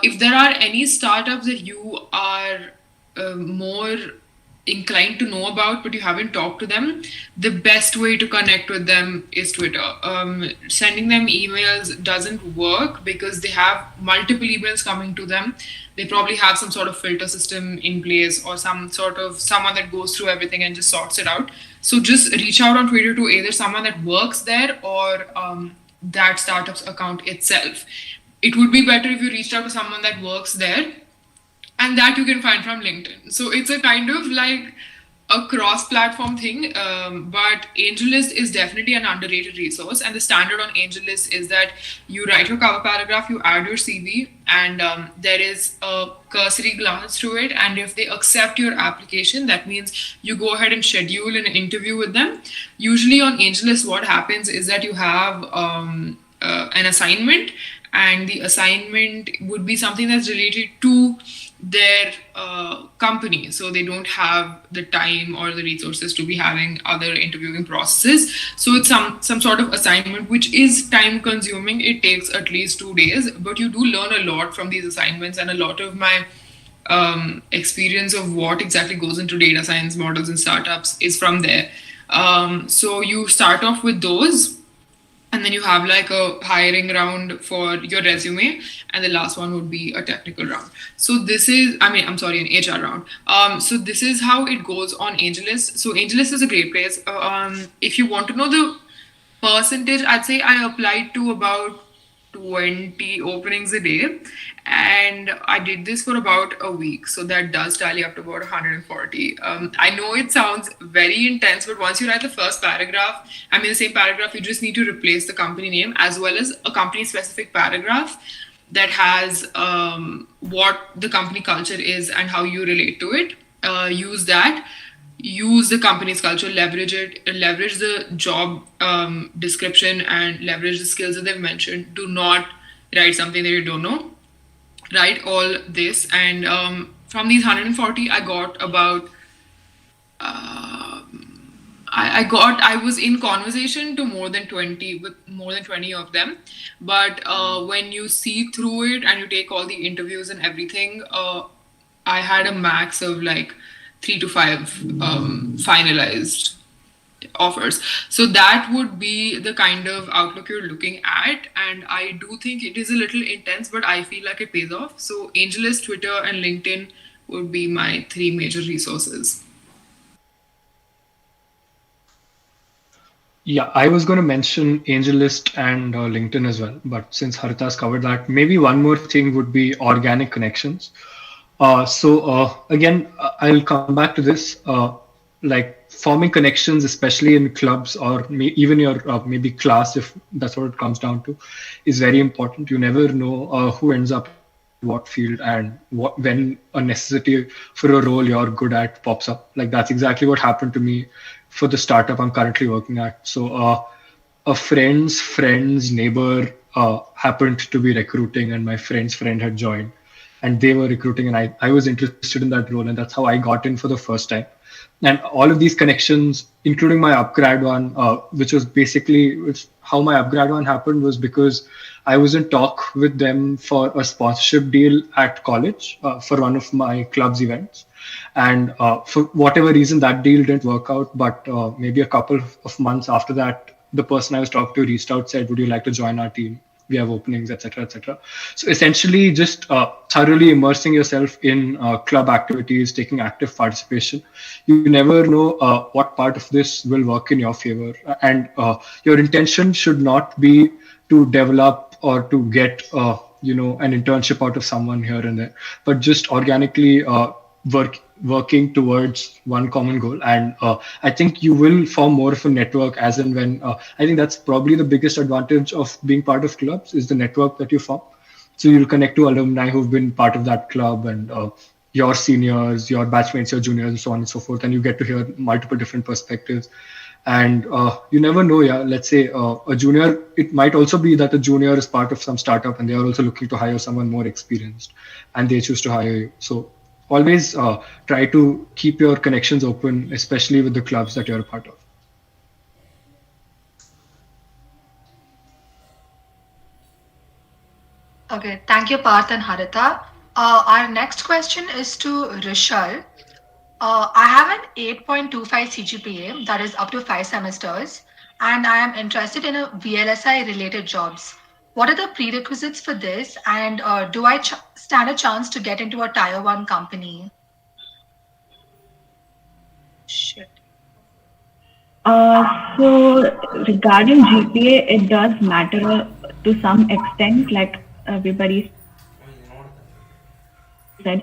If there are any startups that you are more inclined to know about but you haven't talked to them, the best way to connect with them is Twitter. Sending them emails doesn't work because they have multiple emails coming to them. They probably have some sort of filter system in place or someone that goes through everything and just sorts it out. So just reach out on Twitter to either someone that works there or that startup's account itself. It would be better if you reached out to someone that works there, and that you can find from LinkedIn. So it's a kind of like a cross-platform thing, but AngelList is definitely an underrated resource. And the standard on AngelList is that you write your cover paragraph, you add your CV, and there is a cursory glance through it. And if they accept your application, that means you go ahead and schedule an interview with them. Usually on AngelList, what happens is that you have an assignment, and the assignment would be something that's related to their company. So they don't have the time or the resources to be having other interviewing processes. So it's some sort of assignment which is time consuming. It takes at least 2 days, but you do learn a lot from these assignments, and a lot of my experience of what exactly goes into data science models and startups is from there. So you start off with those, and then you have like a hiring round for your resume, and the last one would be a technical round. So this is, an HR round. So this is how it goes on AngelList. So AngelList is a great place. If you want to know the percentage, I'd say I applied to about 20 openings a day, and I did this for about a week. So that does tally up to about 140. I know it sounds very intense, but once you write the first paragraph, the same paragraph, you just need to replace the company name as well as a company specific paragraph that has what the company culture is and how you relate to it. Use that. Use the company's culture, leverage it, leverage the job description, and leverage the skills that they've mentioned. Do not write something that you don't know. Write all this, and from these 140, I got about. I was in conversation to more than 20 with more than 20 of them, but when you see through it and you take all the interviews and everything, I had a max of like 3 to 5 finalized. offers. So that would be the kind of outlook you're looking at. And I do think it is a little intense, but I feel like it pays off. So AngelList, Twitter, and LinkedIn would be my 3 major resources.
Yeah, I was going to mention AngelList and LinkedIn as well, but since Harita's covered that, maybe one more thing would be organic connections. Again, I'll come back to this. Like forming connections, especially in clubs or even your maybe class, if that's what it comes down to, is very important. You never know who ends up in what field and when a necessity for a role you're good at pops up. Like that's exactly what happened to me for the startup I'm currently working at. So a friend's neighbor happened to be recruiting, and my friend's friend had joined, and they were recruiting, and I was interested in that role, and that's how I got in for the first time. And all of these connections, including my upgrad one, which was basically how my upgrad one happened, was because I was in talk with them for a sponsorship deal at college for one of my club's events. And for whatever reason, that deal didn't work out. But maybe a couple of months after that, the person I was talking to reached out, said, "Would you like to join our team? We have openings, etc., etc." So essentially, just thoroughly immersing yourself in club activities, taking active participation. You never know what part of this will work in your favor, and your intention should not be to develop or to get an internship out of someone here and there, but just organically working towards one common goal. And I think you will form more of a network as and when I think that's probably the biggest advantage of being part of clubs, is the network that you form. So you'll connect to alumni who've been part of that club, and your seniors, your batchmates, your juniors, and so on and so forth, and you get to hear multiple different perspectives. And you never know, yeah, let's say a junior, it might also be that a junior is part of some startup and they are also looking to hire someone more experienced, and they choose to hire you. So always try to keep your connections open, especially with the clubs that you're a part of.
Okay, thank you, Parth and Harita. Our next question is to Rishal. I have an 8.25 CGPA, that is up to 5 semesters, and I am interested in a VLSI related jobs. What are the prerequisites for this, and do I stand a chance to get into a tier 1 company? Shit.
So regarding GPA, it does matter to some extent, like everybody said.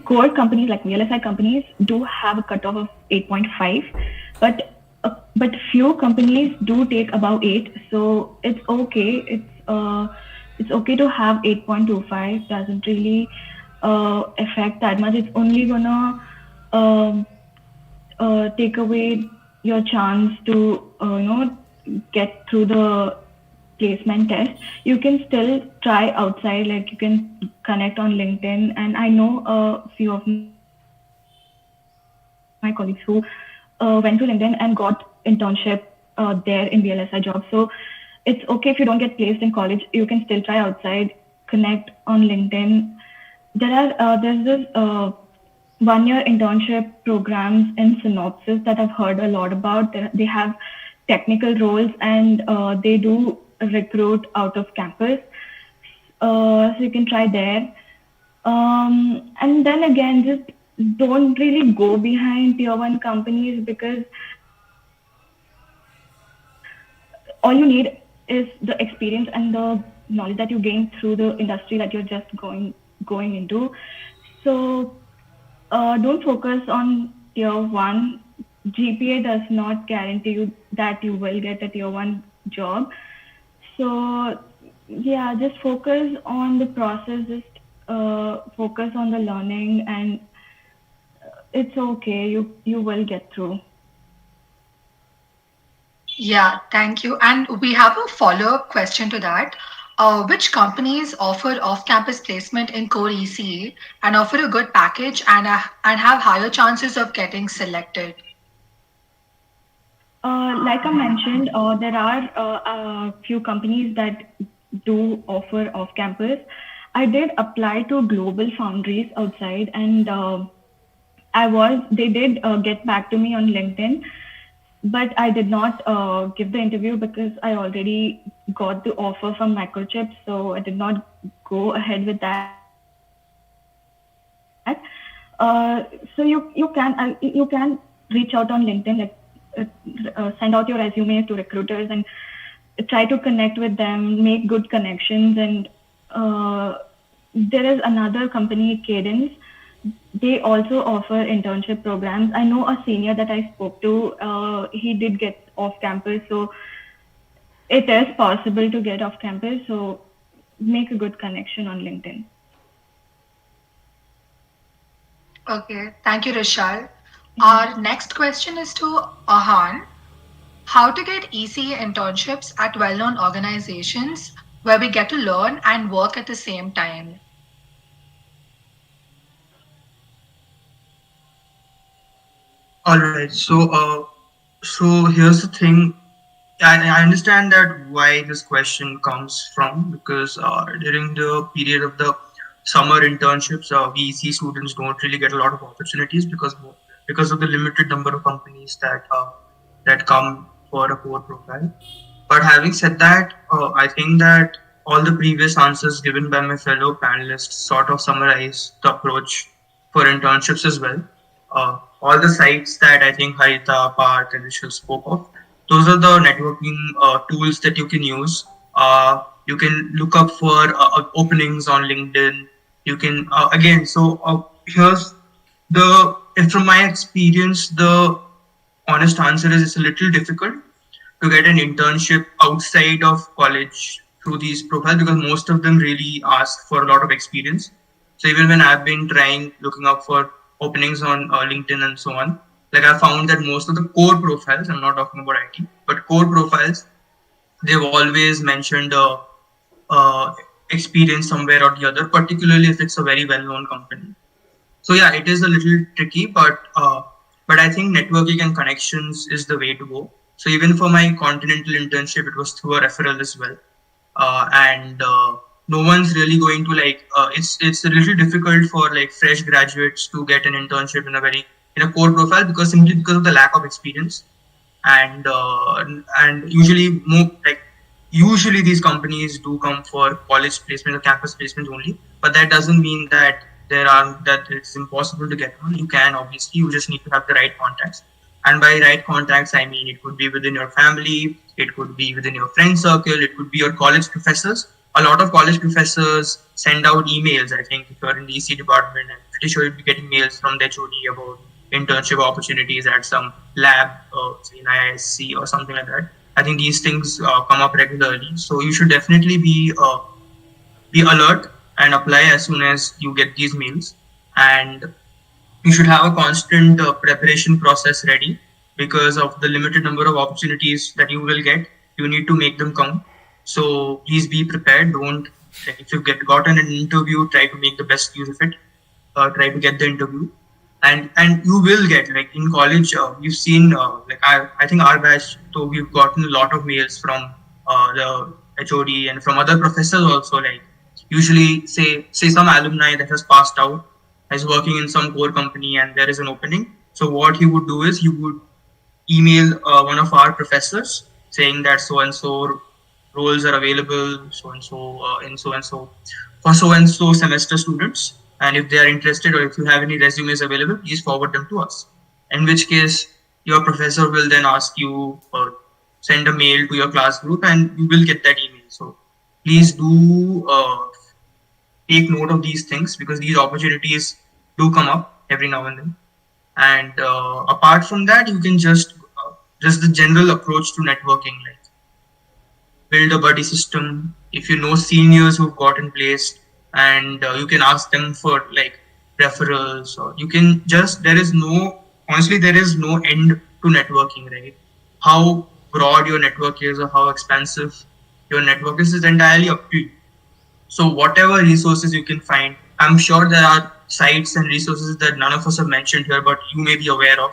Core companies like VLSI companies do have a cutoff of 8.5, but few companies do take above 8, so it's okay. It's okay to have 8.25. Doesn't really affect that much. It's only gonna take away your chance to get through the placement test. You can still try outside, like you can connect on LinkedIn, and I know a few of my colleagues who went to LinkedIn and got internship there in VLSI jobs. So it's okay if you don't get placed in college, you can still try outside, connect on LinkedIn. There's this 1-year internship programs in Synopsis that I've heard a lot about. They have technical roles, and they do recruit out of campus. So you can try there. And then again, just don't really go behind tier 1 companies, because all you need is the experience and the knowledge that you gain through the industry that you're just going into. So don't focus on tier 1. GPA does not guarantee you that you will get a tier 1 job. So yeah, just focus on the process, just focus on the learning, and it's okay. You will get through.
Yeah, thank you. And we have a follow-up question to that. Which companies offer off-campus placement in core ECE and offer a good package and have higher chances of getting selected?
Like I mentioned, there are a few companies that do offer off-campus. I did apply to Global Foundries outside, and they did get back to me on LinkedIn. but I did not give the interview because I already got the offer from Microchip, so I did not go ahead with that. So you can reach out on LinkedIn, like send out your resume to recruiters and try to connect with them, make good connections. And there is another company, Cadence. They also offer internship programs. I know a senior that I spoke to, he did get off campus, so it is possible to get off campus. So make a good connection on LinkedIn.
Okay, thank you, Rishal. Our next question is to Ahaan. How to get EC internships at well-known organizations where we get to learn and work at the same time?
All right. So here's the thing. I understand that why this question comes from, because during the period of the summer internships, VEC students don't really get a lot of opportunities because of the limited number of companies that come for a core profile. But having said that, I think that all the previous answers given by my fellow panelists sort of summarize the approach for internships as well. All the sites that I think Harita, Parth, and Rishal spoke of, those are the networking tools that you can use. You can look up for openings on LinkedIn. You can here's from my experience, the honest answer is it's a little difficult to get an internship outside of college through these profiles, because most of them really ask for a lot of experience. So even when I've been looking up for openings on LinkedIn and so on, like I found that most of the core profiles, I'm not talking about IT, but core profiles, they've always mentioned experience somewhere or the other, particularly if it's a very well-known company. So yeah, it is a little tricky, but I think networking and connections is the way to go. So even for my Continental internship, it was through a referral as well, and no one's really going to it's a little difficult for like fresh graduates to get an internship in a core profile, because of the lack of experience, and usually these companies do come for college placement or campus placement only, but that doesn't mean that it's impossible to get one. You can, obviously, you just need to have the right contacts. And by right contacts, I mean it could be within your family, it could be within your friend circle, it could be your college professors. A lot of college professors send out emails. I think if you're in the EC department, I'm pretty sure you'll be getting mails from the HOD about internship opportunities at some lab, say in IISc or something like that. I think these things come up regularly. So you should definitely be alert and apply as soon as you get these mails. And you should have a constant preparation process ready, because of the limited number of opportunities that you will get. You need to make them count. So please be prepared. Don't, if you've gotten an interview, try to make the best use of it. Try to get the interview, and you will get, like in college, we've seen I think our batch, so we've gotten a lot of mails from the HOD and from other professors also. Like usually, say some alumni that has passed out is working in some core company and there is an opening. So what he would do is he would email one of our professors saying that so and so roles are available, so and so for so and so semester students, and if they are interested, or if you have any resumes available, please forward them to us. In which case your professor will then ask you or send a mail to your class group, and you will get that email. So please do take note of these things, because these opportunities do come up every now and then. And apart from that, you can just the general approach to networking, like build a buddy system. If you know seniors who've gotten placed, and you can ask them for like referrals, or you can just, there is no end to networking, right? How broad your network is or how expansive your network is entirely up to you. So whatever resources you can find, I'm sure there are sites and resources that none of us have mentioned here, but you may be aware of.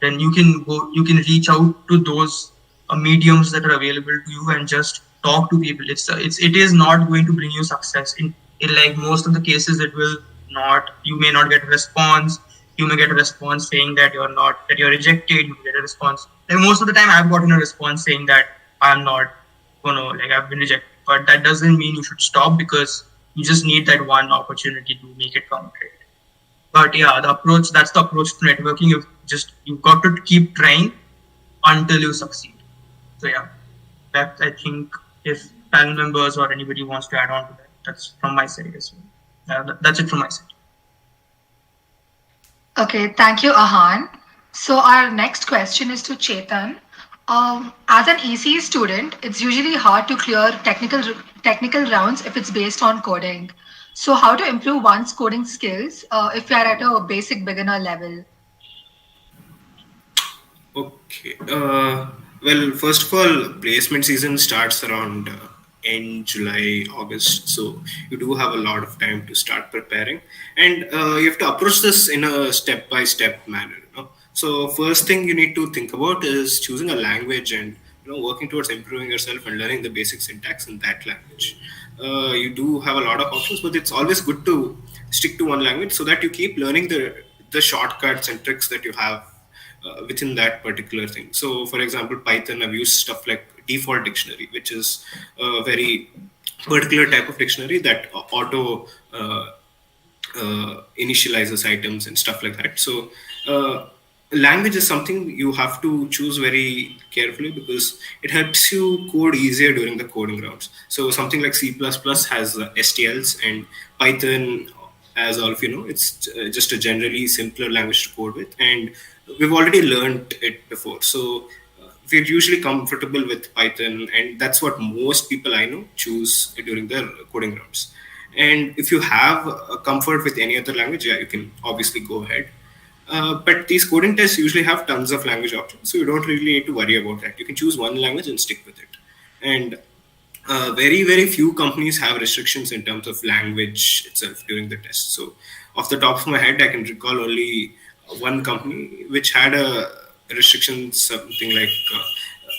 Then you can reach out to those mediums that are available to you and just talk to people. It is not going to bring you success. In like most of the cases, it will not. You may not get a response. you may get a response saying that you're rejected. You get a response. Like most of the time, I've gotten a response saying that I'm not, I've been rejected. But that doesn't mean you should stop, because you just need that one opportunity to make it count. Right? But yeah, that's the approach to networking. You've got to keep trying until you succeed. So yeah, that, I think, if panel members or anybody wants to add on to that, that's from my side as well. That's it from my side.
Okay, thank you, Ahan. So our next question is to Chetan. As an EC student, it's usually hard to clear technical rounds if it's based on coding. So how to improve one's coding skills if you are at a basic beginner level?
Okay. Well, first of all, placement season starts around end July, August. So you do have a lot of time to start preparing, and you have to approach this in a step-by-step manner. So first thing you need to think about is choosing a language and working towards improving yourself and learning the basic syntax in that language. You do have a lot of options, but it's always good to stick to one language so that you keep learning the shortcuts and tricks that you have within that particular thing. So, for example, Python, I've used stuff like default dictionary, which is a very particular type of dictionary that auto initializes items and stuff like that. So, language is something you have to choose very carefully because it helps you code easier during the coding rounds. So, something like C++ has STLs, and Python, as all of you know, it's just a generally simpler language to code with, and we've already learned it before. So we're usually comfortable with Python, and that's what most people I know choose during their coding rounds. And if you have a comfort with any other language, yeah, you can obviously go ahead. But these coding tests usually have tons of language options, so you don't really need to worry about that. You can choose one language and stick with it. And very, very few companies have restrictions in terms of language itself during the test. So off the top of my head, I can recall only one company which had a restriction, something like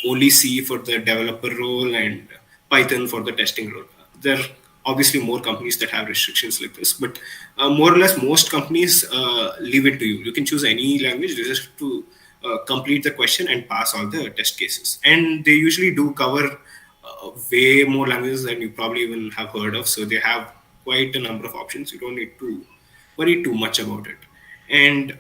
only C for the developer role and Python for the testing role. There are obviously more companies that have restrictions like this, but more or less most companies leave it to you. You can choose any language, you just have to complete the question and pass all the test cases. And they usually do cover way more languages than you probably even have heard of. So they have quite a number of options. You don't need to worry too much about it. And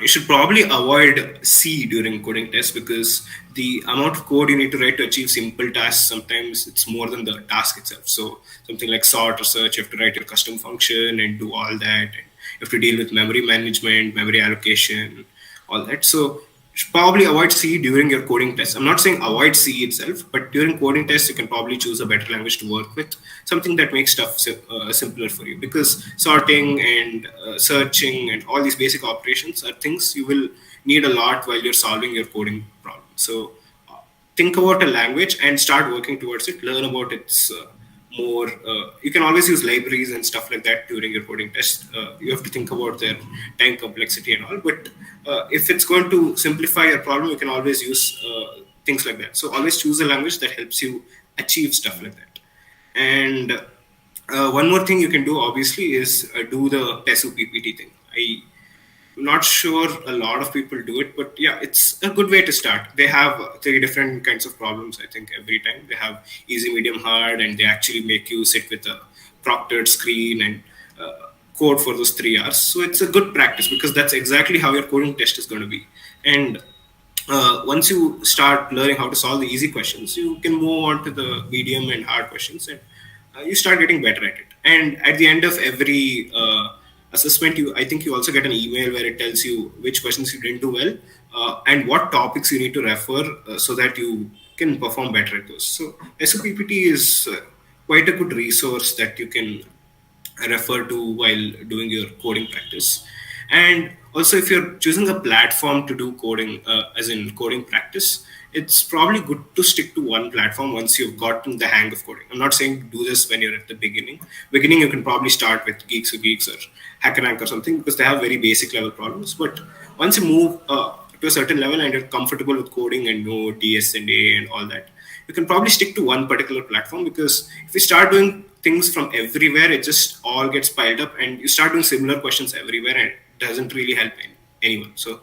you should probably avoid C during coding tests because the amount of code you need to write to achieve simple tasks, sometimes it's more than the task itself. So something like sort or search, you have to write your custom function and do all that. And you have to deal with memory management, memory allocation, all that. So you should probably avoid C during your coding tests. I'm not saying avoid C itself, but during coding tests, you can probably choose a better language to work with, something that makes stuff simpler for you, because sorting and searching and all these basic operations are things you will need a lot while you're solving your coding problem. So think about a language and start working towards it, learn about its more. You can always use libraries and stuff like that during your coding test. You have to think about their time complexity and all, but if it's going to simplify your problem, you can always use things like that. So always choose a language that helps you achieve stuff like that. And one more thing you can do, obviously, is do the PESU PPT thing. I'm not sure a lot of people do it, but yeah, it's a good way to start. They have 3 different kinds of problems, I think, every time. They have easy, medium, hard, and they actually make you sit with a proctored screen and code for those 3 hours. So it's a good practice because that's exactly how your coding test is going to be. And once you start learning how to solve the easy questions, you can move on to the medium and hard questions, and you start getting better at it. And at the end of every assessment, I think you also get an email where it tells you which questions you didn't do well and what topics you need to refer so that you can perform better at those. So SOPPT is quite a good resource that you can refer to while doing your coding practice. And also, if you're choosing a platform to do coding, as in coding practice, it's probably good to stick to one platform once you've gotten the hang of coding. I'm not saying do this when you're at the beginning. Beginning, you can probably start with Geeks or Geeks or HackerRank or something because they have very basic level problems. But once you move to a certain level and you're comfortable with coding and know DSNA and all that, you can probably stick to one particular platform, because if you start doing things from everywhere, it just all gets piled up and you start doing similar questions everywhere and doesn't really help anyone. So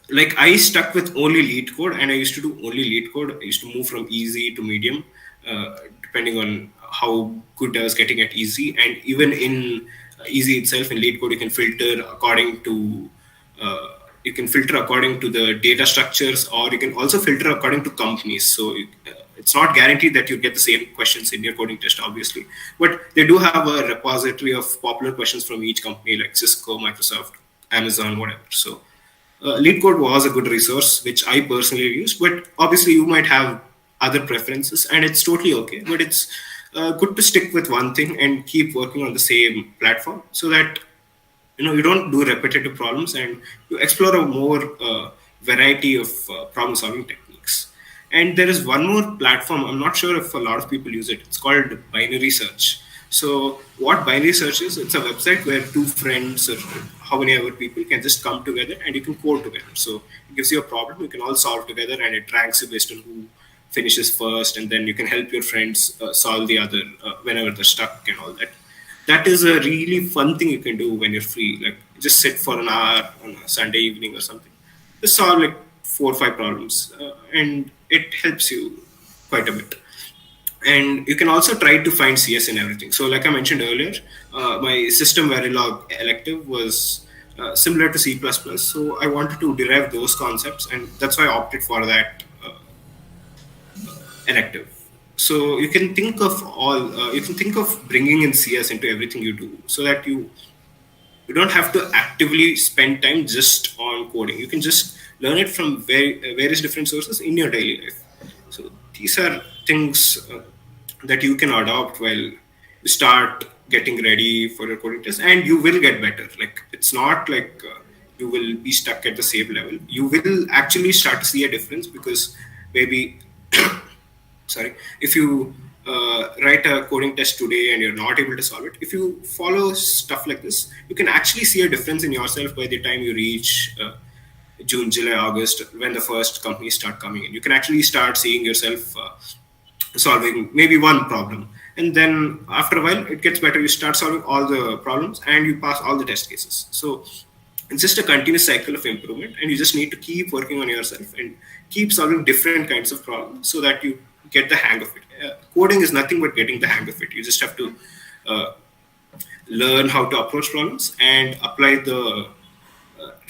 like I stuck with only lead code, and I used to do only lead code. I used to move from easy to medium, depending on how good I was getting at easy. And even in easy itself, in lead code, you can filter according to the data structures, or you can also filter according to companies. So it's not guaranteed that you get the same questions in your coding test, obviously, but they do have a repository of popular questions from each company, like Cisco, Microsoft, Amazon, whatever. So lead code was a good resource which I personally used, but obviously you might have other preferences, and it's totally okay. But it's good to stick with one thing and keep working on the same platform, so that you don't do repetitive problems and you explore a more variety of problem solving techniques. And there is one more platform, I'm not sure if a lot of people use it. It's called binary search. So what binary search is, it's a website where two friends or how many other people can just come together and you can code together. So it gives you a problem, you can all solve together, and it ranks you based on who finishes first, and then you can help your friends solve the other whenever they're stuck and all that. That is a really fun thing you can do when you're free. Like just sit for an hour on a Sunday evening or something, just solve like 4 or 5 problems, and it helps you quite a bit. And you can also try to find CS in everything. So like I mentioned earlier, my system Verilog elective was similar to C++. So I wanted to derive those concepts, and that's why I opted for that elective. So you can think of bringing in CS into everything you do, so that you don't have to actively spend time just on coding. You can just learn it from various different sources in your daily life. So these are things that you can adopt while you start getting ready for your coding test, and you will get better. Like it's not like you will be stuck at the same level. You will actually start to see a difference, because maybe if you write a coding test today and you're not able to solve it, if you follow stuff like this, you can actually see a difference in yourself by the time you reach June, July, August, when the first companies start coming in. You can actually start seeing yourself solving maybe one problem, and then after a while it gets better. You start solving all the problems and you pass all the test cases. So it's just a continuous cycle of improvement, and you just need to keep working on yourself and keep solving different kinds of problems so that you get the hang of it. Coding is nothing but getting the hang of it. You just have to learn how to approach problems and apply the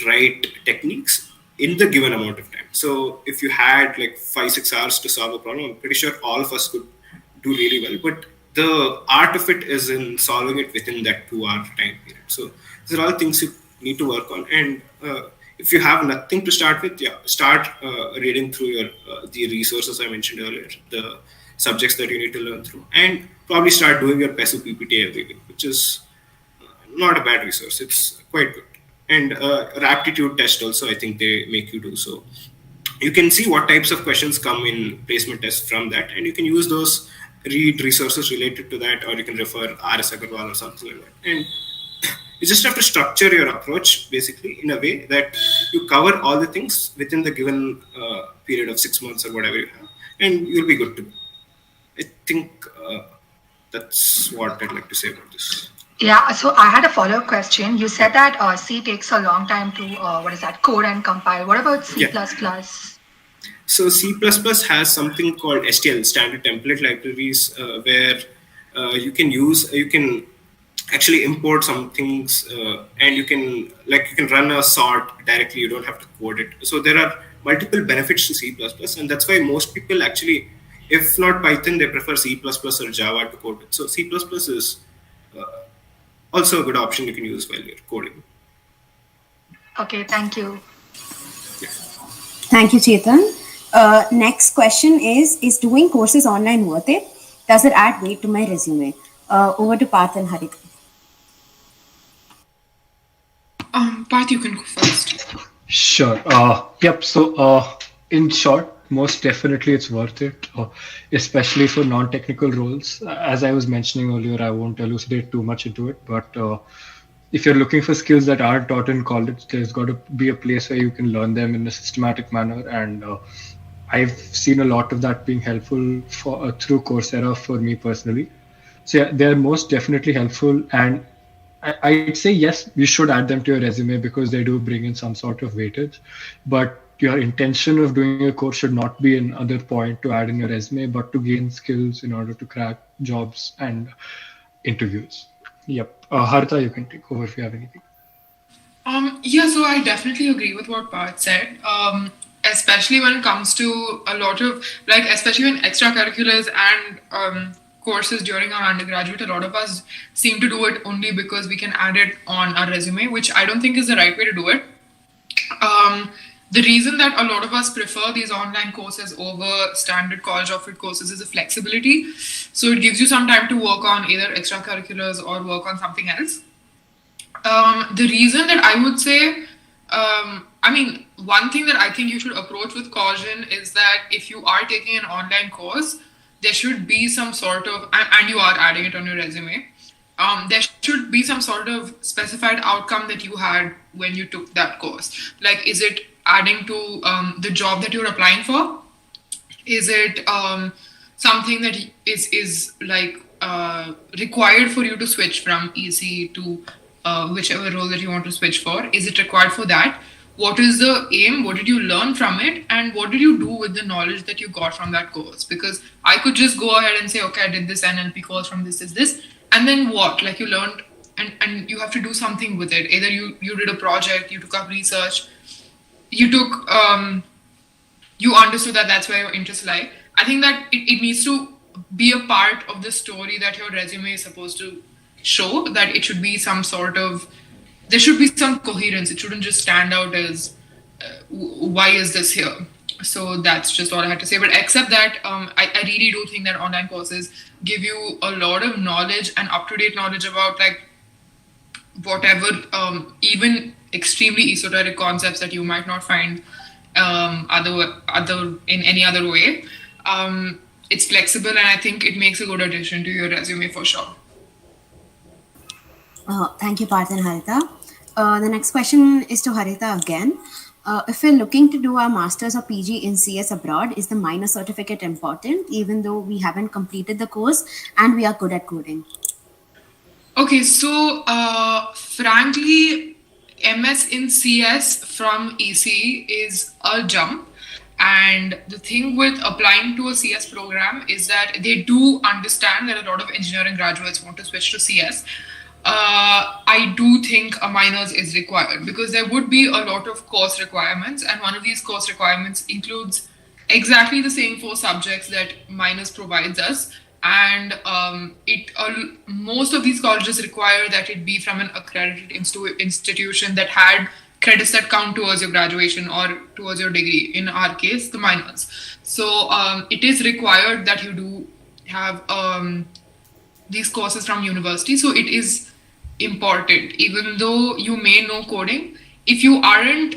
right techniques in the given amount of time. So if you had like 5-6 hours to solve a problem, I'm pretty sure all of us could do really well. But the art of it is in solving it within that 2-hour time period. So these are all things you need to work on. And if you have nothing to start with, start reading through your the resources I mentioned earlier, the subjects that you need to learn through, and probably start doing your PESU PPT every week, which is not a bad resource. It's quite good. And an aptitude test also, I think they make you do. So you can see what types of questions come in placement tests from that, and you can use those, read resources related to that, or you can refer RS Agarwal or something like that. And you just have to structure your approach basically in a way that you cover all the things within the given period of 6 months or whatever you have, and you'll be good to go. I think that's what I'd like to say about this.
Yeah, so I had a follow-up question. You said that C takes a long time to, code and compile. What about C++?
Yeah. So C++ has something called STL, Standard Template Libraries, where you can actually import some things, and you can run a sort directly. You don't have to code it. So there are multiple benefits to C++, and that's why most people actually, if not Python, they prefer C++ or Java to code it. So C++ is also a good option you can use while you're coding.
Okay, thank you.
Yeah.
Thank you, Chetan. Next question is doing courses online worth it? Does it add weight to my resume? Over to Parth and Harita.
Parth, you can go first.
Sure. Yep. So in short, most definitely it's worth it, especially for non-technical roles. As I was mentioning earlier, I won't elucidate too much into it, but if you're looking for skills that are taught in college, there's got to be a place where you can learn them in a systematic manner. And I've seen a lot of that being helpful through Coursera for me personally. So yeah, they're most definitely helpful. And I'd say yes, you should add them to your resume because they do bring in some sort of weightage. But your intention of doing a course should not be another point to add in your resume, but to gain skills in order to crack jobs and interviews. Yep. Harita, you can take over if you have anything.
Yeah, so I definitely agree with what Parth said. Especially when it comes to a lot of, like, especially in extracurriculars and courses during our undergraduate, a lot of us seem to do it only because we can add it on our resume, which I don't think is the right way to do it. The reason that a lot of us prefer these online courses over standard college offered courses is the flexibility. So it gives you some time to work on either extracurriculars or work on something else. The reason that I would say, one thing that I think you should approach with caution is that if you are taking an online course, there should be some sort of, and you are adding it on your resume, there should be some sort of specified outcome that you had when you took that course. Like, is it adding to the job that you're applying for? Is it something that is like required for you to switch from EC to whichever role that you want to switch for? Is it required for that? What is the aim? What did you learn from it? And what did you do with the knowledge that you got from that course? Because I could just go ahead and say, okay, I did this NLP course from this, and then what? Like, you learned and you have to do something with it. Either you did a project, you took up research, you took, you understood that that's where your interests lie. I think that it needs to be a part of the story that your resume is supposed to show, that it should be some sort of, there should be some coherence. It shouldn't just stand out as why is this here? So that's just all I had to say. But except that, I really do think that online courses give you a lot of knowledge and up-to-date knowledge about, like, whatever, even extremely esoteric concepts that you might not find other in any other way. It's flexible, and I think it makes a good addition to your resume for sure.
Thank you, Parth and Harita. The next question is to Harita again. If we're looking to do our master's or PG in CS abroad, is the minor certificate important, even though we haven't completed the course and we are good at coding?
Okay, so frankly, MS in CS from EC is a jump. And the thing with applying to a CS program is that they do understand that a lot of engineering graduates want to switch to CS. I do think a minors is required because there would be a lot of course requirements, and one of these course requirements includes exactly the same 4 subjects that minors provides us. And most of these colleges require that it be from an accredited institution that had credits that count towards your graduation or towards your degree, in our case, the minors. So it is required that you do have these courses from university. So it is important, even though you may know coding. If you aren't,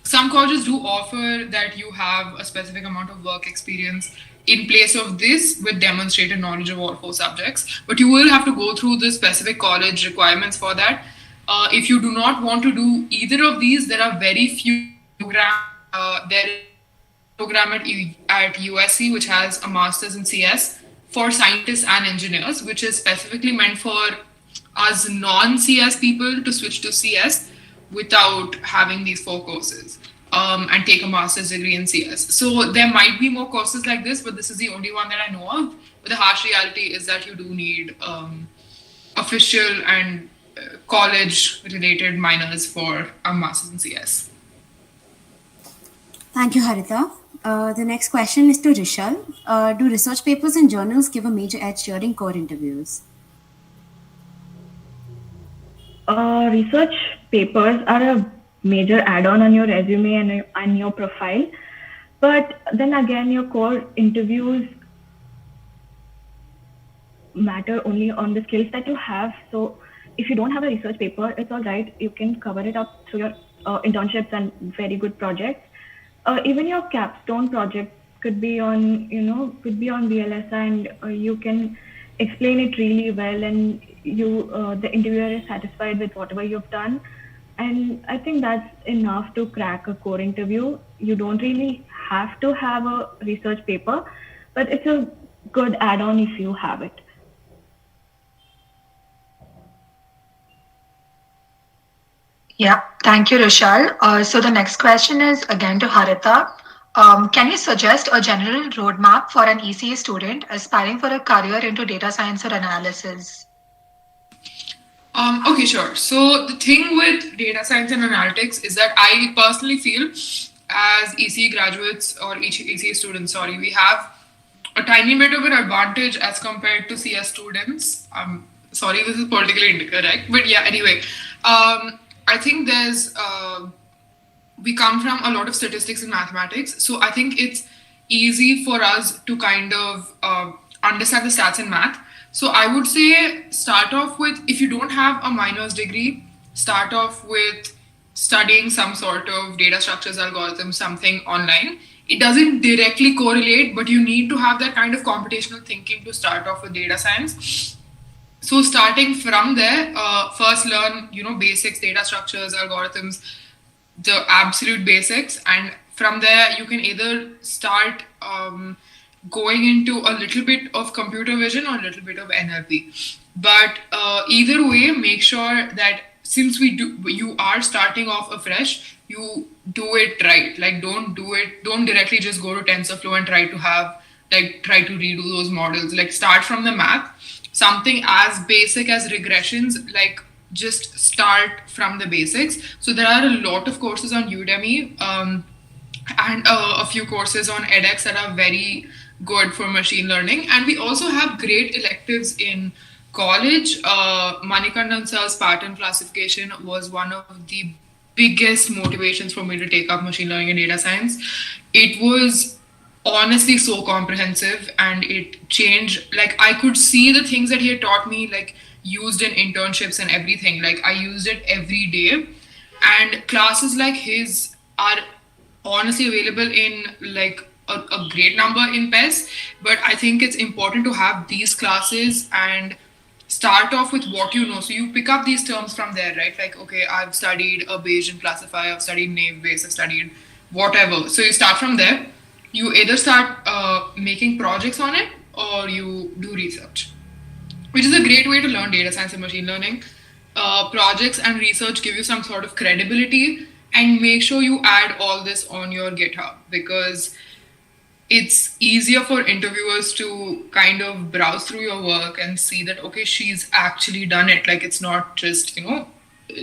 some colleges do offer that you have a specific amount of work experience in place of this with demonstrated knowledge of all 4 subjects. But you will have to go through the specific college requirements for that. If you do not want to do either of these, there are very few programs. There is a program at USC which has a master's in CS for scientists and engineers, which is specifically meant for us non-CS people to switch to CS without having these 4 courses and take a master's degree in CS. So there might be more courses like this, but this is the only one that I know of. But the harsh reality is that you do need official and college-related minors for a master's in CS.
Thank you, Harita. The next question is to Rishal. Do research papers and journals give a major edge during core interviews?
Research papers are a major add-on on your resume and your profile. But then again, your core interviews matter only on the skills that you have. So if you don't have a research paper, it's all right. You can cover it up through your internships and very good projects. Even your capstone project could be on VLSI, and you can explain it really well, and the interviewer is satisfied with whatever you've done. And I think that's enough to crack a core interview. You don't really have to have a research paper, but it's a good add-on if you have it.
Yeah, thank you, Rishal. So the next question is again to Harita. Can you suggest a general roadmap for an ECE student aspiring for a career into data science or analysis?
Okay, sure. So the thing with data science and analytics is that I personally feel as ECE graduates or ECE students, sorry, we have a tiny bit of an advantage as compared to CS students. Sorry, this is politically incorrect, but yeah, anyway, I think we come from a lot of statistics and mathematics, so I think it's easy for us to kind of understand the stats and math. So I would say start off with, if you don't have a minor's degree, start off with studying some sort of data structures, algorithms, something online. It doesn't directly correlate, but you need to have that kind of computational thinking to start off with data science. So starting from there, first learn, basics, data structures, algorithms, the absolute basics. And from there, you can either start going into a little bit of computer vision or a little bit of NLP. But either way, make sure that since you are starting off afresh, you do it right. Like, don't directly just go to TensorFlow and try to redo those models. Like, start from the math. Something as basic as regressions, like just start from the basics. So there are a lot of courses on Udemy and a few courses on edX that are very good for machine learning. And we also have great electives in college. Manikandan sir's pattern classification was one of the biggest motivations for me to take up machine learning and data science. It was honestly so comprehensive, and it changed, like, I could see the things that he had taught me, like, used in internships and everything. Like, I used it every day, and classes like his are honestly available in like a great number in PES. But I think it's important to have these classes and start off with what you know. So you pick up these terms from there, right? Like, okay, I've studied a Bayesian classifier, I've studied naive Bayes, I've studied whatever. So you start from there. You either start making projects on it or you do research, which is a great way to learn data science and machine learning. Projects and research give you some sort of credibility, and make sure you add all this on your GitHub, because it's easier for interviewers to kind of browse through your work and see that, okay, she's actually done it. Like, it's not just,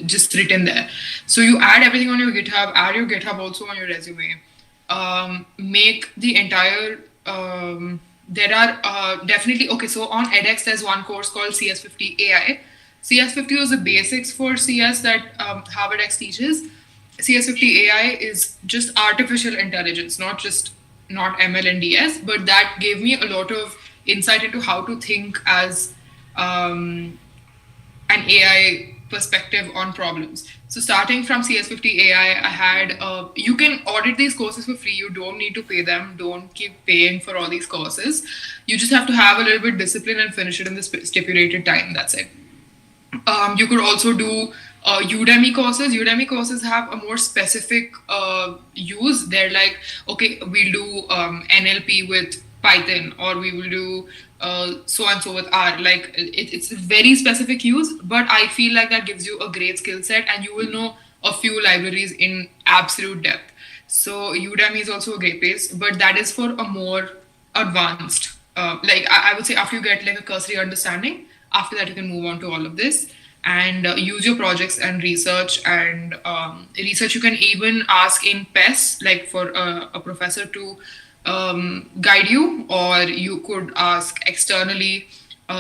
just written there. So you add everything on your GitHub, add your GitHub also on your resume. Make the entire, there are definitely, okay, so on edX, there's one course called CS50 AI. CS50 was the basics for CS that Harvard X teaches. CS50 AI is just artificial intelligence, not ML and DS, but that gave me a lot of insight into how to think as an AI perspective on problems. So starting from CS50 AI, I had, you can audit these courses for free. You don't need to pay them. Don't keep paying for all these courses. You just have to have a little bit of discipline and finish it in the stipulated time. That's it. You could also do Udemy courses. Udemy courses have a more specific use. They're like, okay, we'll do NLP with Python, or we will do so and so with R. Like, it's a very specific use, but I feel like that gives you a great skill set, and you will know a few libraries in absolute depth. So Udemy is also a great place, but that is for a more advanced, like I would say after you get like a cursory understanding, after that you can move on to all of this and use your projects and research. And research you can even ask in PES, like for a professor to guide you, or you could ask externally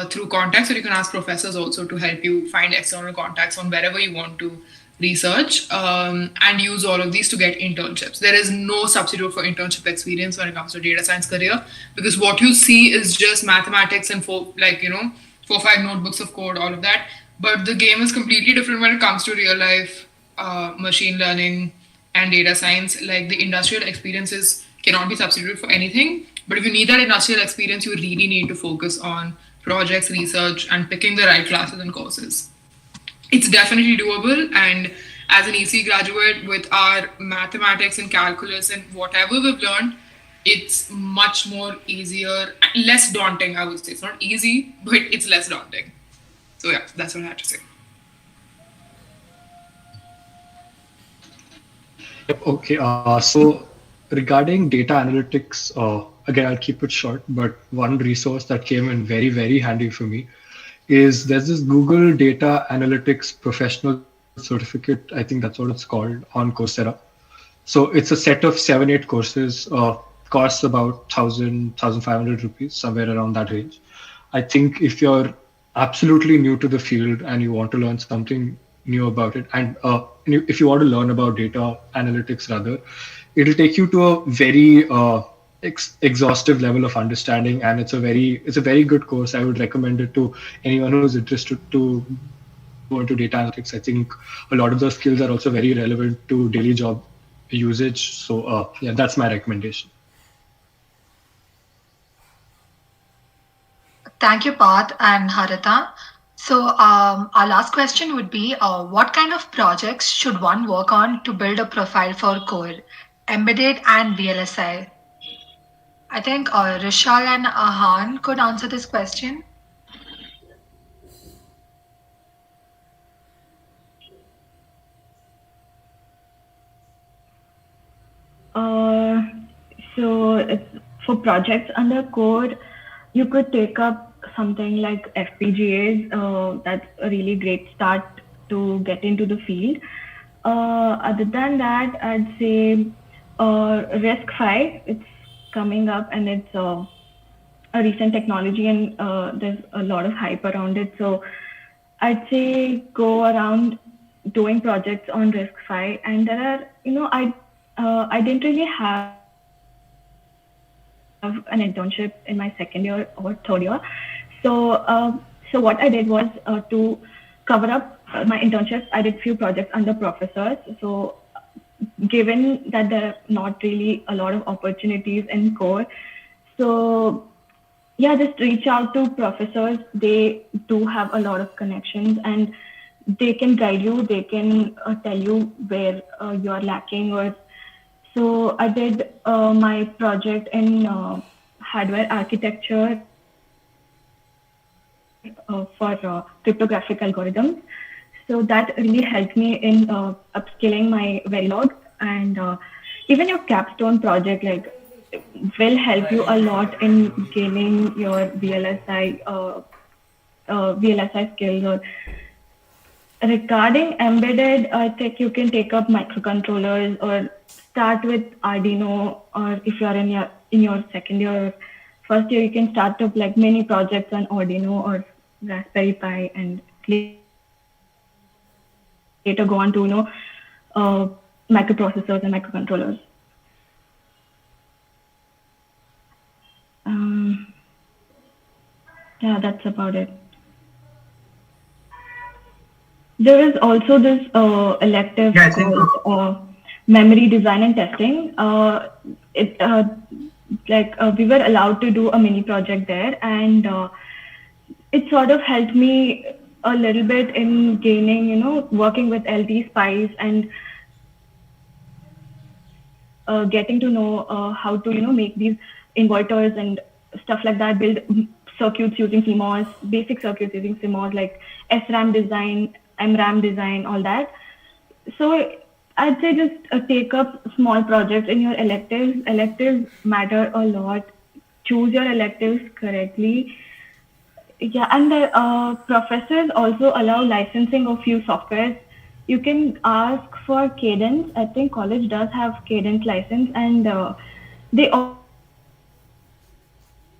through contacts, or you can ask professors also to help you find external contacts on wherever you want to research, and use all of these to get internships. There is no substitute for internship experience when it comes to data science career, because what you see is just mathematics and 4-5 notebooks of code, all of that. But the game is completely different when it comes to real life machine learning and data science. Like, the industrial experiences cannot be substituted for anything. But if you need that industrial experience, you really need to focus on projects, research, and picking the right classes and courses. It's definitely doable. And as an EC graduate, with our mathematics and calculus and whatever we've learned, it's much more easier, less daunting, I would say. It's not easy, but it's less daunting. So yeah, that's what I had to say.
Yep. Okay. So regarding data analytics, again, I'll keep it short, but one resource that came in very, very handy for me is there's this Google Data Analytics Professional Certificate. I think that's what it's called on Coursera. So it's a set of 7, 8 courses, costs about 1,500 rupees, somewhere around that range. I think if you're absolutely new to the field and you want to learn something new about it, and if you want to learn about data analytics rather, it'll take you to a very exhaustive level of understanding, and it's a very good course. I would recommend it to anyone who's interested to go into data analytics. I think a lot of those skills are also very relevant to daily job usage. So yeah, that's my recommendation.
Thank you, Parth and Harita. So, our last question would be what kind of projects should one work on to build a profile for core, embedded, and VLSI? I think Rishal and Ahan could answer this question.
Uh, for projects under code, you could take up something like FPGAs. That's a really great start to get into the field. Other than that, I'd say RISC-V. It's coming up and it's a recent technology, and there's a lot of hype around it. So I'd say go around doing projects on RISC-V, and there are, I didn't really have an internship in my second year or third year. So what I did was to cover up my internships, I did few projects under professors. So given that there are not really a lot of opportunities in core, so yeah, just reach out to professors. They do have a lot of connections, and they can guide you. They can tell you where you are lacking. Or so I did my project in hardware architecture for cryptographic algorithms. So that really helped me in upskilling my Verilog, and even your capstone project will help you a lot in gaining your VLSI skills. Or regarding embedded, I think you can take up microcontrollers or start with Arduino, or if you are in your second year or first year, you can start up like mini projects on Arduino or Raspberry Pi, and later go on to microprocessors and microcontrollers. Yeah, that's about it. There is also this elective called memory design and testing. We were allowed to do a mini project there, and it sort of helped me a little bit in gaining, working with LT spice and getting to know how to, make these inverters and stuff like that, build circuits using CMOS, basic circuits using CMOS, like SRAM design, MRAM design, all that. So I'd say just take up small projects in your electives. Electives matter a lot. Choose your electives correctly. Yeah, and the professors also allow licensing of few softwares. You can ask for Cadence. I think college does have Cadence license, and they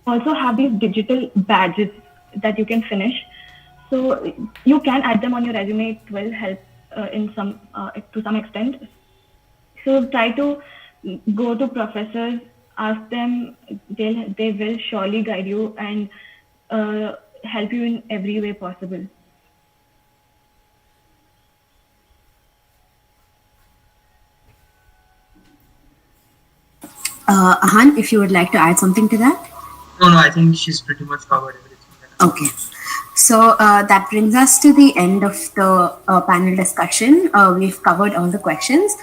also have these digital badges that you can finish. So you can add them on your resume. It will help to some extent. So try to go to professors, ask them. They will surely guide you and help you in every way possible.
Ahan, if you would like to add something to that.
No, I think she's pretty much covered everything.
Okay. So that brings us to the end of the panel discussion. We've covered all the questions.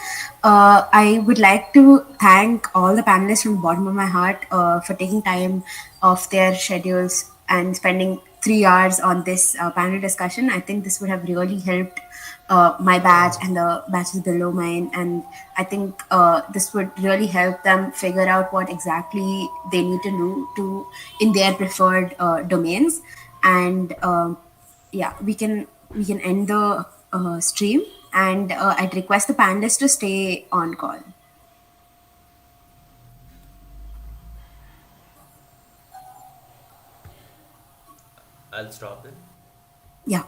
I would like to thank all the panelists from the bottom of my heart for taking time off their schedules and spending 3 hours on this panel discussion. I think this would have really helped my batch and the batches below mine, and I think this would really help them figure out what exactly they need to do to in their preferred domains. And yeah, we can end the stream, and I'd request the panelists to stay on call.
I'll stop it.
Yeah.